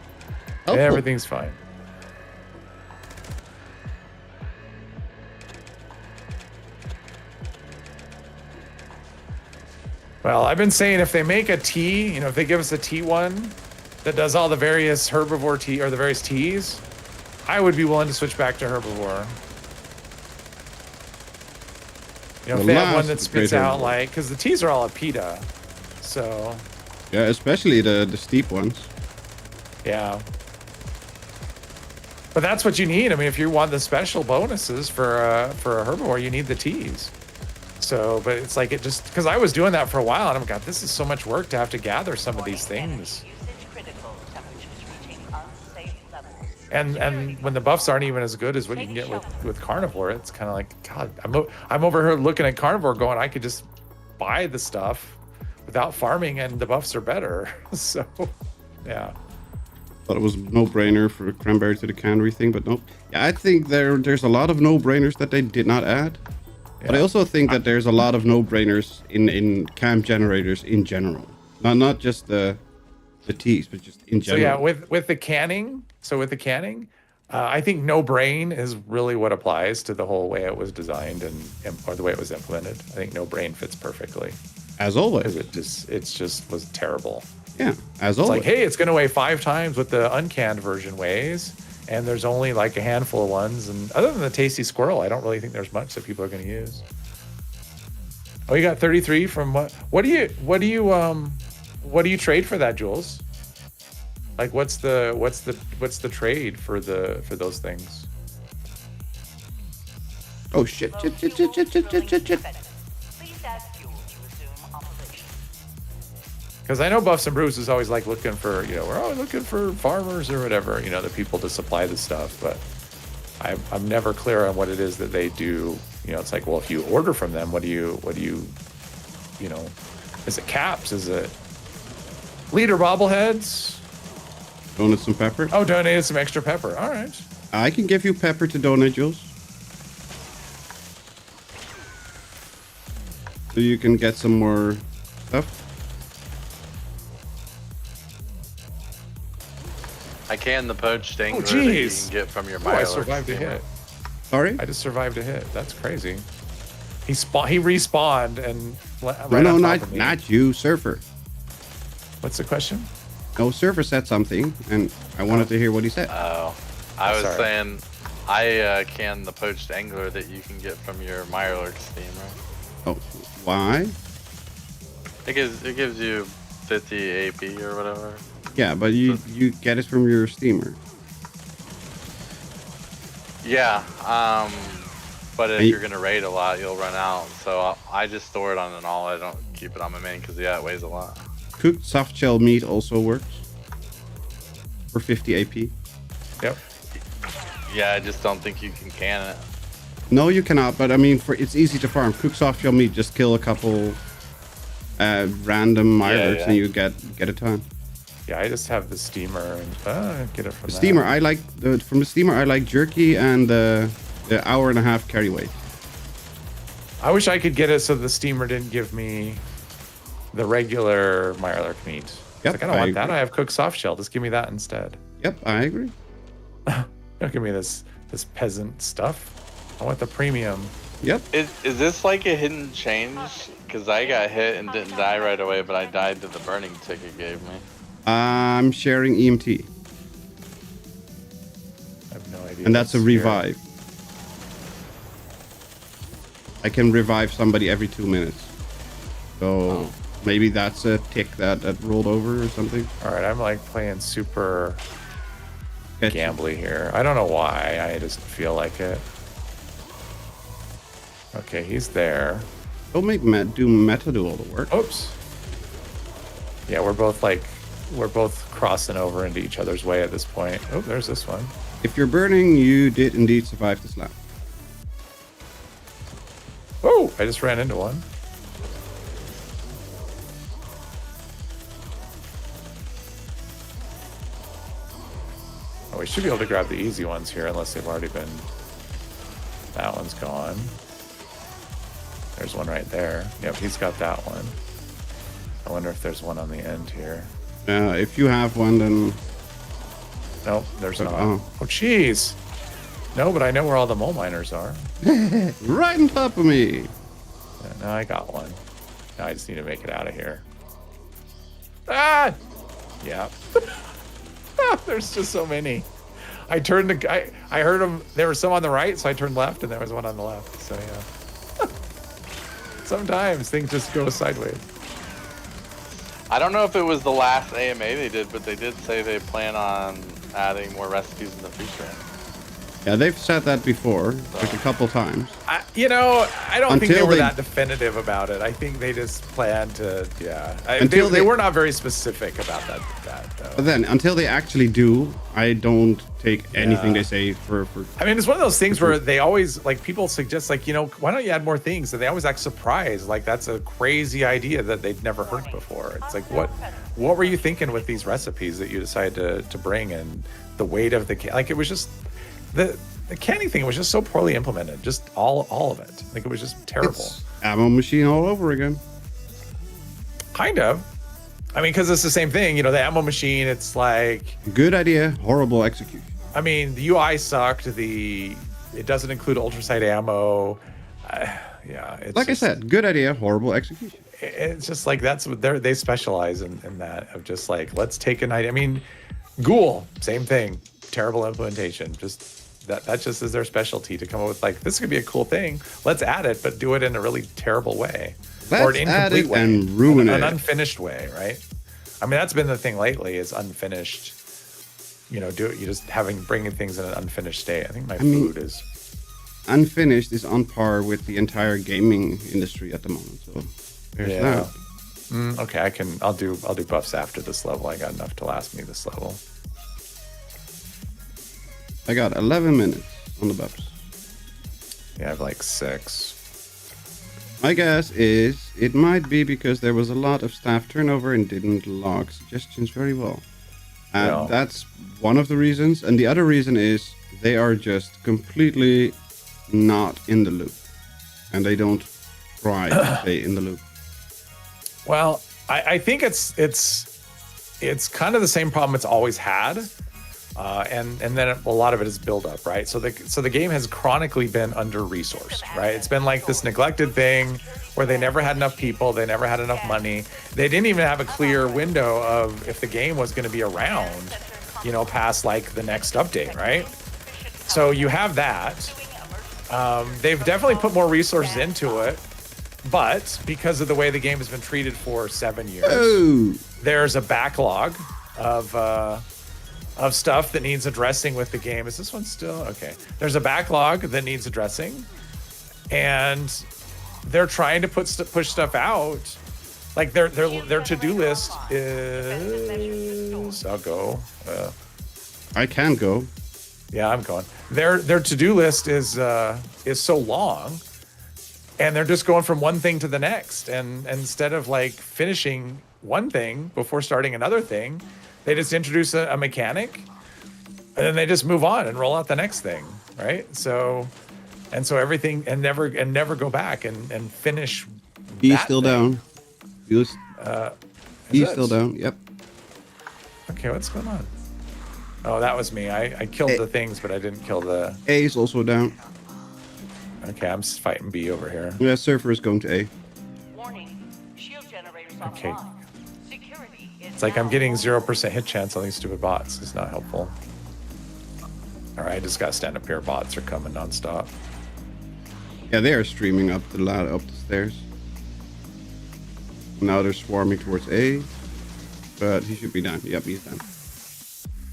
Oh, cool. Everything's fine. Well, I've been saying if they make a tea, if they give us a T1 that does all the various herbivore tea or the various teas, I would be willing to switch back to herbivore. If they have one that spits out like, because the teas are all a PETA, so Yeah, especially the steep ones. yeah. But that's what you need. I mean, if you want the special bonuses for a herbivore, you need the teas. So, but it's like it just because I was doing that for a while, and I'm like, God, this is so much work to have to gather some of these things. Usage critical. Temperatures reaching unsafe levels. And when the buffs aren't even as good as what you can get with carnivore, it's kind of like, God, I'm over here looking at carnivore, going, I could just buy the stuff without farming, and the buffs are better. So, yeah. Thought it was no-brainer for cranberry to the cannery thing, but nope. Yeah, I think there's a lot of no-brainers that they did not add. But I also think that there's a lot of no-brainers in camp generators in general. Not just the teas, but just in general. So yeah, with the canning. So with the canning, I think no brain is really what applies to the whole way it was designed or the way it was implemented. I think no brain fits perfectly. As always. Because it just was terrible. Yeah, as It's always. like, hey, it's going to weigh 5 times what the uncanned version weighs, and there's only like a handful of ones. And other than the tasty squirrel, I don't really think there's much that people are going to use. Oh, you got 33 from what? What do you trade for that, Jules? Like, what's the trade for those things? Oh shit! Please add fuel to resume operation. Because I know Buffs and Brews is always like looking for, we're always looking for farmers or whatever, the people to supply the stuff. But I'm never clear on what it is that they do. It's like, well, if you order from them, what do you, is it caps? Is it leader bobbleheads? Donate some pepper. Oh, donated some extra pepper. All right. I can give you pepper to donate, Jules. So you can get some more stuff. I can the poached angler that you jeez. can get from your Oh, I Mirelurk survived a steamer. hit. Sorry? I just survived a hit. That's crazy. He respawned and No, on top of me. not you, Surfer. What's the question? No, Surfer said something, and I wanted to hear what he said. Oh, I was Sorry. saying I can the poached angler that you can get from your Mirelurk steamer. Oh, why? It gives you 50 AP or whatever. Yeah, but you get it from your steamer. Yeah, but if And you're gonna raid a lot, you'll run out. So I just store it on an all. I don't keep it on my main because it weighs a lot. Cooked soft shell meat also works for 50 AP. Yep. Yeah, I just don't think you can it. No, you cannot. But I mean, it's easy to farm. Cooked soft shell meat. Just kill a couple random Mirelurks and you get a ton. Yeah, I just have the steamer and get it from The steamer, I like from the steamer. I like jerky and the hour and a half carry weight. I wish I could get it so the steamer didn't give me the regular Mirelurk meat. Yep, Like, I don't want that. agree. I have cooked soft shell. Just give me that instead. Yep, I agree. Don't give me this peasant stuff. I want the premium. Yep. Is this like a hidden change? Because I got hit and didn't die right away, but I died to the burning tick it gave me. I'm sharing EMT, I have no idea. and that's a what's here. revive. I can revive somebody every 2 minutes. So maybe that's a tick that rolled over or something. All right, I'm like playing super Catchy. gambly here. I don't know why. I just feel like it. Okay, he's there. Don't make meta do all the work. Oops. Yeah, we're both crossing over into each other's way at this point. Oh, there's this one. If you're burning, you did indeed survive the slap. Oh, I just ran into one. Oh, we should be able to grab the easy ones here unless they've already been... That one's gone. There's one right there. Yep, he's got that one. I wonder if there's one on the end here. If you have one, then... Nope, there's not. Oh. Oh, jeez. No, but I know where all the mole miners are. Right on top of me. Yeah, now I got one. Now I just need to make it out of here. Ah! Yeah. There's just so many. I heard them. There was some on the right, so I turned left, and there was one on the left. So yeah. Sometimes things just go sideways. I don't know if it was the last AMA they did, but they did say they plan on adding more recipes in the future. Yeah, they've said that before, like a couple times. I don't think they Until were they- that definitive about it. I think they just planned to, yeah. Until They they- were not very specific about that though. But then, until they actually do, I don't take anything Yeah. they say for... I mean, it's one of those things where they always, like, people suggest, like, why don't you add more things? And they always act surprised. Like, that's a crazy idea that they'd never heard before. It's like, what were you thinking with these recipes that you decided to bring? And the weight of like, it was just, the canning thing was just so poorly implemented. Just all of it. Like, it was just terrible. It's ammo machine all over again. Kind of. I mean, because it's the same thing, the ammo machine, it's like, Good idea, horrible execution. I mean, the UI sucked. It doesn't include ultrasight ammo. Yeah. It's Like just, I said, good idea, horrible execution. it's just like, that's what they specialize in that, of just like, let's take an idea. I mean, Ghoul, same thing. Terrible implementation. Just that just is their specialty, to come up with like, this could be a cool thing. Let's add it, but do it in a really terrible way. Or Let's an add incomplete it way. and ruin An it. unfinished way, right? I mean, that's been the thing lately, is unfinished. You just bringing things in an unfinished state. I think my food is Unfinished is on par with the entire gaming industry at the moment. So there's Yeah. that. Okay. I'll do buffs after this level. I got enough to last me this level. I got 11 minutes on the buffs. Yeah, I have like 6. My guess is it might be because there was a lot of staff turnover and didn't log suggestions very well. And Yeah. that's one of the reasons. And the other reason is they are just completely not in the loop. And they don't try to stay in the loop. Well, I think it's kind of the same problem it's always had, and then a lot of it is build up, right? So the game has chronically been under resourced, right? It's been like this neglected thing where they never had enough people, they never had enough money, they didn't even have a clear window of if the game was going to be around, past like the next update, right? So you have that. They've definitely put more resources into it. But because of the way the game has been treated for 7 years, Oh, there's a backlog of stuff that needs addressing with the game. Is this one still okay? There's a backlog that needs addressing, and they're trying to push stuff out. Like their to-do list is. I'll go. I can go. Yeah, I'm going. Their to-do list is so long. And they're just going from one thing to the next. And instead of like finishing one thing before starting another thing, they just introduce a mechanic, and then they just move on and roll out the next thing, right? So everything, and never go back and finish. He's that still thing. down. He's Is still it? down. Yep. Okay, what's going on? Oh, that was me. I killed the things, but I didn't kill the. A is also down. Okay, I'm just fighting B over here. Yeah, Surfer is going to A. Warning. Shield generators Okay. offline. Security is It's like I'm now getting vulnerable. 0% hit chance on these stupid bots. It's not helpful. All right, I just gotta stand up here. Bots are coming nonstop. Yeah, they are streaming up the ladder, up the stairs. Now they're swarming towards A, but he should be down. Yep, he's down.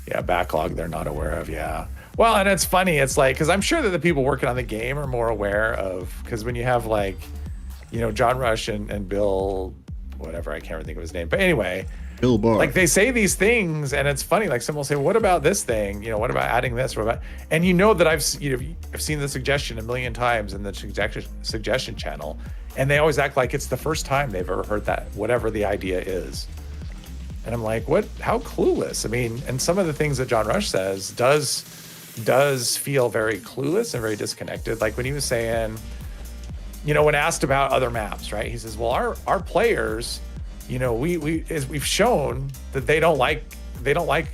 Yeah, backlog they're not aware of. Yeah. Well, and it's funny. It's like, because I'm sure that the people working on the game are more aware of, because when you have like, you know, John Rush and Bill, whatever, I can't even think of his name. But anyway, Bill Barr. like they say these things and it's funny. Like someone will say, what about this thing? You know, what about adding this? What about, and you know that I've seen the suggestion a million times in the suggestion channel. And they always act like it's the first time they've ever heard that, whatever the idea is. And I'm like, what? How clueless? I mean, and some of the things that John Rush says does feel very clueless and very disconnected. Like when he was saying, you know, when asked about other maps, right? He says, well, our players, you know, we've shown that they don't like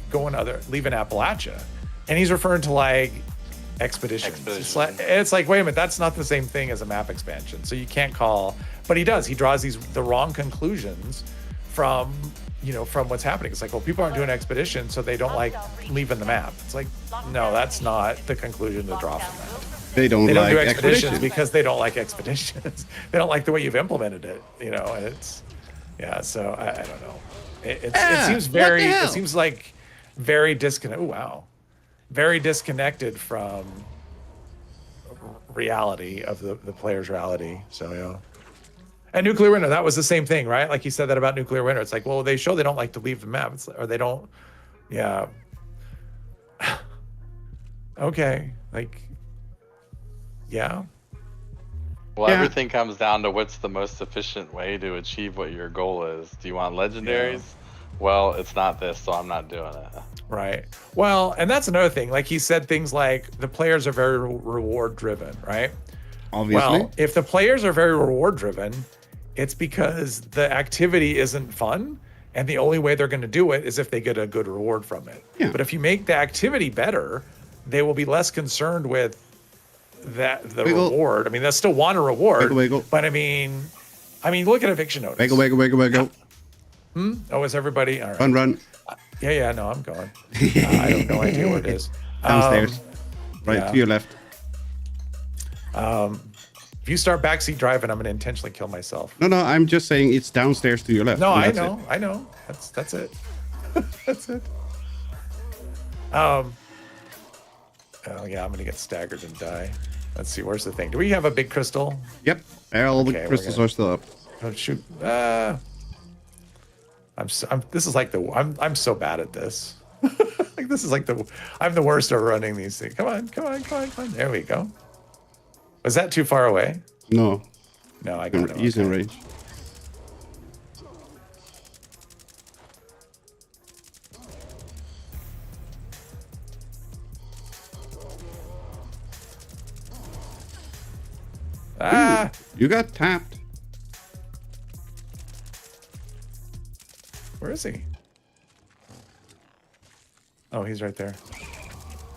going leaving Appalachia, and he's referring to like expeditions. It's like, wait a minute, that's not the same thing as a map expansion. So you can't call, but he draws the wrong conclusions from, you know, from what's happening. It's like, well, people aren't doing expeditions, so they don't like leaving the map. It's like, no, that's not the conclusion to draw from that. They don't do like expeditions because they don't like expeditions. They don't like the way you've implemented it, you know, and it's, yeah, so I don't know. It seems like very disconnected. Oh, wow. Very disconnected from reality of the player's reality. So, yeah. And Nuclear Winter, that was the same thing, right? Like he said that about Nuclear Winter. It's like, well, they show they don't like to leave the map. Or they don't, yeah. Okay, like, yeah. Well, everything comes down to what's the most efficient way to achieve what your goal is. Do you want legendaries? Yeah. Well, it's not this, so I'm not doing it. Right. Well, and that's another thing. Like he said things like the players are very reward driven, right? Obviously. Well, if the players are very reward driven, it's because the activity isn't fun, and the only way they're going to do it is if they get a good reward from it. Yeah. But if you make the activity better, they will be less concerned with the reward. I mean, they'll still want a reward, but I mean, look at eviction notice. Wiggle. Oh, is everybody all right? Run. Yeah, no, I'm going. I have no idea where it is. Downstairs. Right, to your left. If you start backseat driving, I'm going to intentionally kill myself. No, I'm just saying it's downstairs to your left. No, I know. That's it. That's it. Oh yeah, I'm going to get staggered and die. Let's see, where's the thing? Do we have a big crystal? Yep. All the crystals are still up. Oh shoot. I'm so bad at this. Like this is like I'm the worst at running these things. Come on. There we go. Was that too far away? No. No, I got it. He's in range. Ah! Ooh, you got tapped. Where is he? Oh, he's right there.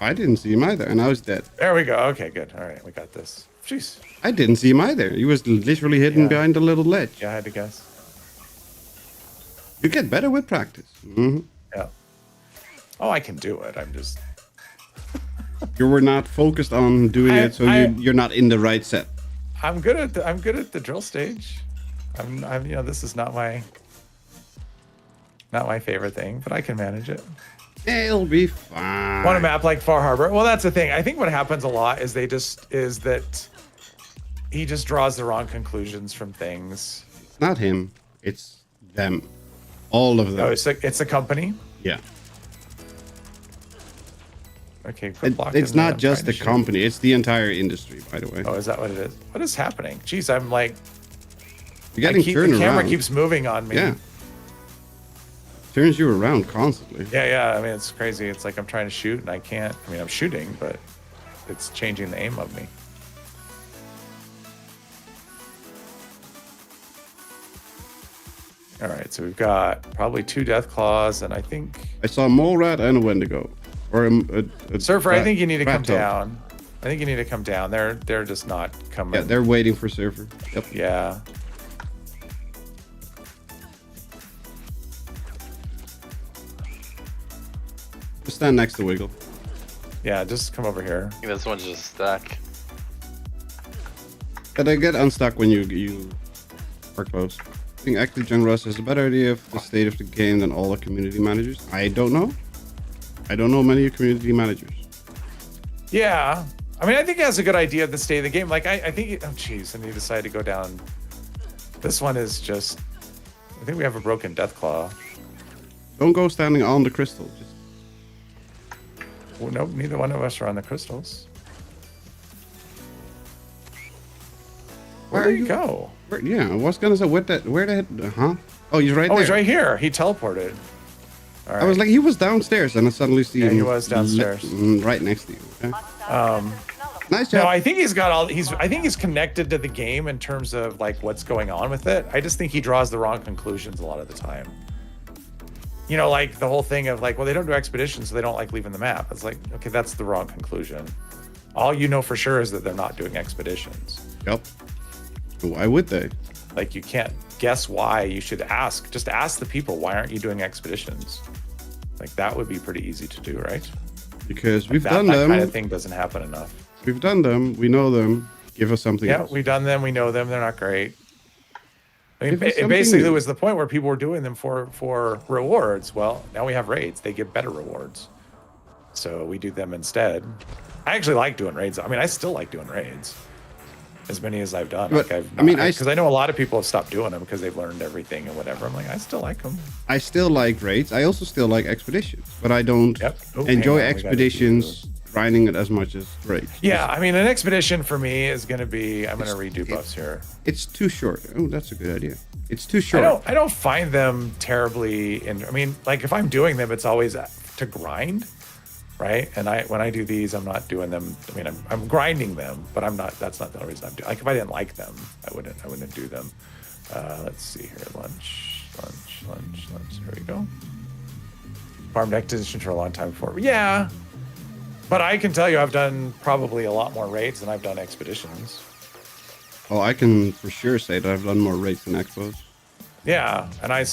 I didn't see him either, and I was dead. There we go. Okay, good. All right, we got this. Jeez. I didn't see him either. He was literally hidden behind the little ledge. Yeah, I had to guess. You get better with practice. Mm-hmm. Yeah. Oh, I can do it. I'm just. You were not focused on doing it, so you're not in the right set. I'm good at the drill stage. I'm this is not my favorite thing, but I can manage it. It'll be fine. Want a map like Far Harbor? Well, that's the thing. I think what happens a lot is that he just draws the wrong conclusions from things. It's not him. It's them. All of them. Oh, it's a company? Yeah. Okay. It's not just the company. It's the entire industry, by the way. Oh, is that what it is? What is happening? Jeez, I'm like... You're getting turned around. The camera keeps moving on me. Yeah. Turns you around constantly. Yeah. I mean, it's crazy. It's like I'm trying to shoot and I can't. I mean, I'm shooting, but it's changing the aim of me. All right, so we've got probably 2 death claws, and I think I saw a mole rat and a Wendigo, or a Surfer. I think you need to come down. I think you need to come down. They're just not coming. Yeah, they're waiting for Surfer. Yep. Yeah. Just stand next to Wiggle. Yeah, just come over here. I think this one's just stuck. But I get unstuck when you are close. I think Active Gen Russ has a better idea of the state of the game than all the community managers. I don't know. I don't know many community managers. Yeah. I mean, I think he has a good idea of the state of the game. Like, I think, oh, geez, and he decided to go down. This one is just, I think we have a broken Deathclaw. Don't go standing on the crystal. Just... Well, nope, neither one of us are on the crystals. Where did he go? Yeah, I was gonna say, where the head, huh? Oh, he's right there. Oh, he's right here. He teleported. All right. I was like, he was downstairs, and I suddenly see him. he was downstairs. Right next to you. Okay? Nice No, job. I think he's got all. I think he's connected to the game in terms of like what's going on with it. I just think he draws the wrong conclusions a lot of the time. You know, like the whole thing of like, well, they don't do expeditions, so they don't like leaving the map. It's like, okay, that's the wrong conclusion. All you know for sure is that they're not doing expeditions. Yep. Why would they? Like, you can't guess why. You should ask. Just ask the people, why aren't you doing expeditions? Like, that would be pretty easy to do, right? Because we've that, done that them. kind of thing doesn't happen enough. We've done them. We know them. Give us something Yeah, else. we've done them. We know them. They're not great. I mean, Give us it something basically new. was the point where people were doing them for rewards. Well, now we have raids. They give better rewards. So we do them instead. I actually like doing raids. I mean, I still like doing raids. As many as I've done. But, Like because I know a lot of people have stopped doing them because they've learned everything and whatever. I'm like, I still like them. I still like raids. I also still like expeditions, but I don't Yep. Oh, enjoy hang on, we gotta expeditions grinding it as much as raids. Yeah, I mean, an expedition for me is going to be, I'm going to redo buffs here. It's too short. Oh, that's a good idea. It's too short. I don't find them terribly, I mean, like if I'm doing them, it's always to grind, right? And when I do these, I'm not doing them. I mean, I'm grinding them, but that's not the only reason I'm doing. Like if I didn't like them, I wouldn't do them. Let's see here, lunch. Here we go. Farmed expeditions for a long time before. Yeah, but I can tell you, I've done probably a lot more raids than I've done expeditions. Oh, I can for sure say that I've done more raids than expos. Yeah, and I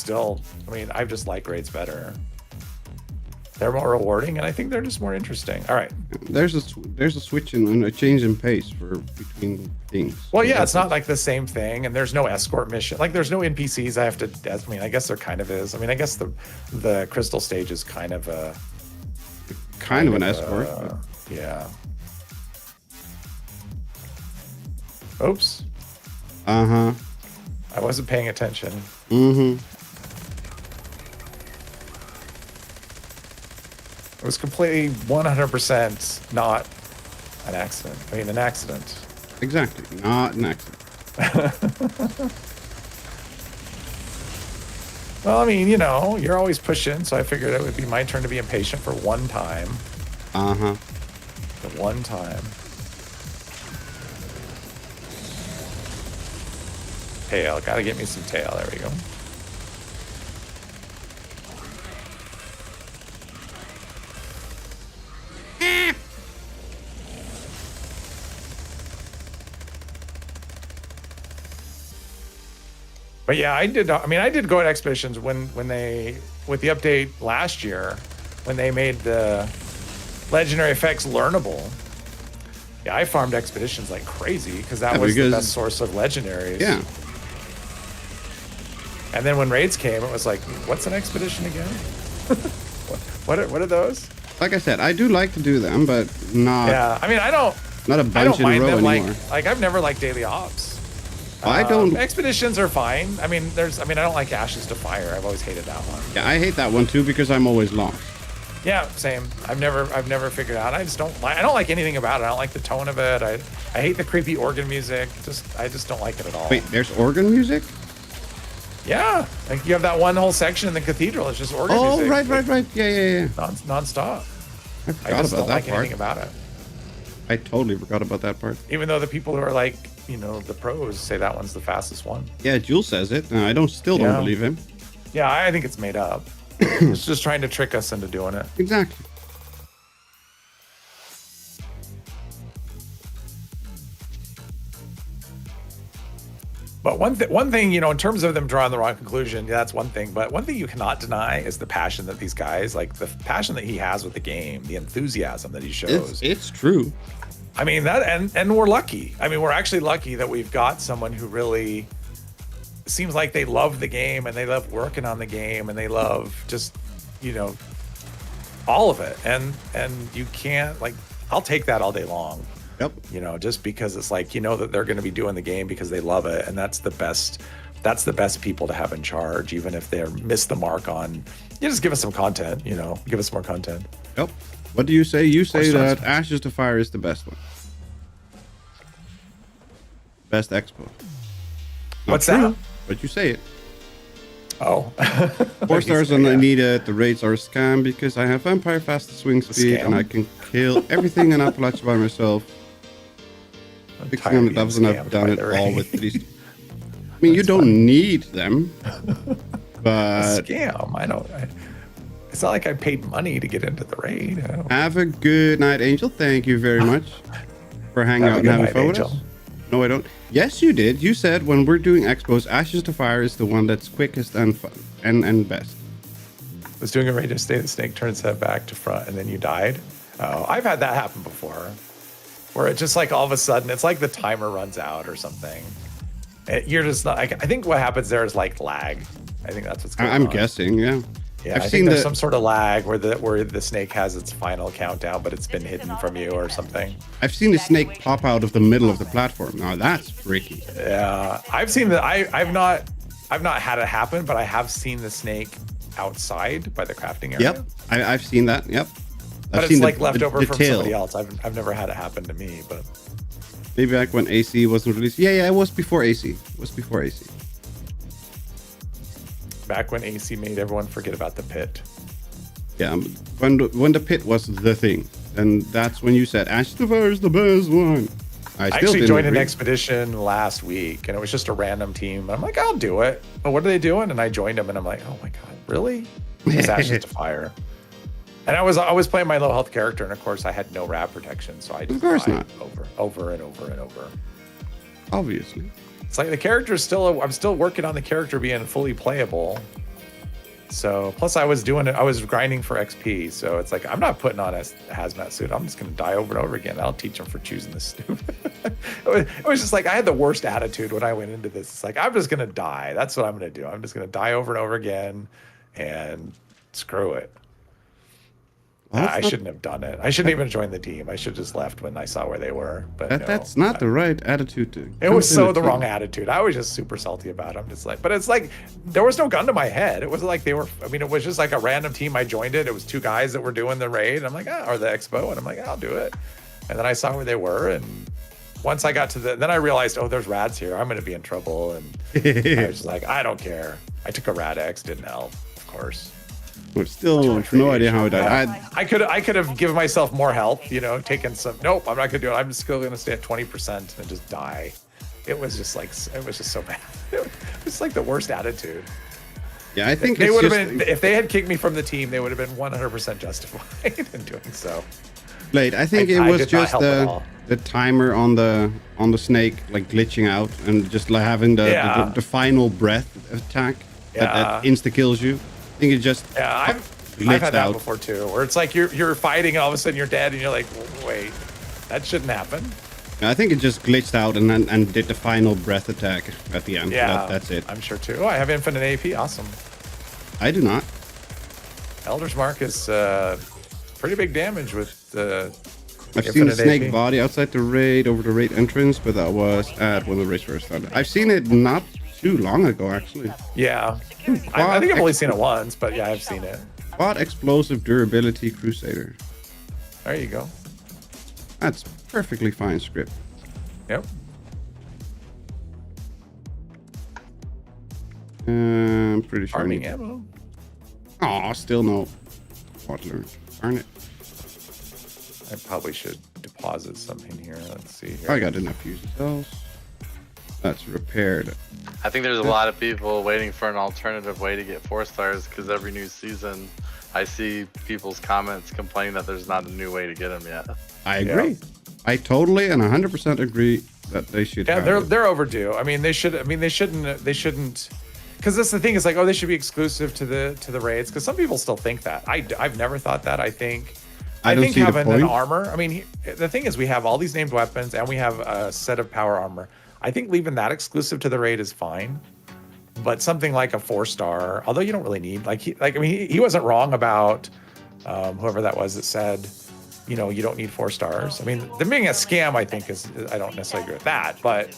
mean, I just like raids better. They're more rewarding, and I think they're just more interesting. All right. There's a switch and a change in pace between things. Well, yeah, it's not like the same thing, and there's no escort mission. Like, there's no NPCs I have to. I mean, I guess there kind of is. I mean, I guess the crystal stage is kind of a kind of an escort. Yeah. Oops. Uh-huh. I wasn't paying attention. Mm-hmm. It was completely 100% not an accident. I mean, an accident. Exactly. Not an accident. Well, I mean, you know, you're always pushing, so I figured it would be my turn to be impatient for one time. Uh-huh. The one time. Tail. Gotta get me some tail. There we go. But yeah, I did go on expeditions when they, with the update last year, when they made the legendary effects learnable. Yeah, I farmed expeditions like crazy because that was the best source of legendaries. Yeah. And then when raids came, it was like, what's an expedition again? What are those? Like I said, I do like to do them, but not. Yeah, I mean, Not a bunch in a row anymore. Like I've never liked daily ops. I don't. Expeditions are fine. I mean, I don't like Ashes to Fire. I've always hated that one. Yeah, I hate that one too because I'm always lost. Yeah, same. I've never figured out. I don't like anything about it. I don't like the tone of it. I hate the creepy organ music. I just don't like it at all. Wait, there's organ music? Yeah, like you have that one whole section in the cathedral. It's just organ music. Oh, right. Yeah. Non-stop. I I forgot just about don't that like part. anything about it. I totally forgot about that part. Even though the people who are like, you know, the pros say that one's the fastest one. Yeah, Jules says it. I still don't believe him. Yeah, I think it's made up. It's just trying to trick us into doing it. Exactly. But one thing, you know, in terms of them drawing the wrong conclusion, yeah, that's one thing. But one thing you cannot deny is the passion that these guys, like the passion that he has with the game, the enthusiasm that he shows. It's true. I mean that, and we're lucky. I mean, we're actually lucky that we've got someone who really seems like they love the game and they love working on the game and they love just, all of it. And you can't, like, I'll take that all day long. Yep. Just because it's like, that they're going to be doing the game because they love it. And that's the best people to have in charge, even if they miss the mark on, just give us some content, give us more content. Yep. What do you say? You say that Ashes to Fire is the best one. Best expo. Not What's true, that? but you say it. Oh. 4 stars and I need it. The raids are a scam because I have vampire fast swing speed and I can kill everything in Appalachia by myself. Fixing on the levels and I've done it all with these. I mean, you don't need them, but scam. It's not like I paid money to get into the raid. Have a good night, Angel. Thank you very much for hanging out and having fun with us. No, I don't. Yes, you did. You said when we're doing expos, Ashes to Fire is the one that's quickest and fun and best. I was doing a raid yesterday. The snake turned its head back to front, and then you died. Oh, I've had that happen before, where it just like all of a sudden it's like the timer runs out or something. You're just not. I think what happens there is like lag. I think that's what's going on. I'm guessing, yeah. Yeah, I think there's some sort of lag where the snake has its final countdown, but it's been hidden from you or something. I've seen the snake pop out of the middle of the platform. Now that's freaky. Yeah, I've seen that. I've not had it happen, but I have seen the snake outside by the crafting area. Yep, I've seen that. Yep. But it's like left over from somebody else. I've never had it happen to me, but maybe back when AC wasn't released. Yeah, it was before AC. It was before AC. Back when AC made everyone forget about the pit. Yeah, when the pit was the thing, and that's when you said Ashes to Fire is the best one. I actually joined an expedition last week, and it was just a random team. I'm like, I'll do it. But what are they doing? And I joined them, and I'm like, oh my god, really? It's Ashes to Fire. And I was playing my low health character, and of course I had no wrap protection, so I just died over and over and over. Obviously. It's like the character is I'm still working on the character being fully playable. So plus I was grinding for XP. So it's like, I'm not putting on a hazmat suit. I'm just going to die over and over again. I'll teach them for choosing this stupid. it was just like, I had the worst attitude when I went into this. It's like, I'm just going to die. That's what I'm going to do. I'm just going to die over and over again and screw it. I shouldn't have done it. I shouldn't even join the team. I should have just left when I saw where they were. But that's not the right attitude to. It was so the wrong attitude. I was just super salty about it. I'm just like, but it's like there was no gun to my head. It wasn't like they were. I mean, it was just like a random team. I joined it. It was 2 guys that were doing the raid. And I'm like, or the expo, and I'm like, I'll do it. And then I saw where they were, and once I got to then I realized, oh, there's rads here. I'm going to be in trouble. And I was just like, I don't care. I took a rad X, didn't help, of course. But still, no idea how it died. I could have given myself more health, taken some. Nope, I'm not gonna do it. I'm still gonna stay at 20% and just die. It was just so bad. It was like the worst attitude. Yeah, I think they would have been. If they had kicked me from the team, they would have been 100% justified in doing so. Blade, I think it was just the timer on the snake like glitching out and just like having the final breath attack that insta kills you. I think it just I've had that before too, where it's like you're fighting and all of a sudden you're dead and you're like, wait, that shouldn't happen. I think it just glitched out and did the final breath attack at the end. Yeah, that's it. I'm sure too. Oh, I have infinite AP. Awesome. I do not. Elder's Mark is pretty big damage with I've seen the snake body outside the raid over the raid entrance, but that was at when the race first started. I've seen it not too long ago, actually. Yeah. I think I've only seen it once, but yeah, I've seen it. Quad explosive durability crusader. There you go. That's perfectly fine script. Yep. I'm pretty sure. Farming ammo. Oh, still no. Bottler. Darn it. I probably should deposit something here. Let's see here. I got enough fusion cells. That's repaired. I think there's a lot of people waiting for an alternative way to get 4 stars because every new season I see people's comments complaining that there's not a new way to get them yet. I agree. Yeah. I totally and 100% agree that they should. Yeah, they're overdue. I mean, they should. I mean, they shouldn't. Because that's the thing is like, oh, they should be exclusive to the raids. Because some people still think that. I've never thought that. I think I don't think see the having an point. armor. I mean, the thing is, we have all these named weapons, and we have a set of power armor. I think leaving that exclusive to the raid is fine. But something like a 4-star, although you don't really need he wasn't wrong about whoever that was that said, you know, you don't need 4 stars. I mean, them being a scam, I think I don't necessarily agree with that, but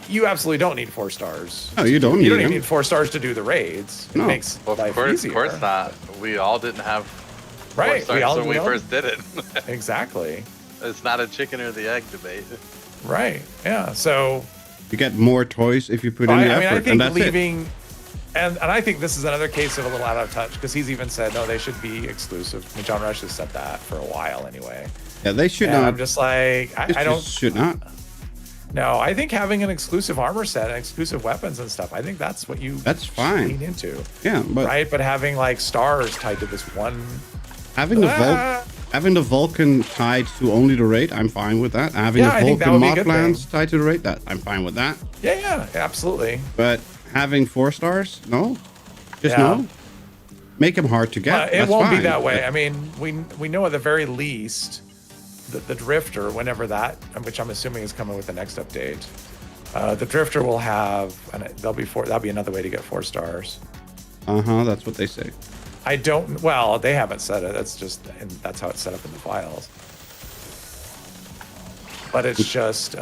you absolutely don't need 4 stars. No, you don't need You don't them. even need 4 stars to do the raids. It No. makes Well, life of easier. course not. We all didn't have Right. 4 stars when we all- first did it. Exactly. It's not a chicken or the egg debate. Right. Yeah. So You get more toys if you put in the I mean, effort, I think and that's leaving, and I think this is another case of a little out of touch because he's even said no, they should be exclusive. I mean, John Rush has said that for a while anyway. it. Yeah, they should And not. I'm just like, I don't. Should not. No, I think having an exclusive armor set and exclusive weapons and stuff, I think that's what you That's should fine. lean into, Yeah, but right? But having like stars tied to this one, having the Vulcan tied to only the raid, I'm fine with that. Having Yeah, I the think that Vulcan would be a mod good plans thing. tied to the raid, that I'm fine with that. yeah, absolutely. But having 4 stars, no, just Yeah. no. Make them hard to get. It That's won't be fine. that way. I mean, we know at the very least that the Drifter, whenever that, which I'm assuming is coming with the next update, the Drifter will have, and that'll be another way to get 4 stars. That's what they say. I don't. Well, they haven't said it. That's just, and that's how it's set up in the files. But it's just.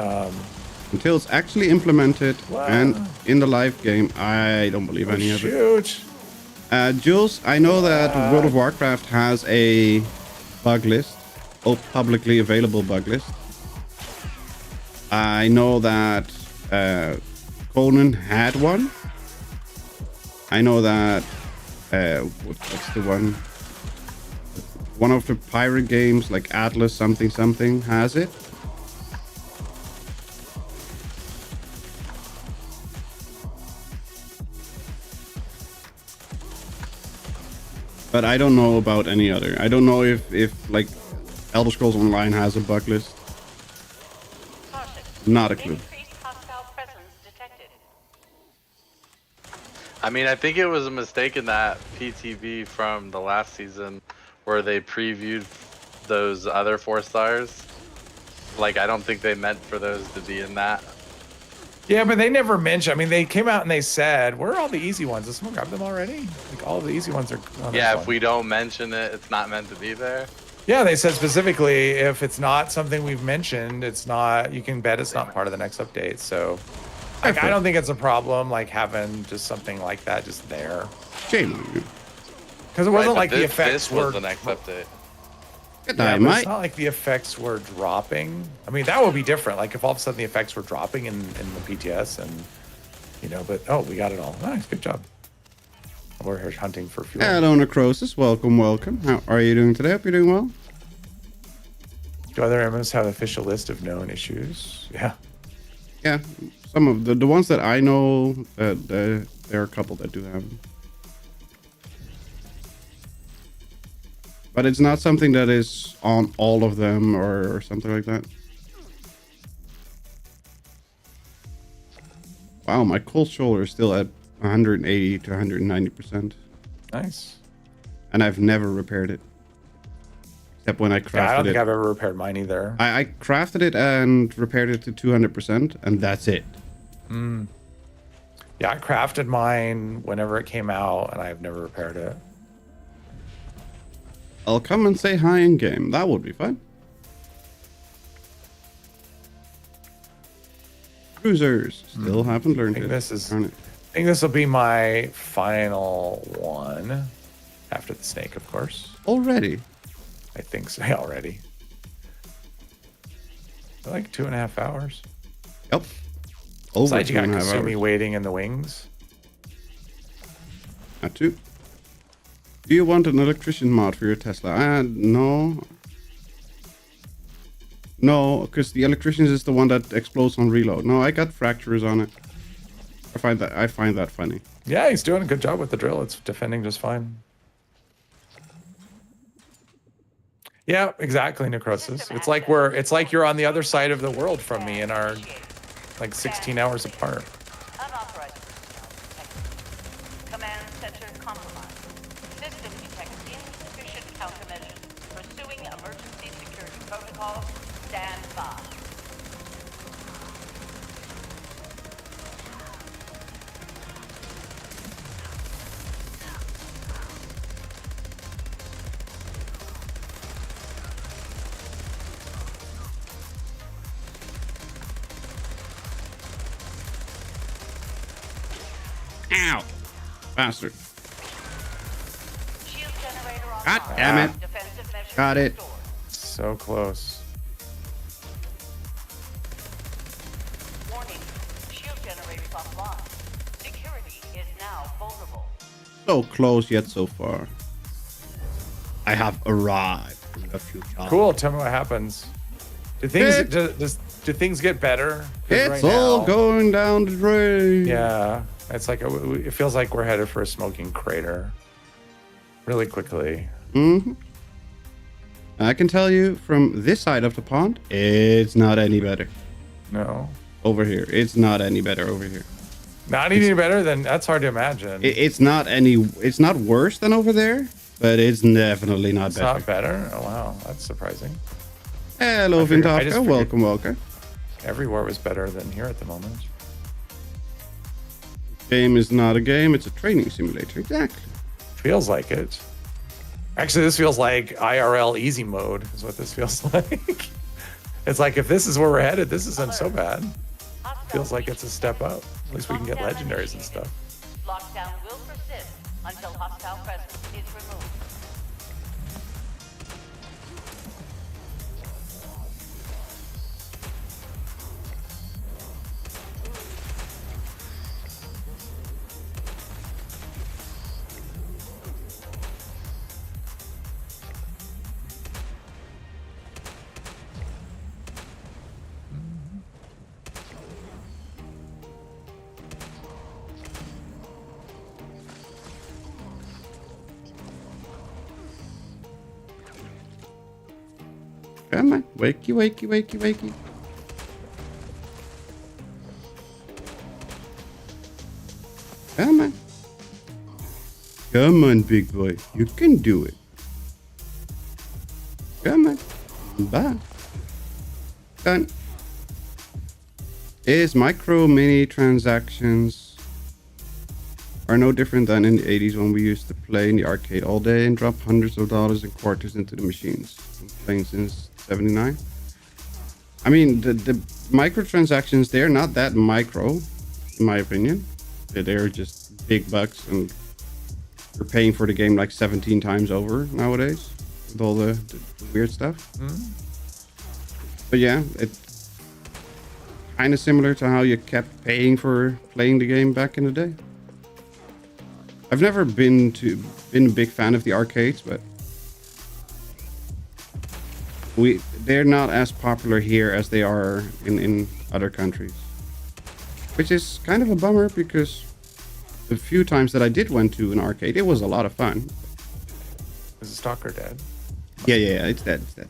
Until it's actually implemented Wow. and in the live game, I don't believe any of it. Shoot. Jules, I know that World of Warcraft has a bug list, publicly available bug list. I know that Conan had one. I know that what's the one? One of the pirate games, like Atlas something something, has it. But I don't know about any other. I don't know if like Elder Scrolls Online has a bug list. Caution. Not a clue. Increased hostile presence detected. I mean, I think it was a mistake in that PTV from the last season where they previewed those other 4 stars. Like, I don't think they meant for those to be in that. Yeah, but they never mentioned. I mean, they came out and they said, "Where are all the easy ones? Does someone grab them already? Like all the easy ones are." On Yeah, this if one." we don't mention it, it's not meant to be there. Yeah, they said specifically if it's not something we've mentioned, it's not. You can bet it's not part of the next update. So, like, I don't think it's a problem. Like having just something like that just there, Shame on you. because it wasn't Right, like but the this effects was were. the next update. Good Yeah, night, but it's mate. not like the effects were dropping. I mean, that would be different. Like if all of a sudden the effects were dropping in the PTS and, you know, but we got it all. Nice, good job. We're here hunting for fuel. Hello, Necrosis. Welcome, welcome. How are you doing today? Hope you're doing well. Do other MMOs have official list of known issues? Yeah. Yeah, some of the ones that I know, there are a couple that do have them. But it's not something that is on all of them or something like that. Wow, my cold shoulder is still at 180 to 190%. Nice. And I've never repaired it. Except when I crafted Yeah, I don't it. think I've ever repaired mine either. I crafted it and repaired it to 200%, and that's it. Yeah, I crafted mine whenever it came out, and I've never repaired it. I'll come and say hi in game. That would be fun. Cruisers still haven't learned I think it. this is. Darn I it. think this will be my final one, after the snake, of course. Already. I think so. Yeah, already. Like 2.5 hours. Yep. Over Besides, you got 2.5 Kasumi hours. waiting in the wings. Not two. Do you want an electrician mod for your Tesla? No. No, because the electrician is the one that explodes on reload. No, I got fractures on it. I find that funny. Yeah, he's doing a good job with the drill. It's defending just fine. Yeah, exactly, Necrosis. It's like you're on the other side of the world from me and are like 16 hours apart. Unauthorized personnel detected. Command center compromised. System detects insufficient countermeasures. Pursuing Ow! Bastard. Shield generator God online. damn it. Defensive measures Got it. restored. So close. Warning. Shield generators offline. Security is now vulnerable. So close yet so far. I have arrived in the future. Cool. Tell me what happens. Do things It- do things get better? 'Cause It's right all now- going down the drain. Yeah, it's like it feels like we're headed for a smoking crater. Really quickly. Mm-hmm. I can tell you from this side of the pond, it's not any better. No, Over here, it's not any better over here. not any better than that's hard to imagine. It's not any. It's not worse than over there, but it's definitely not It's better. not better. Oh wow, that's surprising. Hello, I just Vintaka. figured- Welcome, welcome. Everywhere was better than here at the moment. Game is not a game; it's a training simulator. Exactly. Feels like it. Actually, this feels like IRL easy mode is what this feels like. It's like if this is where we're headed, this isn't so bad. Feels like it's a step up. At least we can get legendaries and stuff. Lockdown will persist until hostile presence is removed. Come on, wakey, wakey, wakey, wakey. Come on. Come on, big boy. You can do it. Come on. Bye. Done. Is micro mini transactions are no different than in the 80s when we used to play in the arcade all day and drop hundreds of dollars and quarters into the machines. Been playing since 79. I mean, the microtransactions, they're not that micro, in my opinion. They're just big bucks, and you're paying for the game like 17 times over nowadays with all the weird stuff. But yeah, it's kind of similar to how you kept paying for playing the game back in the day. I've never been a big fan of the arcades, but they're not as popular here as they are in other countries, which is kind of a bummer because the few times that I did went to an arcade, it was a lot of fun. Is the stalker dead? Yeah, it's dead. It's dead.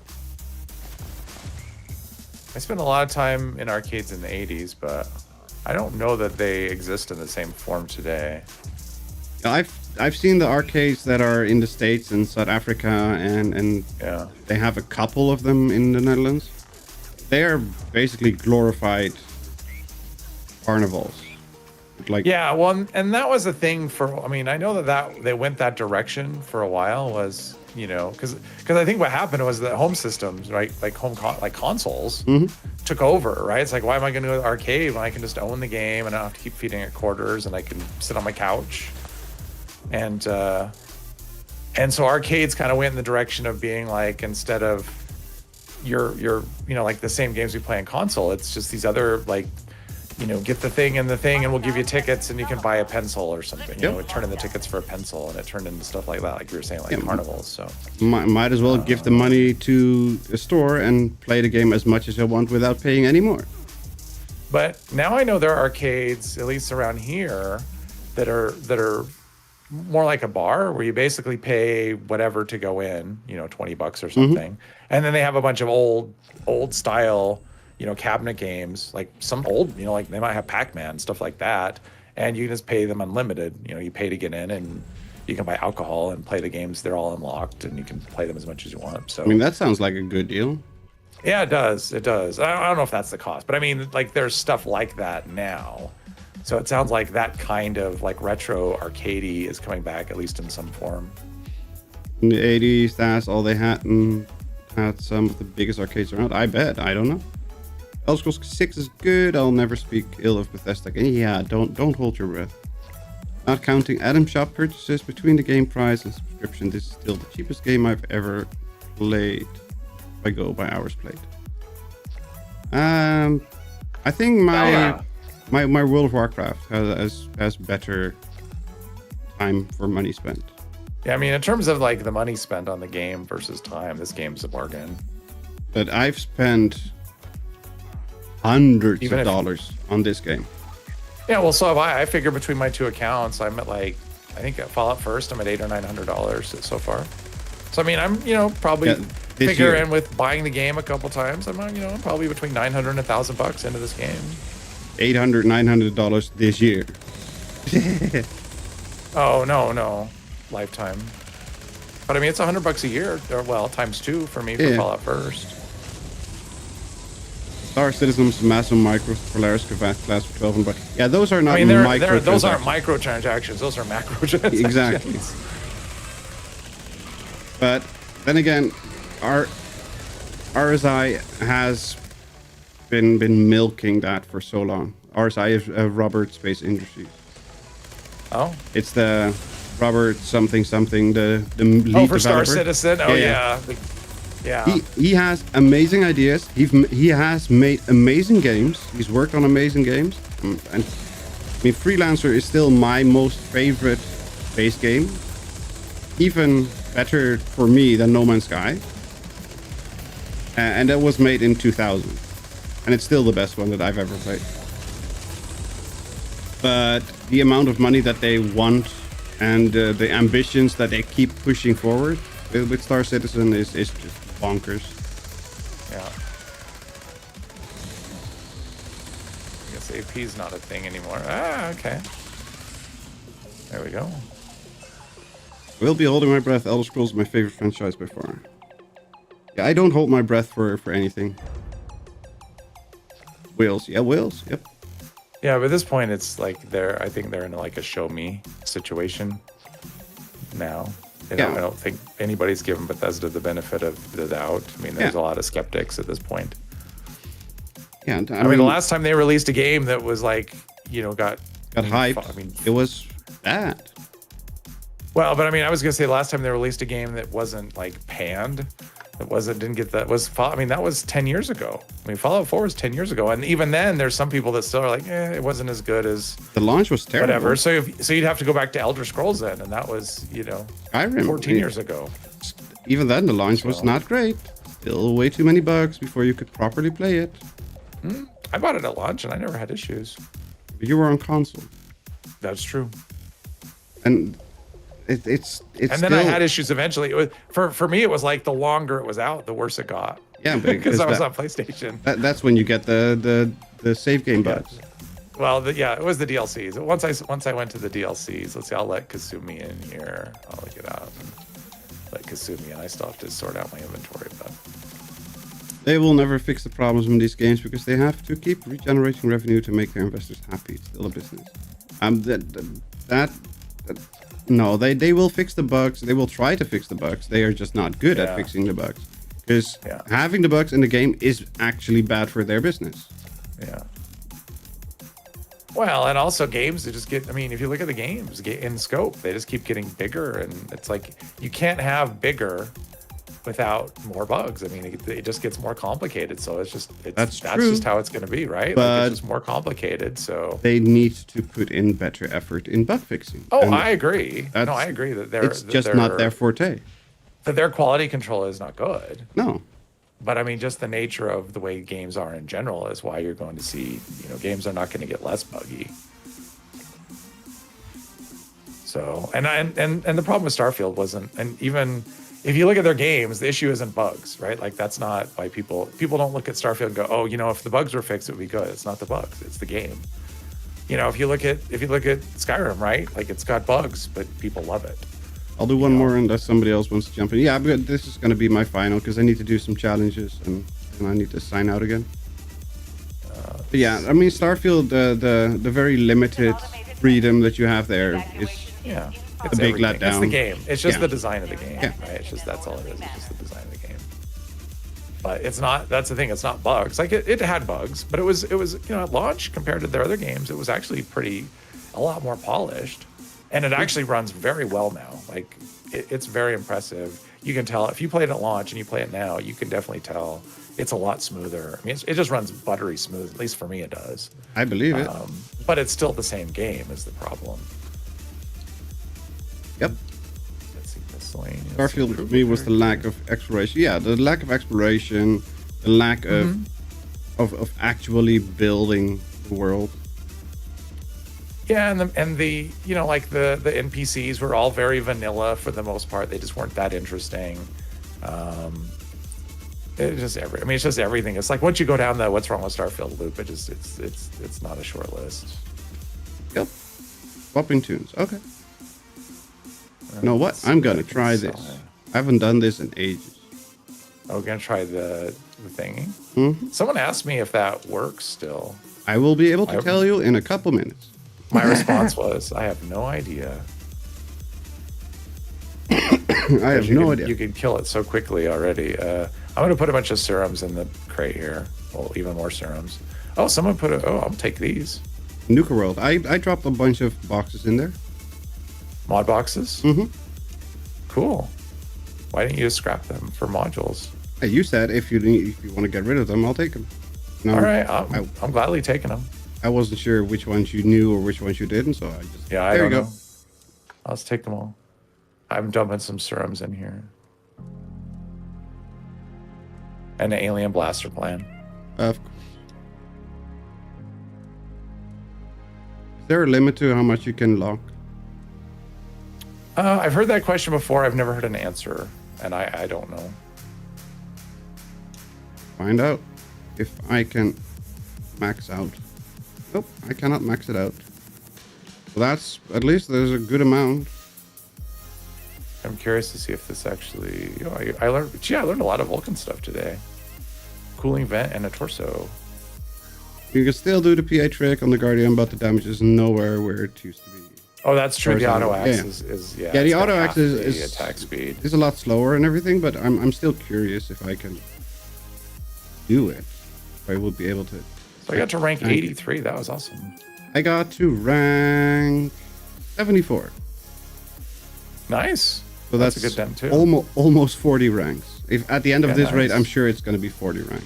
I spent a lot of time in arcades in the 80s, but I don't know that they exist in the same form today. I've seen the arcades that are in the States and South Africa, and Yeah. they have a couple of them in the Netherlands. They are basically glorified carnivals. Like, Yeah, well, and that was a thing for. I mean, I know that they went that direction for a while. Was because I think what happened was that home systems, right, like consoles, took over, right? It's like, why am I going to go to the arcade when I can just own the game and I don't have to keep feeding it quarters and I can sit on my couch, and so arcades kind of went in the direction of being like, instead of your like the same games we play on console, it's just these other like. Get the thing and we'll give you tickets and you can buy a pencil or something. It turned in the tickets for a pencil and it turned into stuff like that, like you were saying, like carnivals. So might as well give the money to a store and play the game as much as I want without paying any more. but now I know there are arcades, at least around here, that are more like a bar where you basically pay whatever to go in, $20 or something. And then they have a bunch of old style cabinet games, like some old, like they might have Pac-Man, stuff like that. And you can just pay them unlimited. You pay to get in and you can buy alcohol and play the games. They're all unlocked and you can play them as much as you want. So, I mean, that sounds like a good deal. yeah, it does. It does. I don't know if that's the cost, but I mean, like there's stuff like that now. So it sounds like that kind of like retro arcadey is coming back, at least in some form. In the 80s, that's all they had, and had some of the biggest arcades around. I bet. I don't know. Elder Scrolls 6 is good. I'll never speak ill of Bethesda again. Yeah, don't hold your breath. Not counting item shop purchases between the game price and subscription, this is still the cheapest game I've ever played. If I go by hours played. I think my World of Warcraft has better time for money spent. Yeah, I mean, in terms of like the money spent on the game versus time, this game's a bargain. But I've spent hundreds of dollars on this game. Yeah, well, so have I. I figure between my 2 accounts, I'm at like, I think at Fallout First, I'm at $800 or $900 so far. So I mean, I'm probably figuring with buying the game a couple times, I'm I'm probably between $900 and $1,000 into this game. $800, $900 this year. Oh no, lifetime. But I mean, it's $100 a year, or well, times 2 for me for Fallout First. Star Citizen's Massive Micro Polaris Cravat Class for $1,200. Yeah, those are not those aren't microtransactions. Those are macro transactions. Exactly. But then again, our RSI has been milking that for so long. RSI is Robert Space Industries. Oh, it's the Robert something, the lead developer. For Star Citizen. Oh yeah. Yeah. He has amazing ideas. He has made amazing games. He's worked on amazing games. And I mean, Freelancer is still my most favorite base game. Even better for me than No Man's Sky. And that was made in 2000. And it's still the best one that I've ever played. But the amount of money that they want and the ambitions that they keep pushing forward with Star Citizen is just bonkers. Yeah. I guess AP's not a thing anymore. Ah, okay. There we go. Will be holding my breath. Elder Scrolls is my favorite franchise by far. Yeah, I don't hold my breath for anything. Whales. Yeah, whales. Yep. Yeah, but at this point, it's like I think they're in like a show me situation now. I don't think anybody's given Bethesda the benefit of the doubt. I mean, there's a lot of skeptics at this point. Yeah, I mean, the last time they released a game that was like, got hyped. I mean, it was bad. Well, but I mean, I was gonna say the last time they released a game that wasn't like panned, that was 10 years ago. I mean, Fallout 4 was 10 years ago, and even then, there's some people that still are like, it wasn't as good as the launch was terrible. Whatever. So you'd have to go back to Elder Scrolls then, and that was Skyrim, 14 years ago. Even then, the launch was not great. Still way too many bugs before you could properly play it. I bought it at launch, and I never had issues. You were on console. That's true. And it's and then I had issues eventually. It was, for me, it was like the longer it was out, the worse it got. Yeah, because I was on PlayStation. That's when you get the save game bugs. Well, it was the DLCs. Once I went to the DLCs, let's see, I'll let Kasumi in here. I'll look it up and let Kasumi, and I still have to sort out my inventory. But they will never fix the problems in these games because they have to keep regenerating revenue to make their investors happy. It's still a business. No, they will fix the bugs. They will try to fix the bugs. They are just not good at fixing the bugs. Because having the bugs in the game is actually bad for their business. Yeah. Well, and also games, they just get, I mean, if you look at the games in scope, they just keep getting bigger. And it's like, you can't have bigger without more bugs. I mean, it just gets more complicated. So that's just how it's going to be, right? But it's just more complicated. So they need to put in better effort in bug fixing. Oh, and I agree. No, I agree that it's just not their forte. That their quality control is not good. No. But I mean, just the nature of the way games are in general is why you're going to see, games are not going to get less buggy. So, and the problem with Starfield wasn't, and even if you look at their games, the issue isn't bugs, right? Like that's not why people don't look at Starfield and go, oh, if the bugs were fixed, it would be good. It's not the bugs, it's the game. If you look at Skyrim, right? Like it's got bugs, but people love it. I'll do one more unless somebody else wants to jump in. Yeah, but this is going to be my final because I need to do some challenges and I need to sign out again. But yeah, I mean, Starfield, the very limited freedom that you have there is a big letdown. It's the game. It's just the design of the game, right? It's just, that's all it is. It's just the design of the game. But it's not, that's the thing, it's not bugs. Like it had bugs, but it was at launch compared to their other games, it was actually a lot more polished. And it actually runs very well now. Like, it's very impressive. You can tell if you played it at launch and you play it now, you can definitely tell it's a lot smoother. I mean, it just runs buttery smooth. At least for me, it does. I believe it. But it's still the same game is the problem. Yep. Let's see, miscellaneous. Starfield for me was the lack of exploration. Yeah, the lack of exploration, the lack of actually building the world. Yeah, and the you know, like the NPCs were all very vanilla for the most part. They just weren't that interesting. It's just it's just everything. It's like once you go down the what's wrong with Starfield loop, it's not a short list. Yep. Swapping tunes. Okay. You know what? I'm gonna try this. I haven't done this in ages. Oh, we're gonna try the thingy. Mm-hmm. Someone asked me if that works still. I will be able to tell you in a couple minutes. My response was, I have no idea. I have no idea. You can kill it so quickly already. I'm going to put a bunch of serums in the crate here. Well, even more serums. Oh, someone put I'll take these. Nuka World. I dropped a bunch of boxes in there. Mod boxes? Mm-hmm. Cool. Why didn't you just scrap them for modules? Hey, you said if you want to get rid of them, I'll take them. No, all right. I'm gladly taking them. I wasn't sure which ones you knew or which ones you didn't, so I just... Yeah, I don't know. Let's take them all. I'm dumping some serums in here. And an alien blaster plan. Of course. Is there a limit to how much you can lock? I've heard that question before. I've never heard an answer, and I don't know. Find out if I can max out. Nope, I cannot max it out. So that's, at least there's a good amount. I'm curious to see if this actually, I learned a lot of Vulcan stuff today. Cooling vent and a torso. You can still do the PA trick on the Guardian, but the damage is nowhere where it used to be. Oh, that's true. The auto axe is yeah. Yeah, the auto axe is attack speed. Is a lot slower and everything, but I'm still curious if I can do it. If I will be able to. So I got to rank 83. That was awesome. I got to rank 74. Nice. So that's a good dem too. Almost 40 ranks. If at the end of this raid, nice. I'm sure it's going to be 40 ranks.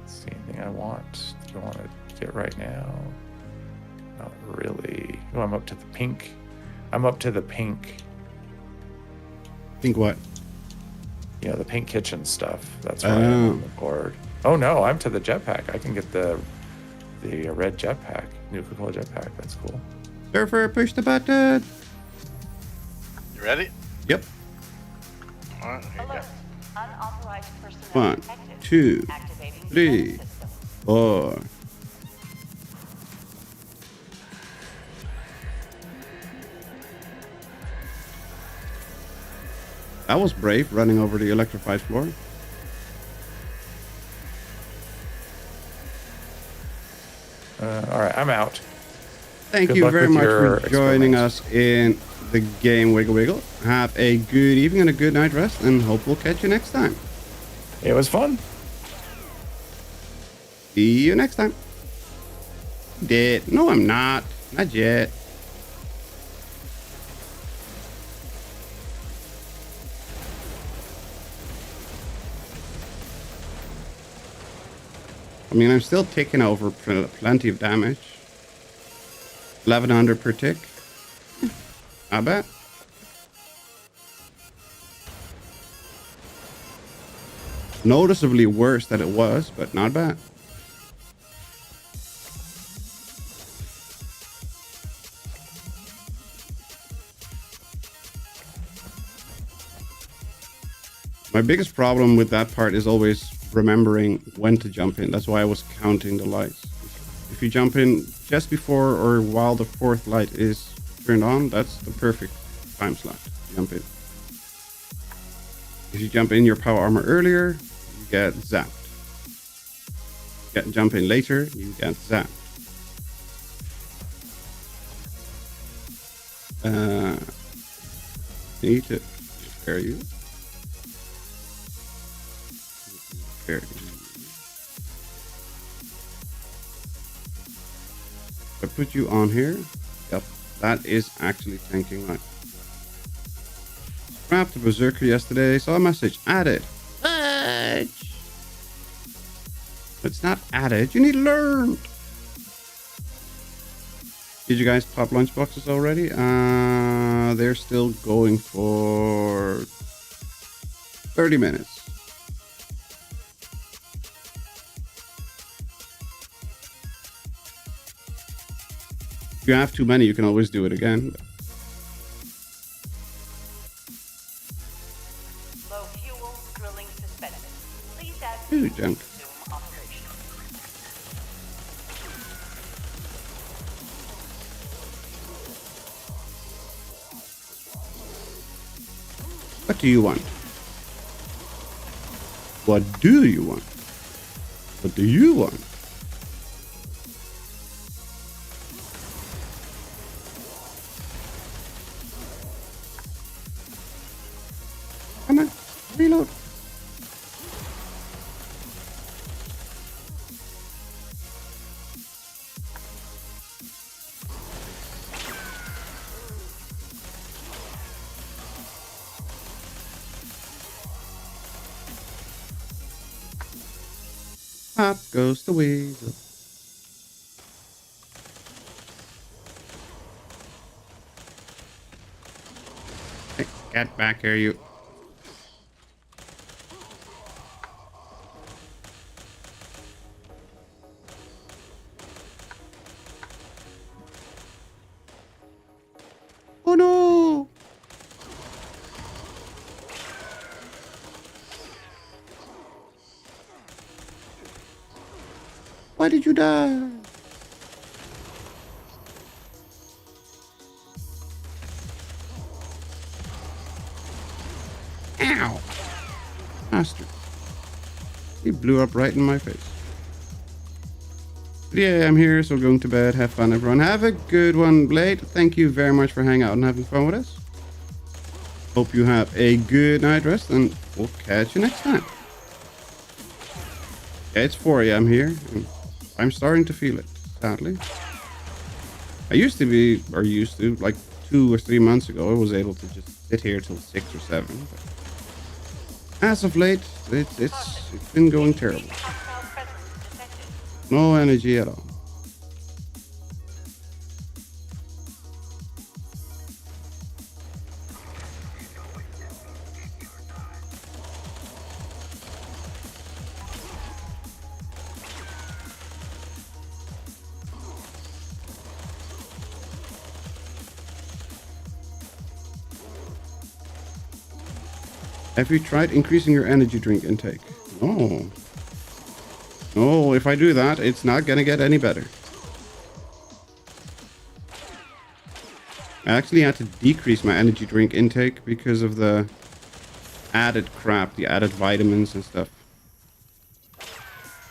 Let's see, anything I want? Do I want to get right now? Not really. Oh, I'm up to the pink. I'm up to the pink. Think what? Yeah, the pink kitchen stuff. That's right on the board. Oh no, I'm to the jetpack. I can get the red jetpack, Nuka-Cola jetpack. That's cool. Surfer, push the button. You ready? Yep. All right, here you go. Alert. Unauthorized personnel 1, detected. 2, Activating 3, defense system. 4. That was brave, running over the electrified floor. All right, I'm out. Thank Good you luck very with much your for joining experiments. us in the game Wiggle Wiggle. Have a good evening and a good night rest, and hope we'll catch you next time. It was fun. See you next time. Dead. No, I'm not. Not yet. I mean, I'm still taking over plenty of damage. 1100 per tick. I bet. Noticeably worse than it was, but not bad. My biggest problem with that part is always remembering when to jump in. That's why I was counting the lights. If you jump in just before or while the fourth light is turned on, that's the perfect time slot to jump in. If you jump in your power armor earlier, you get zapped. Jump in later, you get zapped. Need to spare you. Spare you. with you on here. Yep, that is actually tanking right. Scrapped the Berserker yesterday. Saw a message. Added. Fudge. It's not added. You need learned. Did you guys pop lunchboxes already? They're still going for 30 minutes. If you have too many, you can always do it again. Low fuel, drilling suspended. Please add Ooh, junk. resume operation. What do you want? What do you want? What do you want? Come on, reload. Pop goes the weasel. Hey, get back here, you. Oh no! Why did you die? Ow! Bastard. He blew up right in my face. But yeah, I'm here, so going to bed. Have fun, everyone. Have a good one, Blade. Thank you very much for hanging out and having fun with us. Hope you have a good night rest, and we'll catch you next time. Yeah, it's 4 a.m. here. And I'm starting to feel it, sadly. I used to, like 2 or 3 months ago, I was able to just sit here till 6 or 7. But as of late, it's been going terrible. Hostile presence detected. No energy at all. Have you tried increasing your energy drink intake? No. No, if I do that, it's not gonna get any better. I actually had to decrease my energy drink intake because of the added crap, the added vitamins and stuff.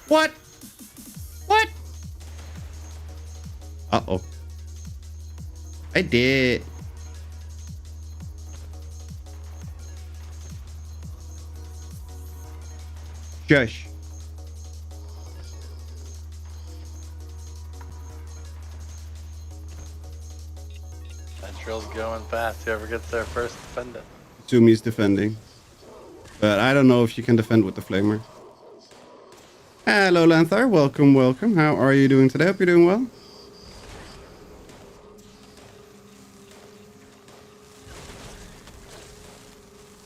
What? What? Uh-oh. I did. Shush. Ventrill's going fast. Whoever gets there first, defend it. Sumi's defending. But I don't know if she can defend with the flamer. Hello, Lanthar. Welcome, welcome. How are you doing today? Hope you're doing well.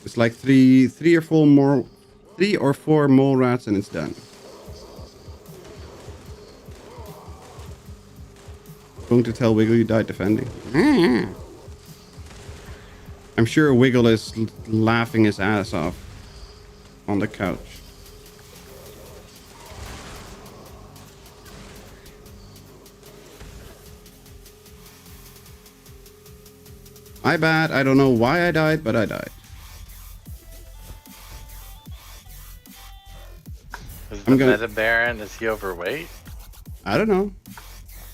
It's like three or four mole rats and it's done. Going to tell Wiggle you died defending. I'm sure Wiggle is laughing his ass off on the couch. My bad. I don't know why I died, but I died. Is the Meta Baron, is he overweight? I don't know.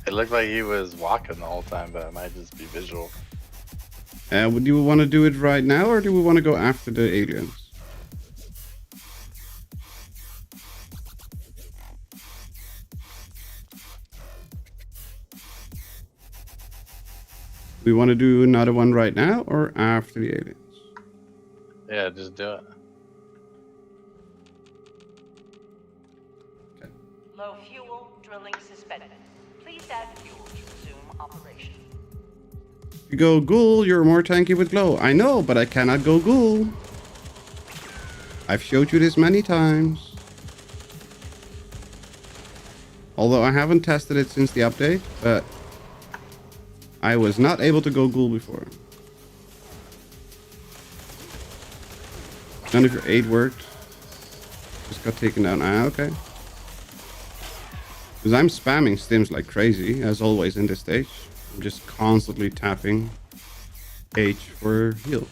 It looked like he was walking the whole time, but it might just be visual. Would you want to do it right now, or do we want to go after the aliens? We want to do another one right now or after the aliens? Yeah, just do it. Low fuel, drilling suspended. Please add fuel to resume operation. If you go ghoul, you're more tanky with glow. I know, but I cannot go ghoul. I've showed you this many times. Although I haven't tested it since the update, but I was not able to go ghoul before. None of your 8 worked. Just got taken down. Ah, okay. Because I'm spamming stims like crazy, as always in this stage. I'm just constantly tapping H for heal.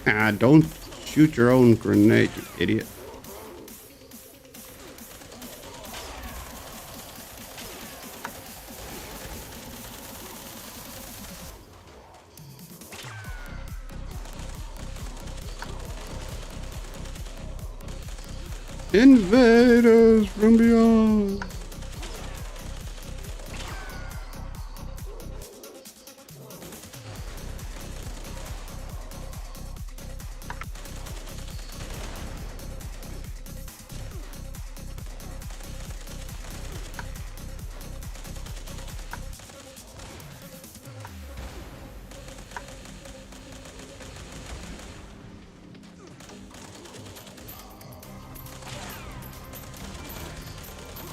Ah, don't shoot your own grenade, you idiot. Invaders from beyond.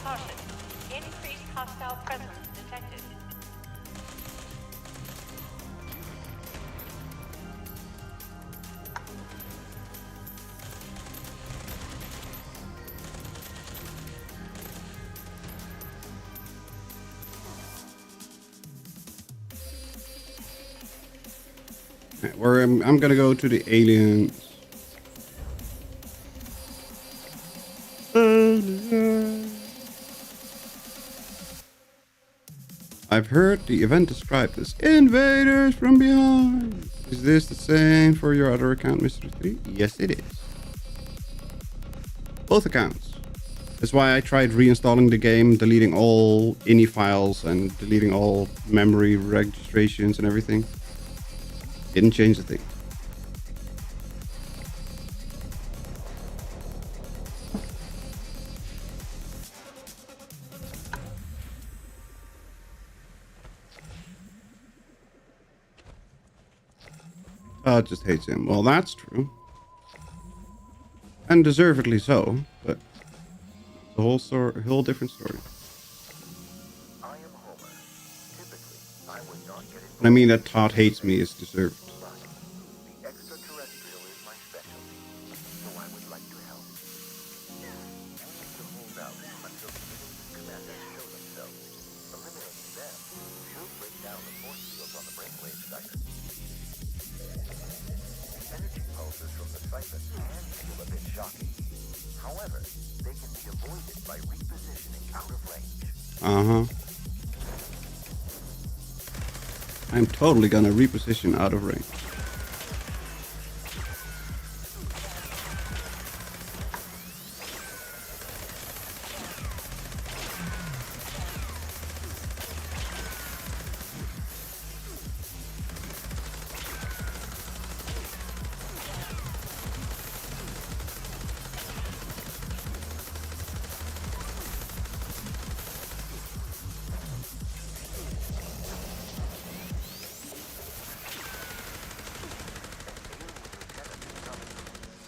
Caution. Increased hostile presence detected. Right, where I'm gonna go to the aliens. I've heard the event described as invaders from behind. Is this the same for your other account, Mr. 3? Yes, it is. Both accounts. That's why I tried reinstalling the game, deleting all INI files and deleting all memory registrations and everything. Didn't change a thing. It just hates him. Well, that's true. And deservedly so, but it's a whole different story. I am Homer. Typically, I would not get involved. I mean that Todd hates me is deserved. The extraterrestrial is my specialty, so I would like to help. You need to hold out until the aliens commanders show themselves. Eliminating them should break down the force fields on the brainwave siphon. Energy pulses from the siphon can feel a bit shocking. However, they can be avoided by repositioning out of range. Uh-huh. I'm totally gonna reposition out of range.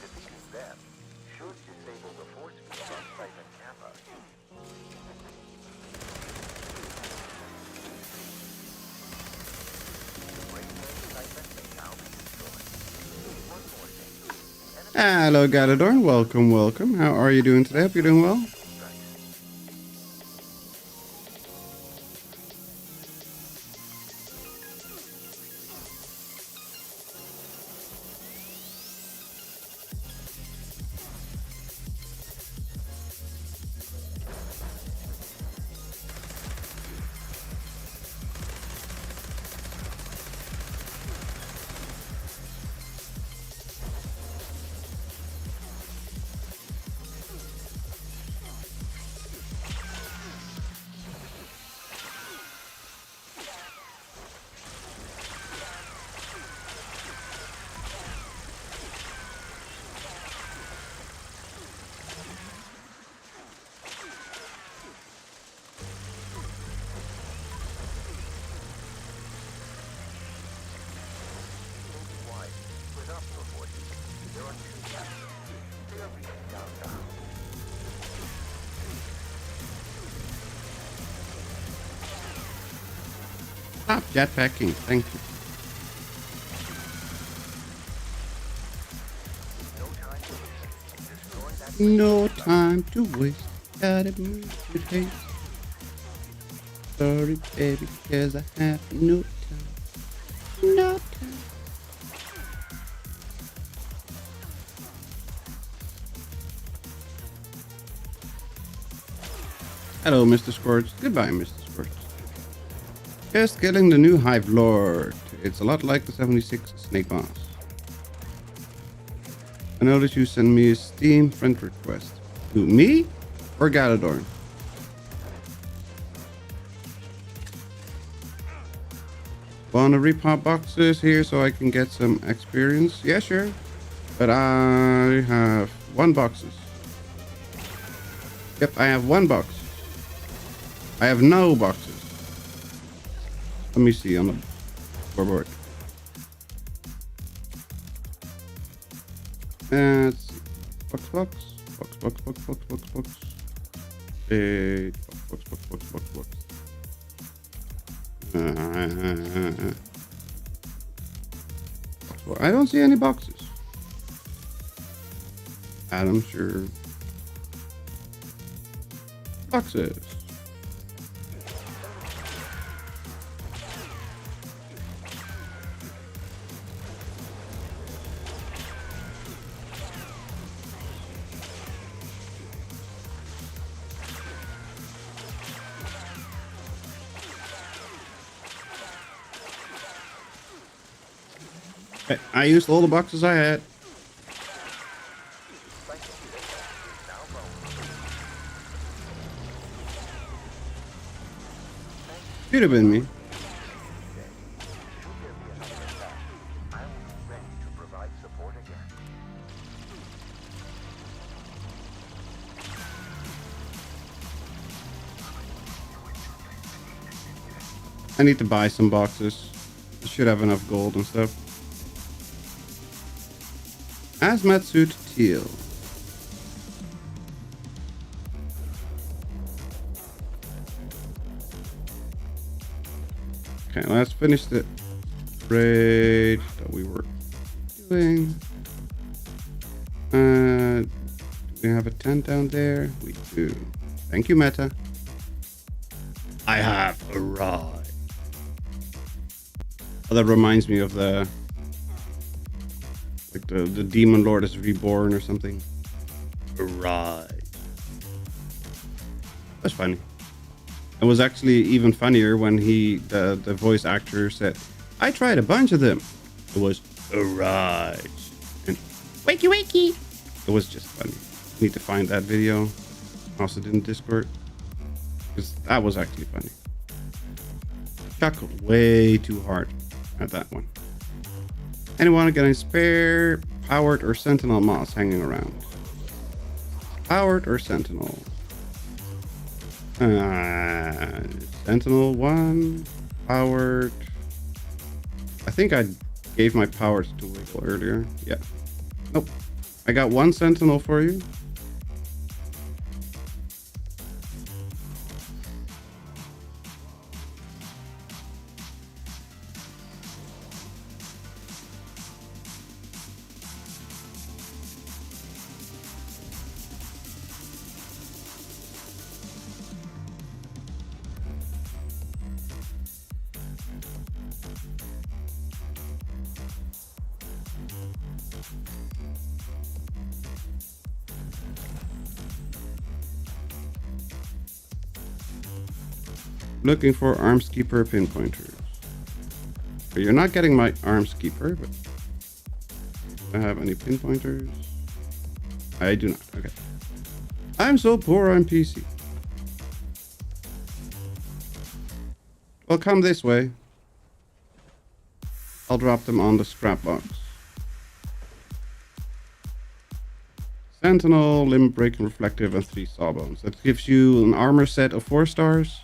Defeating them should disable the force field on siphon Kappa. The brainwave siphon may now be destroyed. One more thing. Hello, Gadadorn. Welcome, welcome. How are you doing today? Hope you're doing well. Jetpacking. Thank you. No time to waste. Gotta move with haste. Sorry, baby, cause I have no time. No time. Hello, Mr. Scorch. Goodbye, Mr. Scorch. Just killing the new Hive Lord. It's a lot like the 76 Snake Boss. I noticed you sent me a Steam friend request. To me or Galadorn? Wanna repop boxes here so I can get some experience? Yeah, sure. But I have 1 boxes. Yep, I have 1 box. I have no boxes. Let me see on the scoreboard. Let's see. Box. Big box. I don't see any boxes. Adam, sure. Boxes. Okay, I used all the boxes I had. Should have been me. I need to buy some boxes. I should have enough gold and stuff. Hazmat suit teal. Okay, let's finish the raid that we were doing. Do we have a tent down there? We do. Thank you, Meta. I have arrived. Oh, that reminds me of the Demon Lord is reborn or something. Arrived. That's funny. It was actually even funnier when the voice actor said, I tried a bunch of them. It was arrived. And wakey wakey. It was just funny. Need to find that video. Also in Discord. Because that was actually funny. Chuckled way too hard at that one. Anyone get any spare powered or sentinel moss hanging around? Powered or sentinel? Sentinel 1, powered. I think I gave my powers to Wiggle earlier. Yeah. Nope. I got 1 sentinel for you. Looking for arms keeper pinpointers. So you're not getting my arms keeper, but do I have any pinpointers? I do not. Okay. I'm so poor on PC. Well, come this way. I'll drop them on the scrap box. Sentinel, limb breaking, reflective, and 3 sawbones. That gives you an armor set of 4 stars.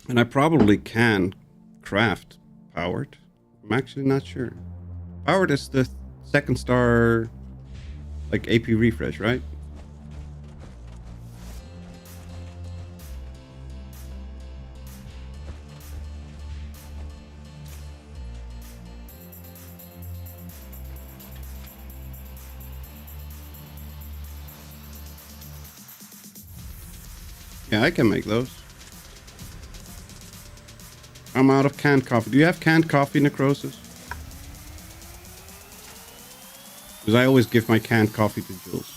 And I probably can craft powered. I'm actually not sure. Powered is the second star, like AP refresh, right? Yeah, I can make those. I'm out of canned coffee. Do you have canned coffee, Necrosis? Because I always give my canned coffee to Jules.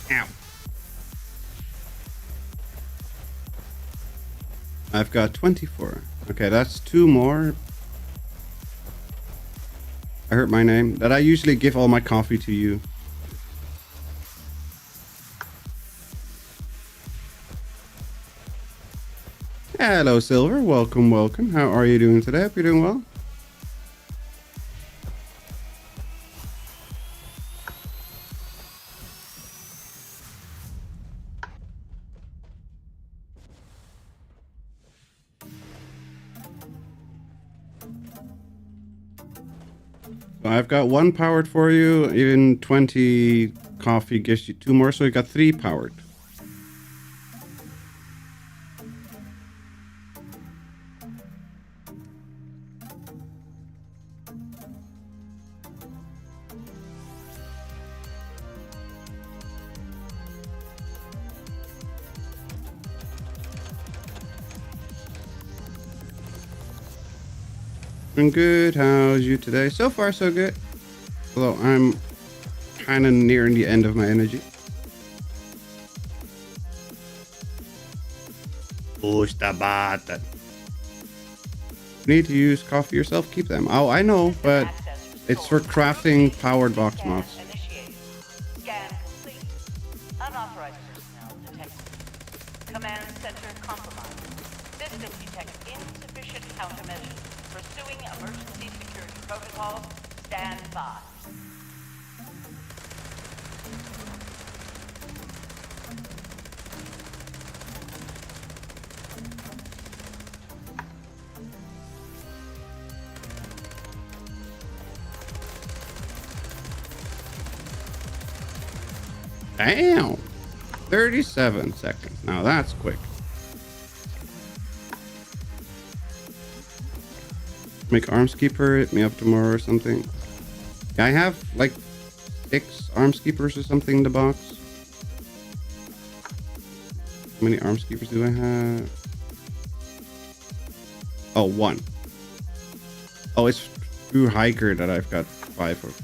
Ow. I've got 24. Okay, that's 2 more. I heard my name. That I usually give all my coffee to you. Hello, Silver. Welcome, welcome. How are you doing today? Hope you're doing well. So I've got 1 powered for you. Even 20 coffee gives you 2 more, so you got 3 powered. Doing good. How's you today? So far, so good. Although I'm kind of nearing the end of my energy. Push the button. You need to use coffee yourself. Keep them. Oh, I know, but it's for crafting powered box mods. Initiated. Scan complete. Unauthorized personnel detected. Command center compromised. System detects insufficient countermeasures. Pursuing emergency security protocols. Stand by. Damn. 37 seconds. Now that's quick. Make Armskeeper, hit me up tomorrow or something. Yeah, I have like 6 Armskeepers or something in the box. How many Armskeepers do I have? Oh, 1. Oh, it's through Hiker that I've got 5 of.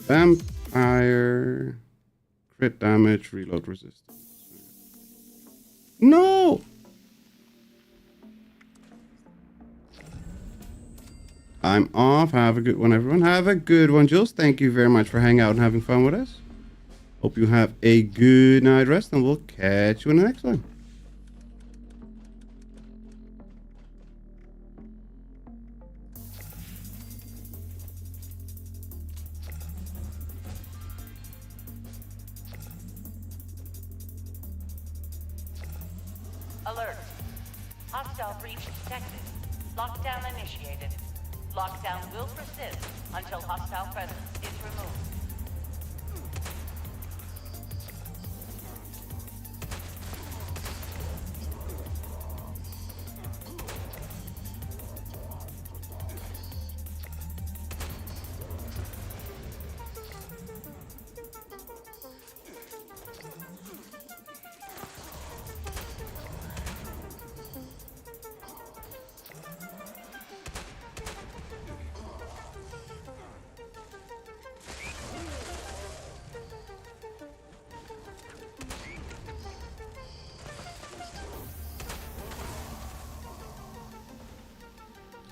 Vampire, crit damage, reload resistance. No! I'm off. Have a good one, everyone. Have a good one, Jules. Thank you very much for hanging out and having fun with us. Hope you have a good night rest, and we'll catch you in the next one. Alert. Hostile breach detected. Lockdown initiated. Lockdown will persist until hostile presence is removed.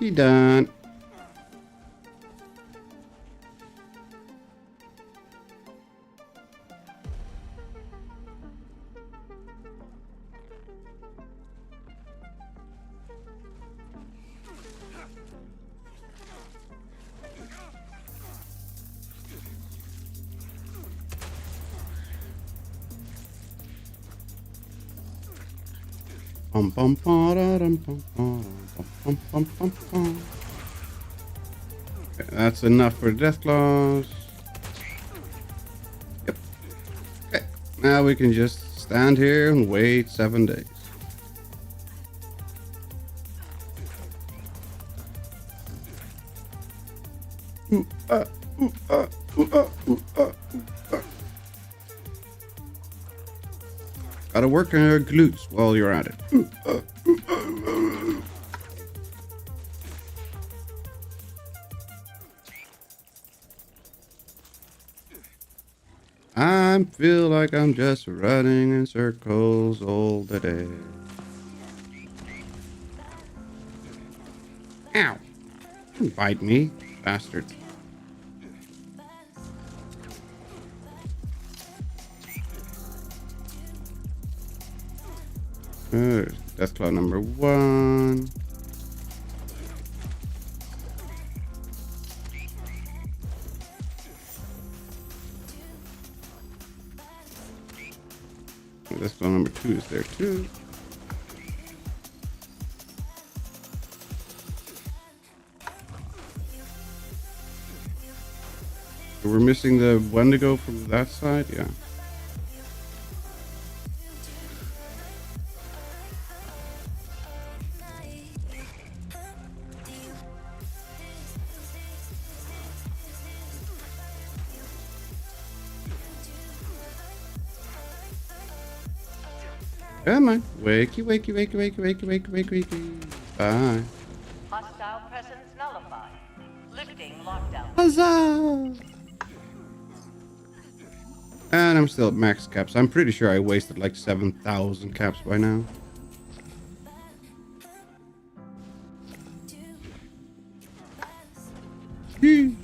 She done. Bum, bum, ba-da-dum, bum, ba-dum, bum, bum, bum, bum. Okay, that's enough for death claws. Yep. Okay, now we can just stand here and wait 7 days. Ooh, ooh, ooh, ooh, ooh, ooh. Gotta work on your glutes while you're at it. I feel like I'm just running in circles all the day. Ow! Don't bite me, bastard. Death claw number 1. Death claw number 2 is there too. So we're missing the Wendigo from that side, yeah. Come on. Wakey, wakey, wakey, wakey, wakey, wakey, wakey, wakey. Bye. Hostile presence nullified. Lifting lockdown. Huzzah! And I'm still at max caps. I'm pretty sure I wasted like 7,000 caps by now. Yee.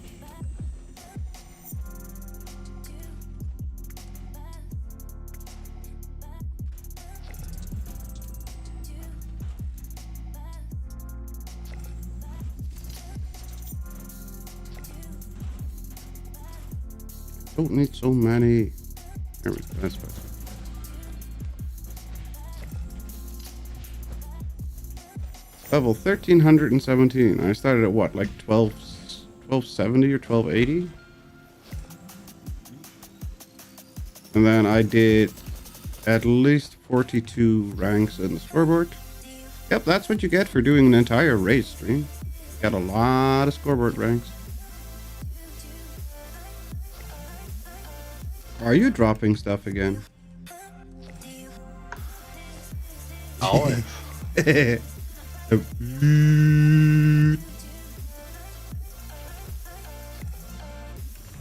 Don't need so many. There we go. That's better. Level 1317. I started at what, like 1270 or 1280? And then I did at least 42 ranks in the scoreboard. Yep, that's what you get for doing an entire race stream. Got a lot of scoreboard ranks. Are you dropping stuff again? Always.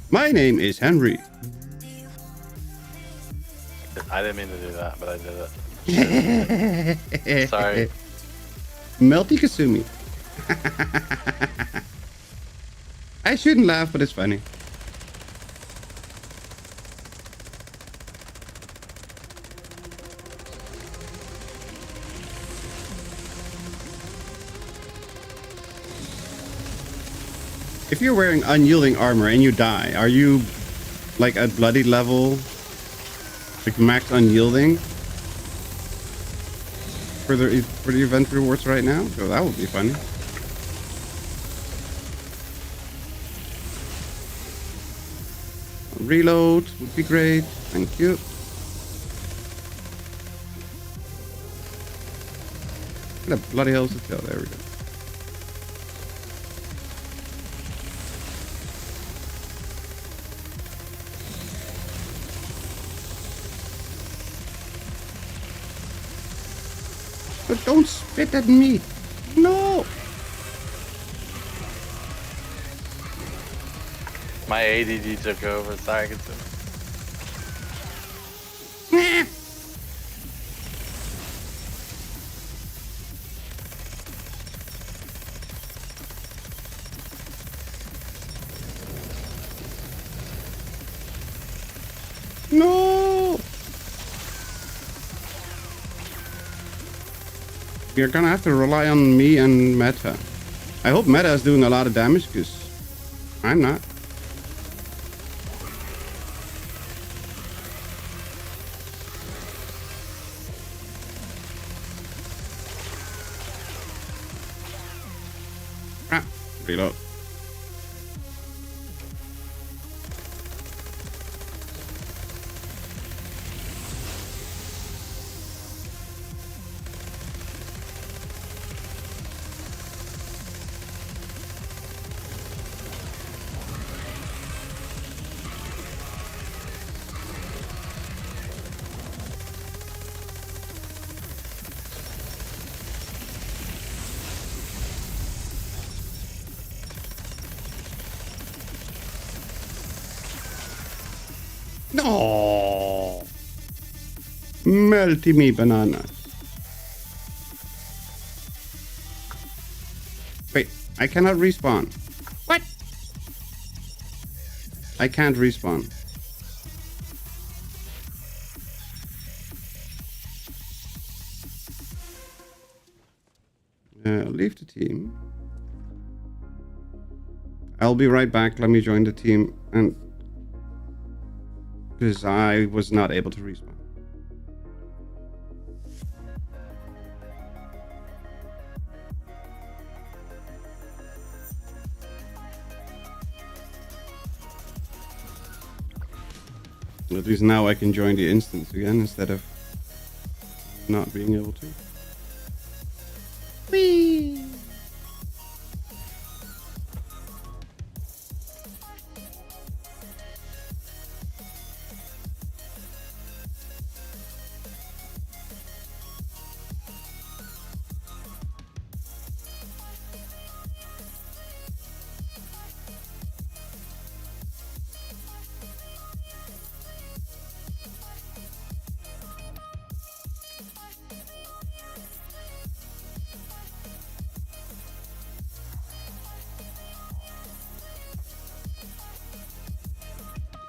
My name is Henry. I didn't mean to do that, but I did it. Sorry. Melty Kasumi. I shouldn't laugh, but it's funny. If you're wearing unyielding armor and you die, are you like at bloody level, like max unyielding for the event rewards right now? So that would be funny. Reload would be great. Thank you. Where the bloody hell is it? Oh, there we go. But don't spit at me. No. My ADD took over. Sorry, I can see. you're gonna have to rely on me and Meta. I hope Meta is doing a lot of damage, because I'm not. Ah, reload. No, melty me banana. Wait, I cannot respawn. What? I can't respawn. Leave the team. I'll be right back. Let me join the team, and because I was not able to respawn. At least now I can join the instance again instead of not being able to. Whee!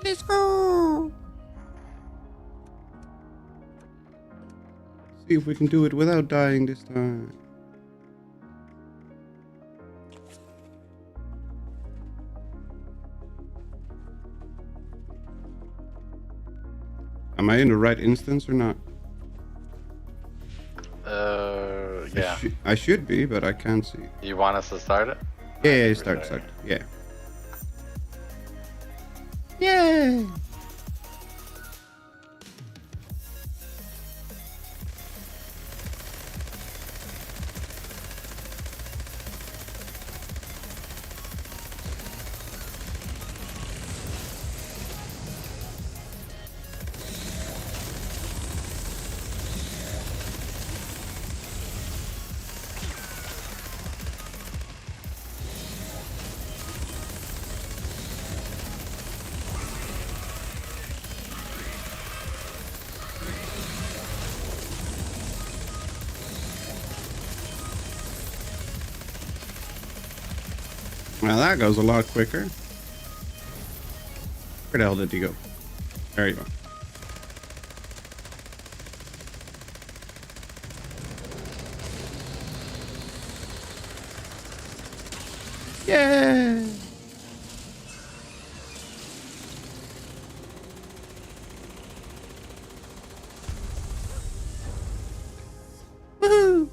Let's go! See if we can do it without dying this time. Am I in the right instance or not? Yeah. I should be, but I can't see. You want us to start it? Yeah, start. Yeah. Yay! Well, that goes a lot quicker. Where the hell did he go? There you go. Yeah! Woohoo!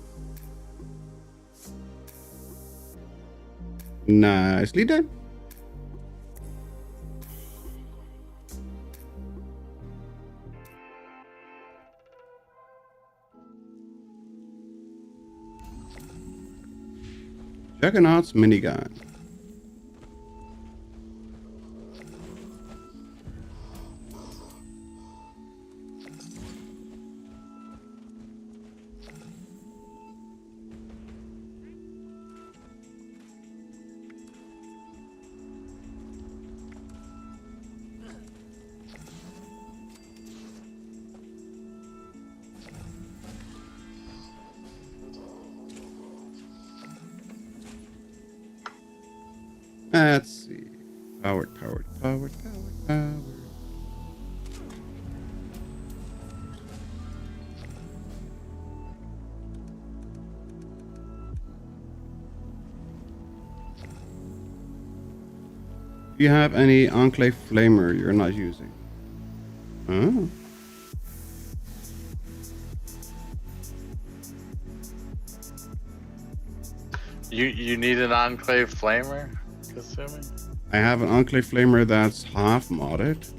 Nicely done. Juggernaut's minigun. Let's see. Powered. Do you have any Enclave Flamer you're not using? Oh. You need an Enclave Flamer, assuming? I have an Enclave Flamer that's half modded.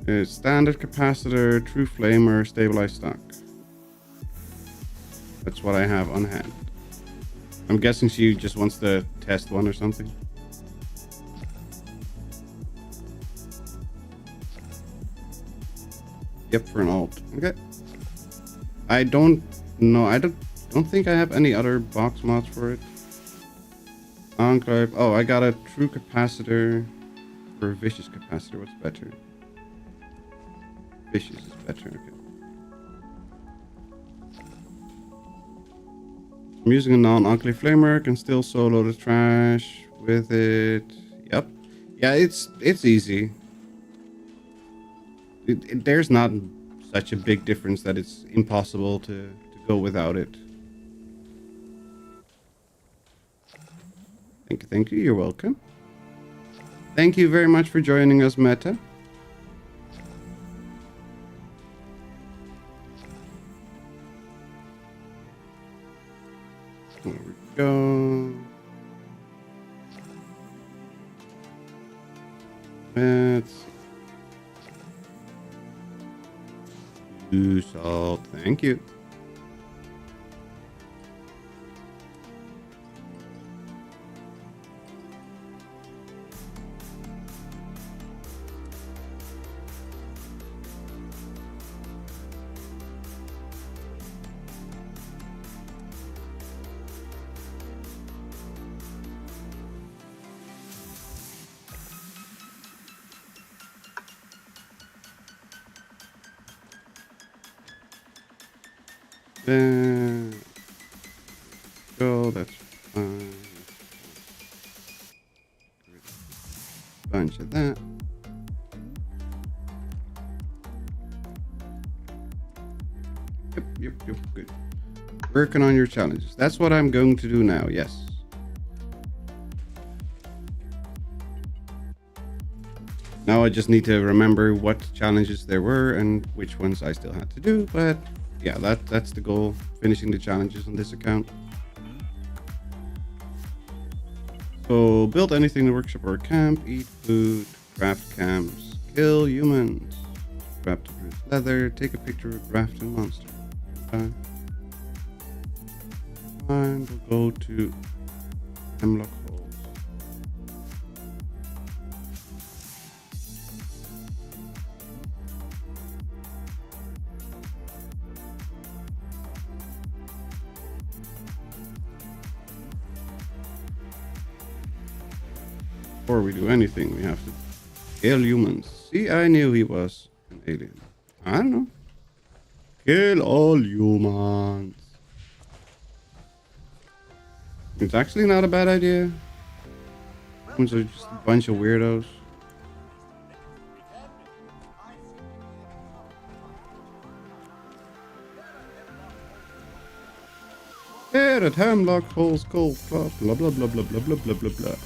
It's standard capacitor, true flamer, stabilized stock. That's what I have on hand. I'm guessing she just wants to test one or something. Yep, for an alt. Okay. I don't know. I don't think I have any other box mods for it. Enclave. Oh, I got a true capacitor or a vicious capacitor. What's better? Vicious is better. Okay. I'm using a non-Enclave Flamer. Can still solo the trash with it. Yep. Yeah, it's easy. There's not such a big difference that it's impossible to go without it. Thank you. You're welcome. Thank you very much for joining us, Meta. There we go. Let's see. Salt. Thank you. Go, that's fine. Bunch of that. Yep, good. Working on your challenges. That's what I'm going to do now, yes. Now I just need to remember what challenges there were and which ones I still had to do, but yeah, that's the goal, finishing the challenges on this account. So build anything in the workshop or camp, eat food, craft camps, kill humans, grab to produce leather, take a picture of crafting monster. Okay. And we'll go to Hemlock Holes. Before we do anything, we have to kill humans. See, I knew he was an alien. I don't know. Kill all humans. It's actually not a bad idea. Humans are just a bunch of weirdos. Here at Hemlock Holes Golf Club, blah blah blah blah blah blah blah blah blah.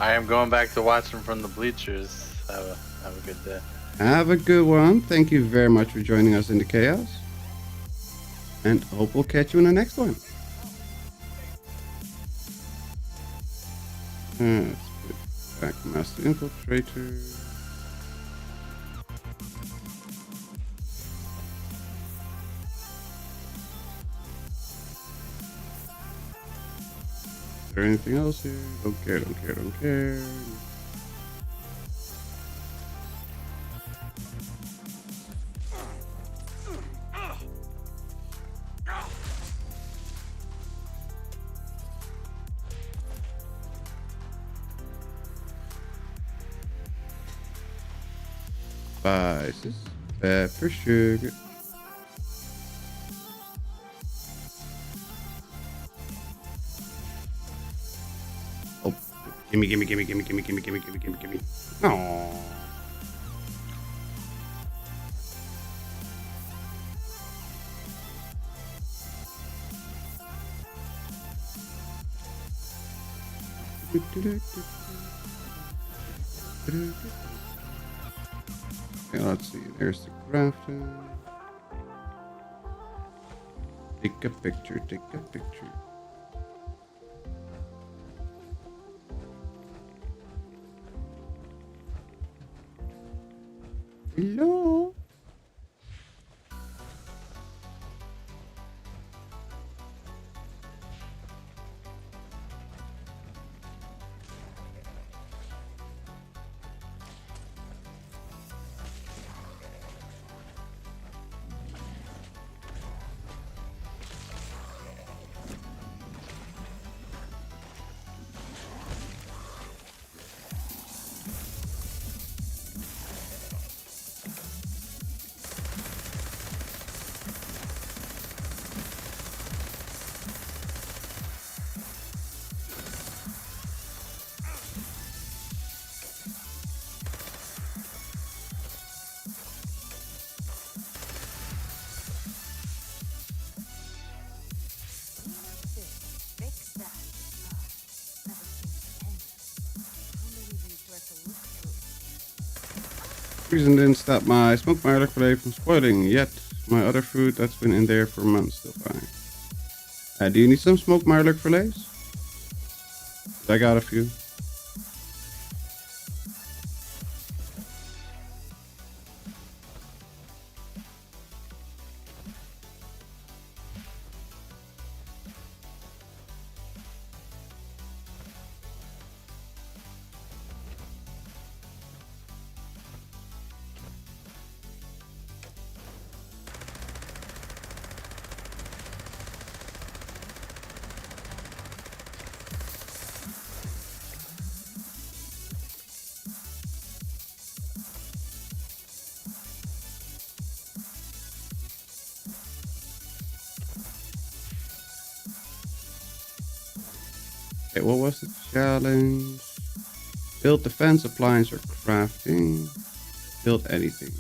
I am going back to watching from the bleachers. Have a good day. Have a good one. Thank you very much for joining us in the chaos. And hope we'll catch you in the next one. Let's put back Master Infiltrator. Is there anything else here? Don't care. Spices, pepper, sugar. Oh, gimme. Aww. Okay, let's see. There's the crafting. Take a picture. Take a picture. Hello. Fix that. Never seems to end. How many of these do I have to look through? Reason didn't stop my smoked garlic fillet from spoiling, yet my other food that's been in there for months still fine. Do you need some smoked garlic fillets? I got a few. Okay, what was the challenge? Build defense, appliance, or crafting. Build anything.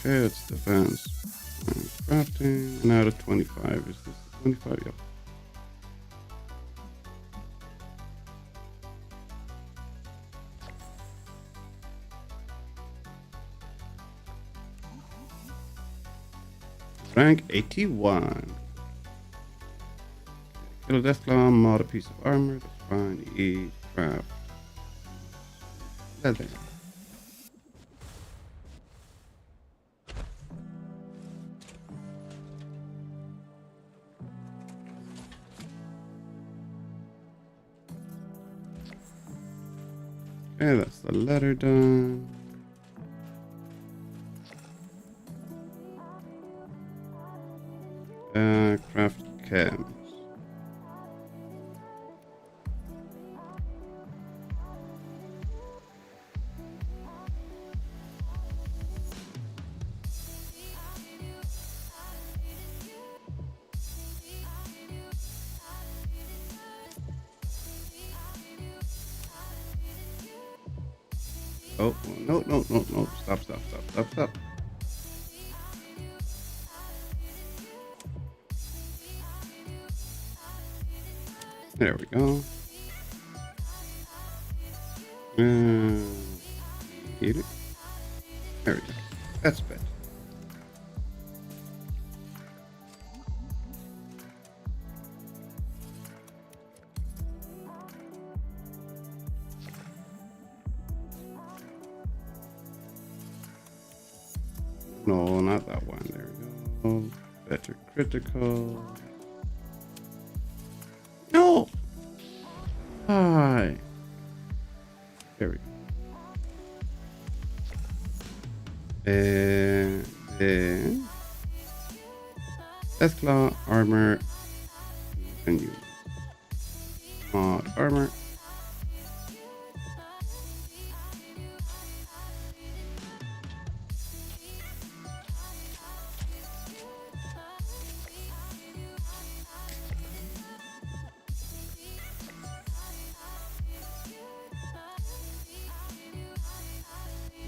Okay, it's defense. Crafting. And out of 25. Is this 25? Yep. Rank 81. Kill a Deathclaw, mod a piece of armor. That's fine. Eat, craft. Leather. Okay, that's the letter done. Craft chems. Oh, no, no, no, no. Stop, stop, stop, stop, stop. There we go. Eat it. There we go. That's better. No, not that one. There we go. Better critical. No! Hi. There we go. And then Deathclaw, armor, and you. Mod armor.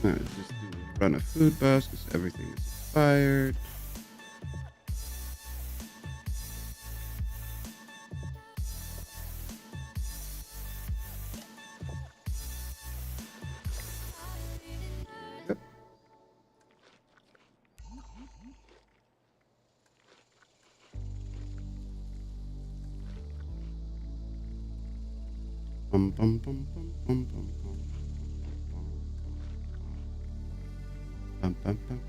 Just do run a food bus because everything is expired. Yep. Bum, bum, bum, bum, bum, bum, bum. Bum, bum, bum, bum.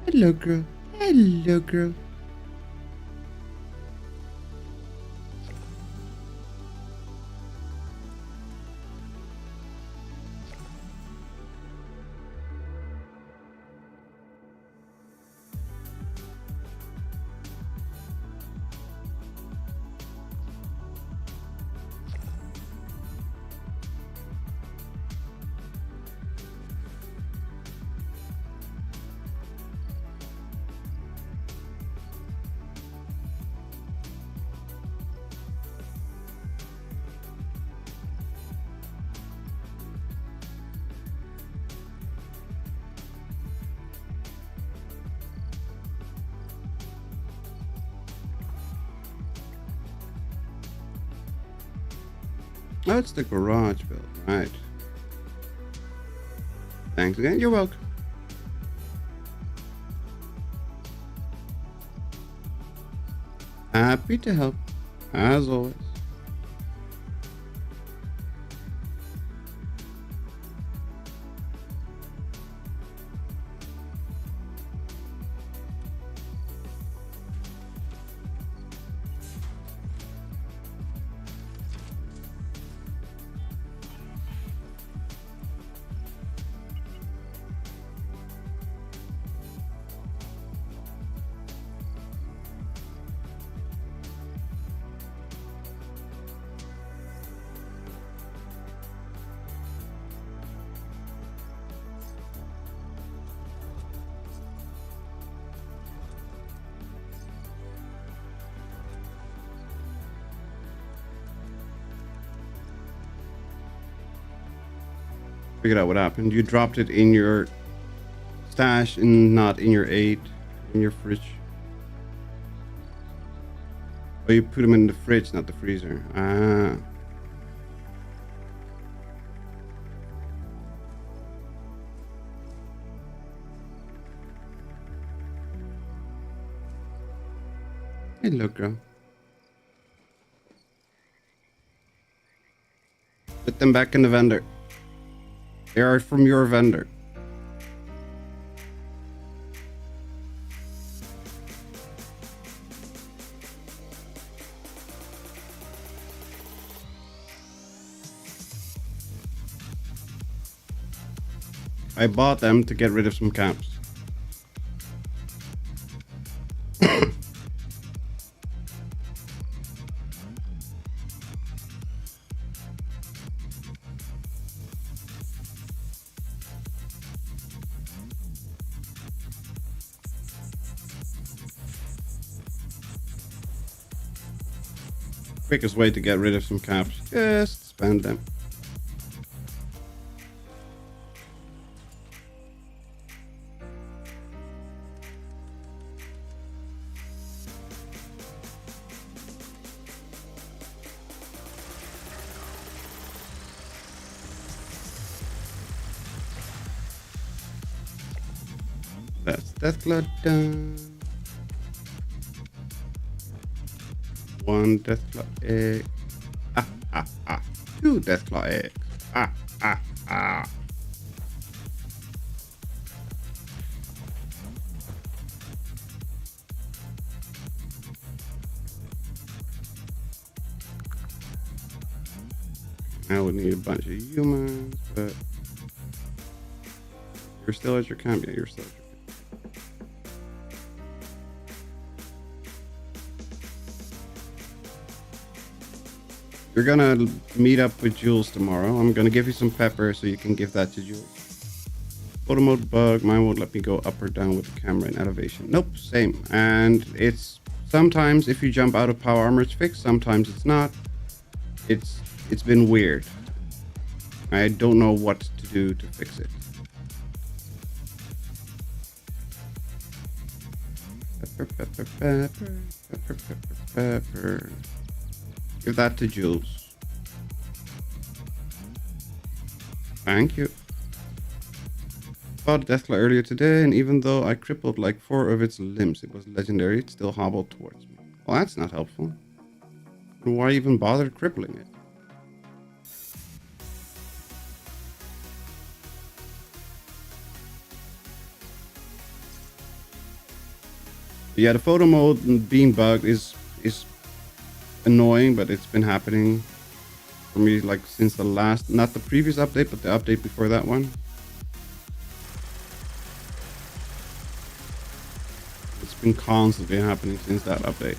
Hello, girl. Hello, girl. Oh, it's the garage build, right? Thanks again. You're welcome. Happy to help, as always. Figured out what happened. You dropped it in your stash and not in your 8 in your fridge. Oh, you put them in the fridge, not the freezer. Ah. Hello, girl. Put them back in the vendor. They are from your vendor. I bought them to get rid of some camps. Quickest way to get rid of some camps. Just spend them. That's Deathclaw done. 1 Deathclaw egg. Ah, ah, ah. 2 Deathclaw eggs. Ah, ah, ah. I would need a bunch of humans, but you're still at your camp. Yeah, you're still at your camp. You're gonna meet up with Jules tomorrow. I'm gonna give you some pepper so you can give that to Jules. Photo mode bug. Mine won't let me go up or down with the camera in elevation. Nope, same. And it's sometimes if you jump out of power armor, it's fixed. Sometimes it's not. It's been weird. I don't know what to do to fix it. Pepper. Give that to Jules. Thank you. Fought Deathclaw earlier today, and even though I crippled like 4 of its limbs, it was legendary, it still hobbled towards me. Well, that's not helpful. Why even bother crippling it? Yeah, the photo mode and being bugged is annoying, but it's been happening for me like since the last, not the previous update, but the update before that one. It's been constantly happening since that update.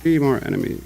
Three more enemies.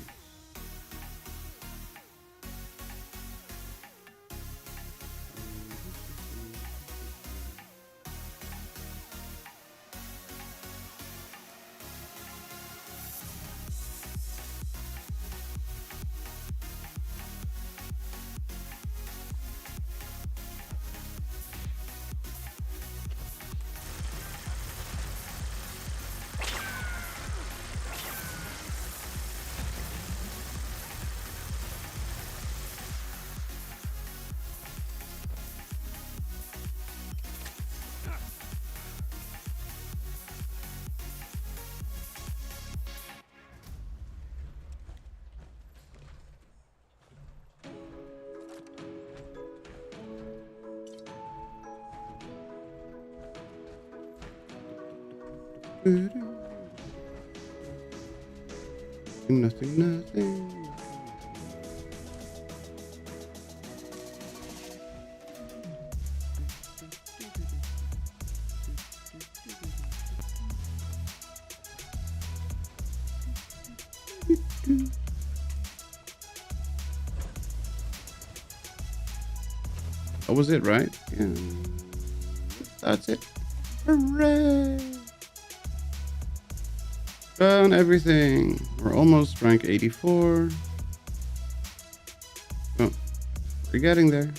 Nothing. That was it, right? Yeah. That's it. Hooray! Done everything. We're almost rank 84. Oh, we're getting there.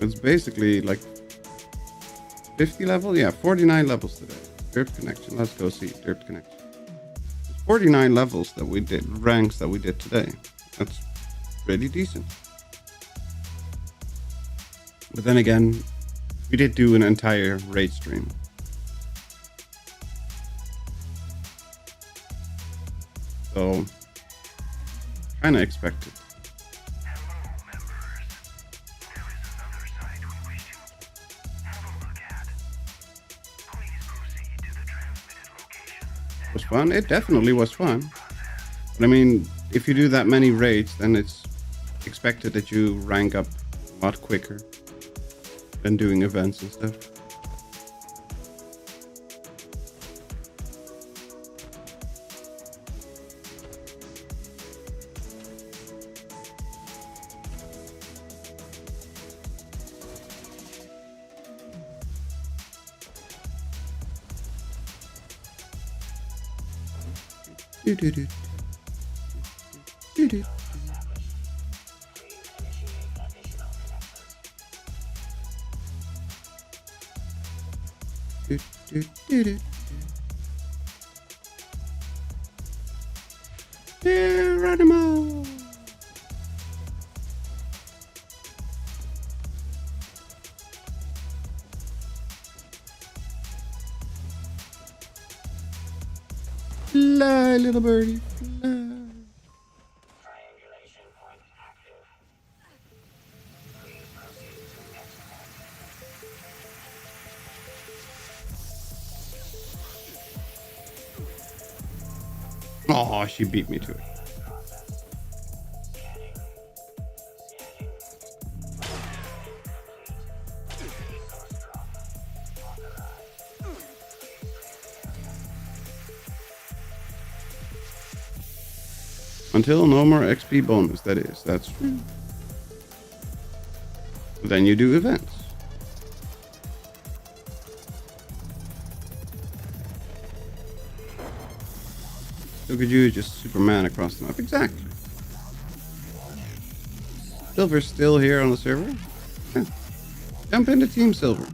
It's basically like 50 level? Yeah, 49 levels today. Dirt connection. Let's go see dirt connection. 49 levels that we did, ranks that we did today. That's pretty decent. But then again, we did do an entire raid stream. So, kinda expected. Was fun. It definitely was fun. But I mean, if you do that many raids, then it's expected that you rank up a lot quicker than doing events and stuff. Geronimo. Fly, little birdie, fly. Oh, she beat me to it. Until no more XP bonus, that's true. Then you do events. Look at you, just Superman across the map. Exactly. Silver's still here on the server. Yeah. Jump into Team Silver.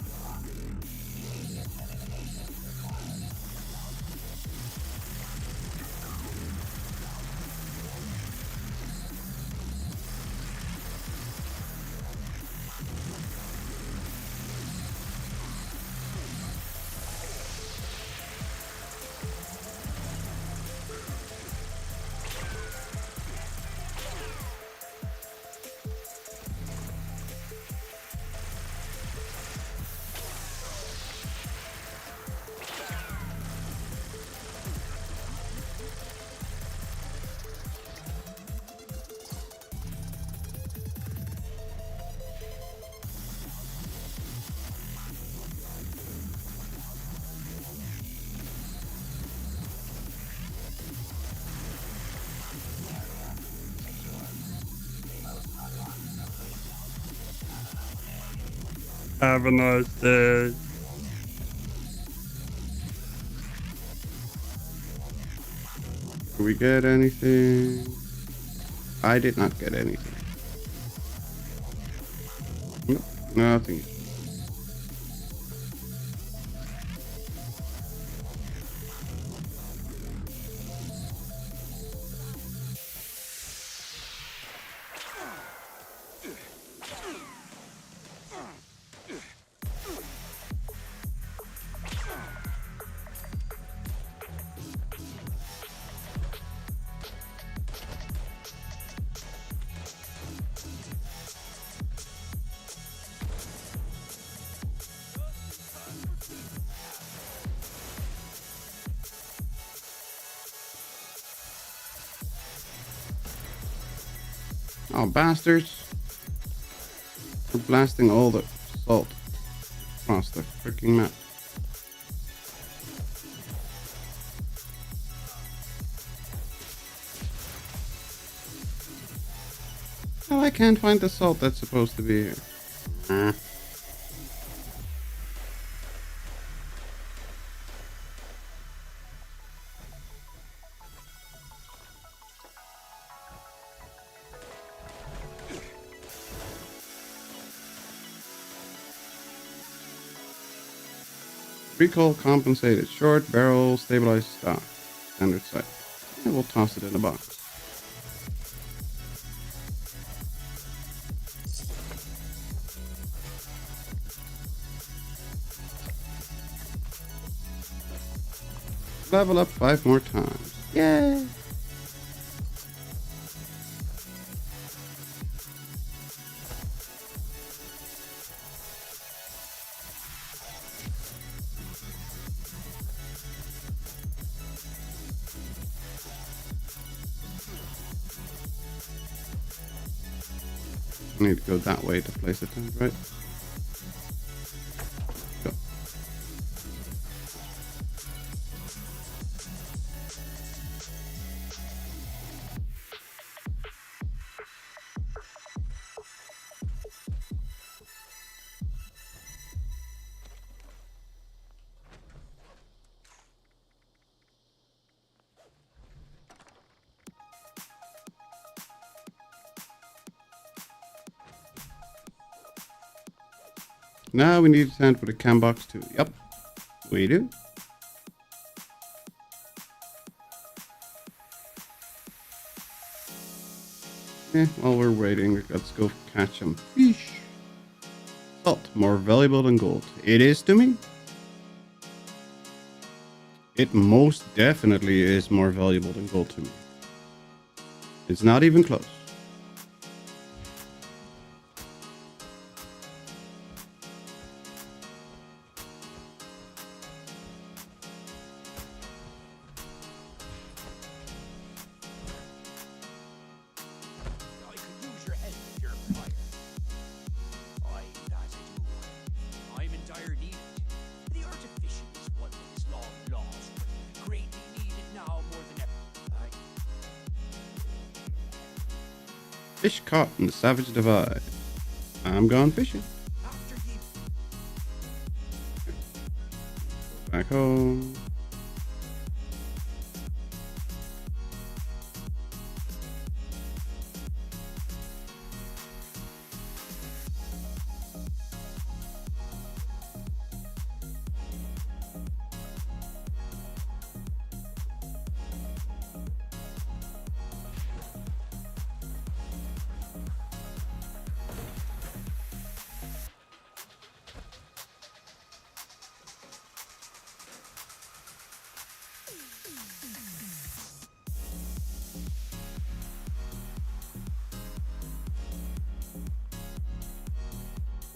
Have a nice day. Did we get anything? I did not get anything. Nope, nothing. Oh, bastards. We're blasting all the salt across the freaking map. Oh, I can't find the salt that's supposed to be here. Recoil compensated. Short barrel stabilized stock. Standard sight. And we'll toss it in a box. Level up 5 more times. Yay! I need to go that way to place it, right? Go. Now we need a tent with a cam box too. Yep. We do. While we're waiting, let's go catch some fish. Salt, more valuable than gold. It is to me. It most definitely is more valuable than gold to me. It's not even close. I could use your help if you're required. Aye, that I do. I'm in dire need of it. The art of fishing is one that is long lost, but greatly needed now more than ever. Aye. Fish caught in the Savage Divide. I'm gone fishing. After ye. Back home.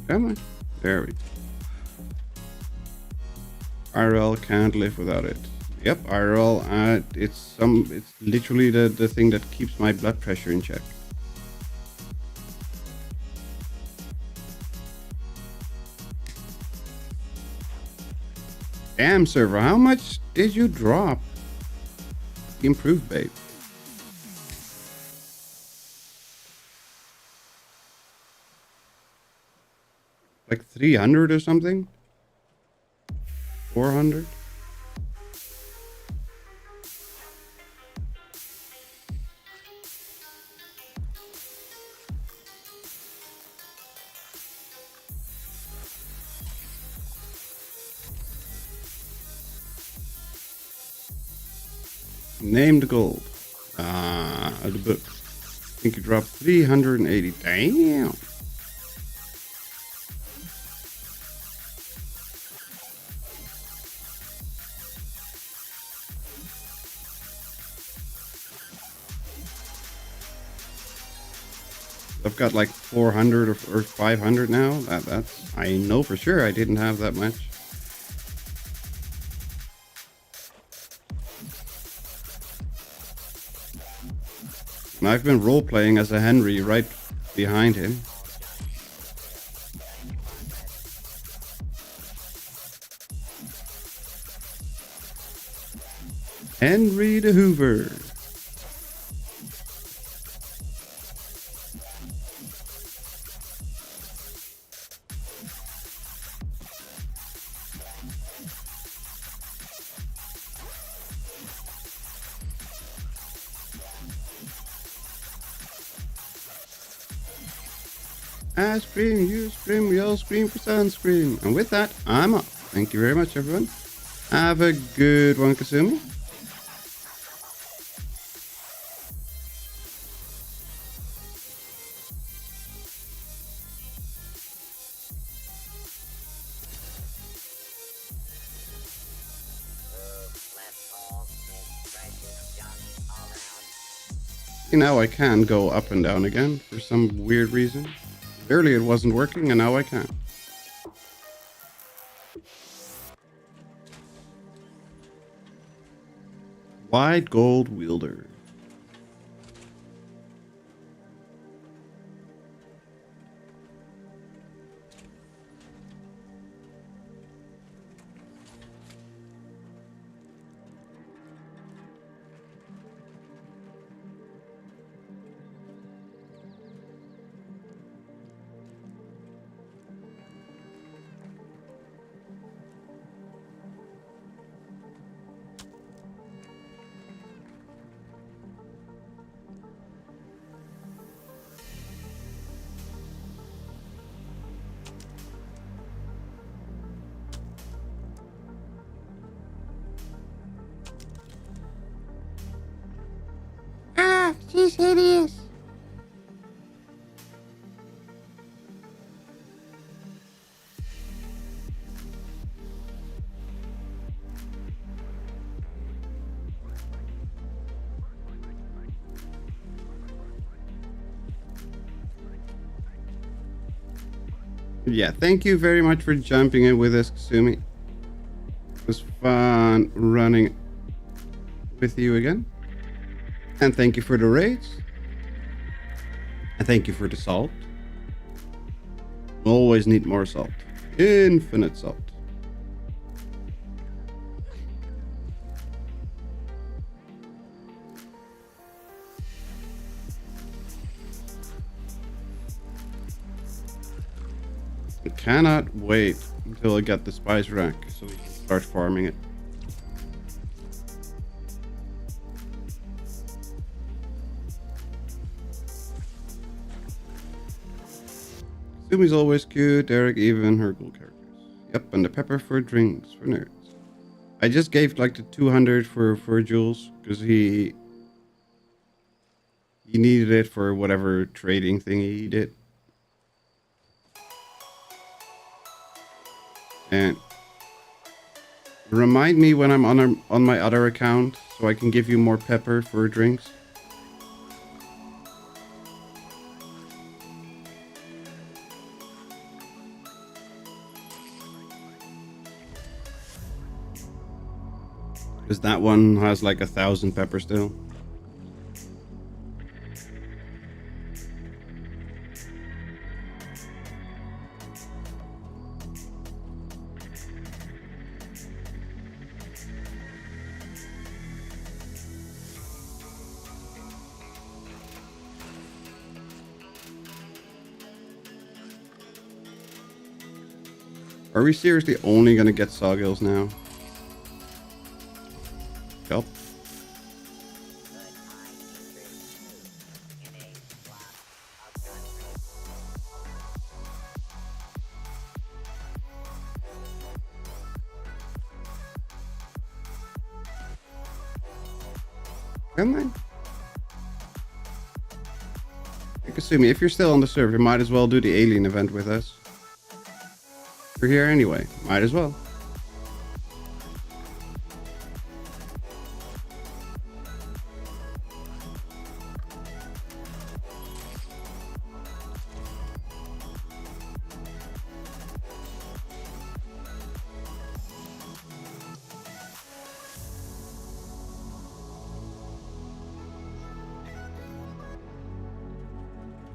Come on. There we go. IRL can't live without it. Yep, IRL, it's literally the thing that keeps my blood pressure in check. Damn, server, how much did you drop? Improved, babe. Like 300 or something? 400? Named gold. The book. I think you dropped 380. Damn. I've got like 400 or 500 now. That's I know for sure I didn't have that much. And I've been role-playing as a Henry right behind him. Henry the Hoover. I scream, you scream, we all scream for sunscreen. And with that, I'm off. Thank you very much, everyone. Have a good one, Kasumi. Now I can go up and down again for some weird reason. Earlier it wasn't working and now I can. Wide gold wielder. She's hideous. Yeah, thank you very much for jumping in with us, Kasumi. It was fun running with you again. And thank you for the raids. And thank you for the salt. Always need more salt. Infinite salt. I cannot wait until I get the spice rack so we can start farming it. Sumi's always cute, Eric, even her cool characters. Yep, and the pepper for drinks for nerds. I just gave like the 200 for Jules because he needed it for whatever trading thing he did. And remind me when I'm on my other account so I can give you more pepper for drinks. Because that one has like 1,000 pepper still. Are we seriously only gonna get Sawgills now? Yep. Can they? Kasumi, if you're still on the server, you might as well do the alien event with us. You're here anyway. Might as well.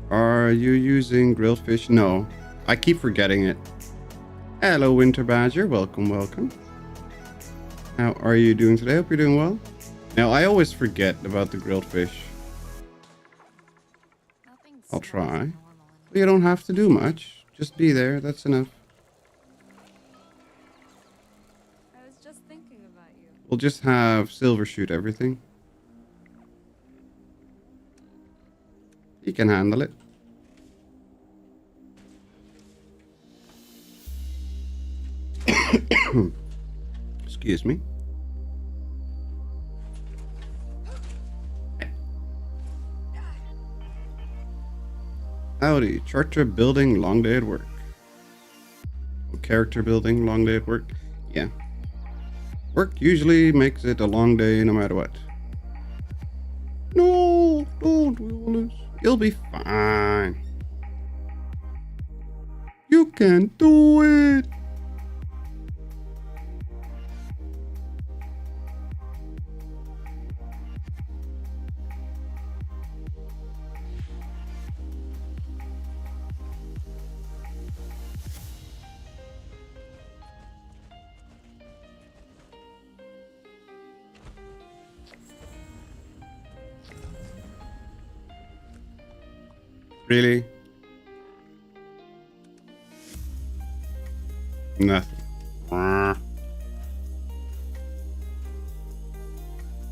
Are you using grilled fish? No. I keep forgetting it. Hello, Winter Badger. Welcome, welcome. How are you doing today? Hope you're doing well. Now, I always forget about the grilled fish. I'll try. But you don't have to do much. Just be there. That's enough. I was just thinking about you. We'll just have Silver shoot everything. He can handle it. Excuse me. Howdy. Charter building, long day at work. Character building, long day at work. Yeah. Work usually makes it a long day no matter what. No, don't, Wallace. You'll be fine. You can do it. Really? Nothing.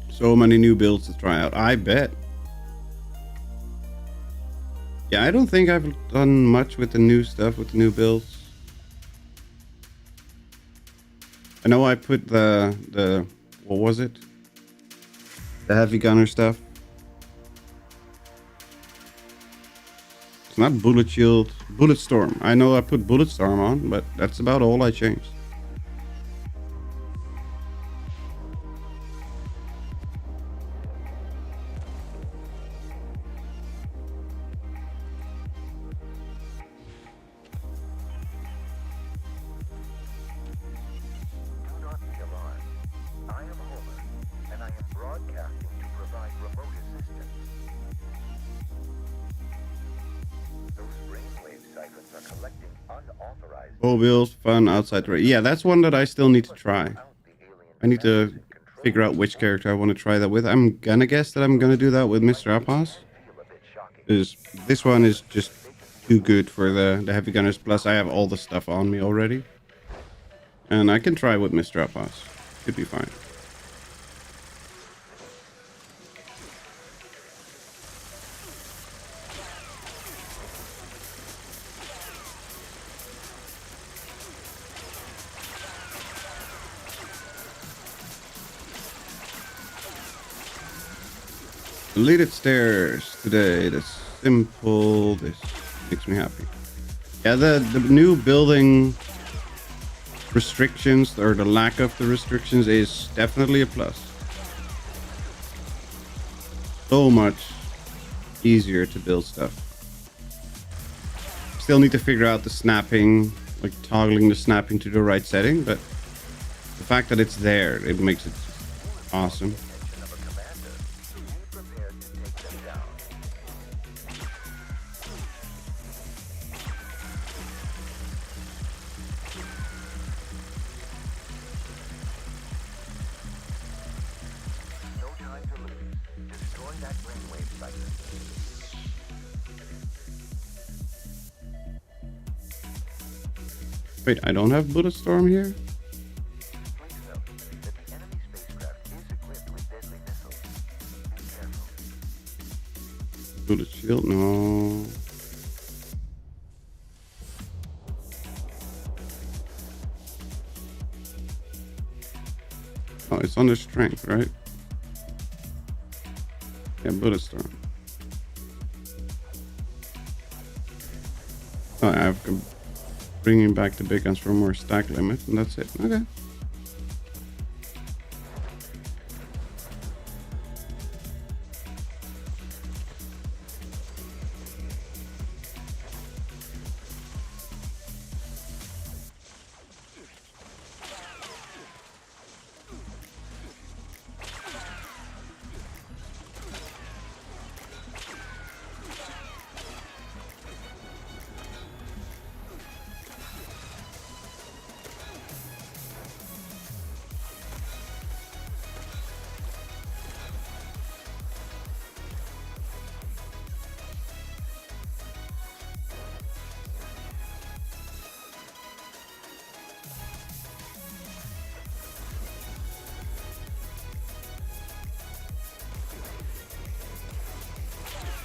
So many new builds to try out. I bet. Yeah, I don't think I've done much with the new stuff, with the new builds. I know I put the what was it? The heavy gunner stuff. Not bullet shield, bullet storm. I know I put bullet storm on, but that's about all I changed. Do not be alarmed. I am Homer, and I am broadcasting to provide remote assistance. Those brainwave siphons are collecting unauthorized Mobiles, fun, outside the Yeah, that's one that I still need to try. out the alien I need to commanders and control figure out which character I want to try that with. I'm gonna guess that I'm gonna do that with Mr. Apas. feel a bit shocking. Is this one is just too good for the heavy gunners. Plus, I have all the stuff on me already, and I can try with Mr. Apas. Should be fine. Deleted stairs today. That's simple. This makes me happy. Yeah, the new building restrictions, or the lack of the restrictions, is definitely a plus. So much easier to build stuff. Still need to figure out the snapping, like toggling the snapping to the right setting, but the fact that it's there, it makes it awesome. Of a commander. Be prepared to take them down. No time to lose. Destroy that brainwave siphon. Wait, I don't have bullet storm here? Please note that the enemy spacecraft is equipped with deadly missiles. Be careful. Bullet shield, no. Oh, it's under strength, right? Yeah, bullet storm. Oh, I've bringing back the big guns for more stack limit, and that's it. Okay.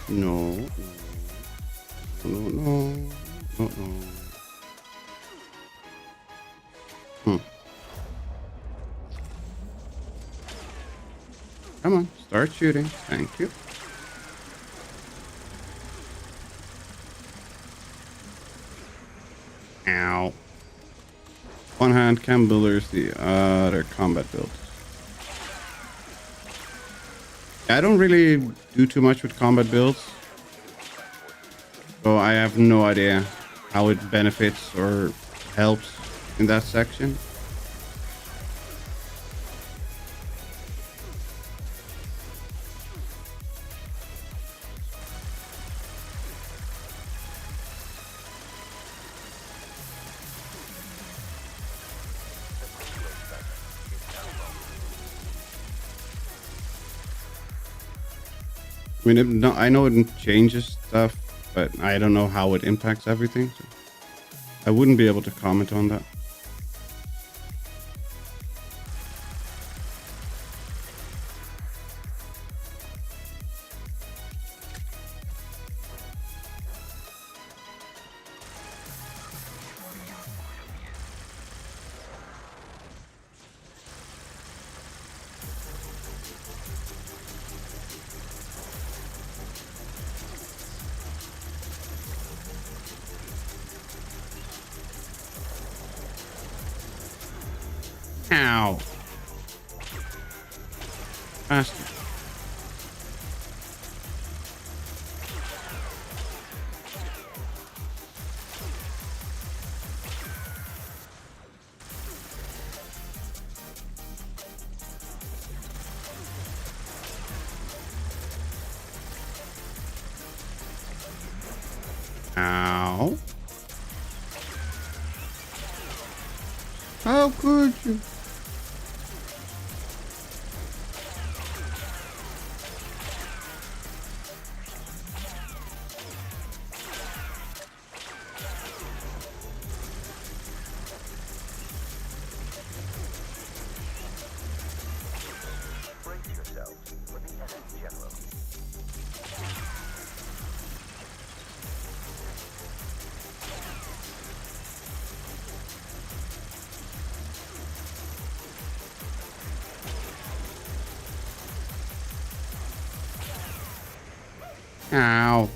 No. No, no. No, no. Come on, start shooting. Thank you. Ow. One hand cam builders, the other combat build. I don't really do too much with combat builds, so I have no idea how it benefits or helps in that section. I mean, I know it changes stuff, but I don't know how it impacts everything. So I wouldn't be able to comment on that. Ow. Bastard. Ow. How could you? Brace yourselves for the enemy general. Ow.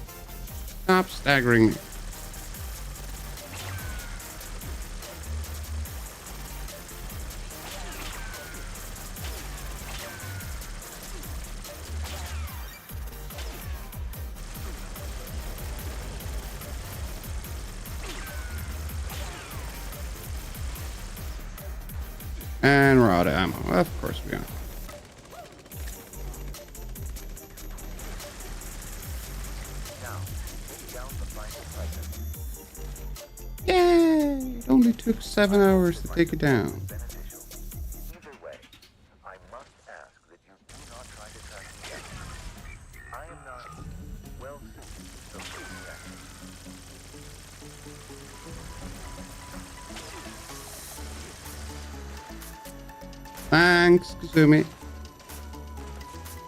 Stop staggering me. And we're out of ammo. Of course we are. Now, take down the final fragment. Yay! It only took 7 hours to take it down. Beneficial. Either way, I must ask that you do not try to track me down. I am not well suited to social reaction. Thanks, Kazumi.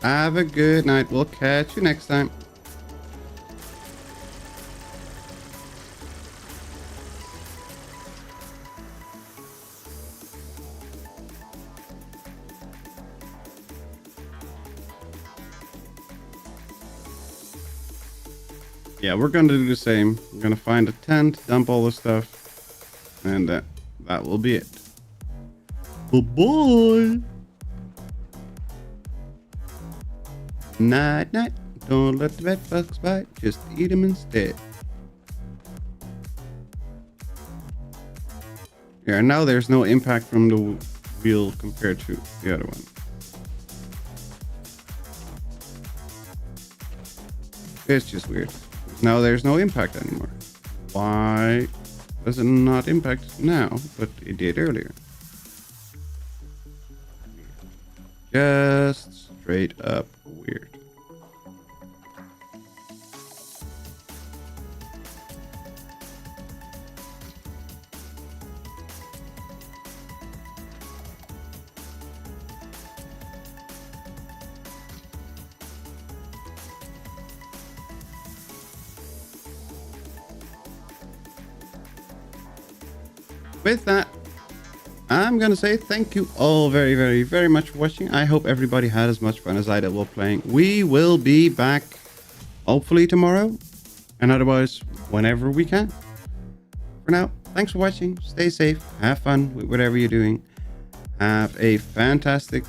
Have a good night. We'll catch you next time. Yeah, we're gonna do the same. We're gonna find a tent, dump all the stuff, and that will be it. Bye-bye. Night, night. Don't let the bed bugs bite. Just eat them instead. Yeah, now there's no impact from the wheel compared to the other one. It's just weird. Now there's no impact anymore. Why does it not impact now, but it did earlier? Just straight up weird. With that, I'm gonna say thank you all very much for watching. I hope everybody had as much fun as I did while playing. We will be back hopefully tomorrow, and otherwise whenever we can. For now, thanks for watching. Stay safe, have fun with whatever you're doing. Have a fantastic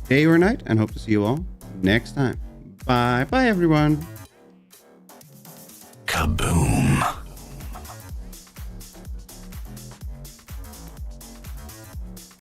day or night, and hope to see you all next time. Bye everyone. Kaboom.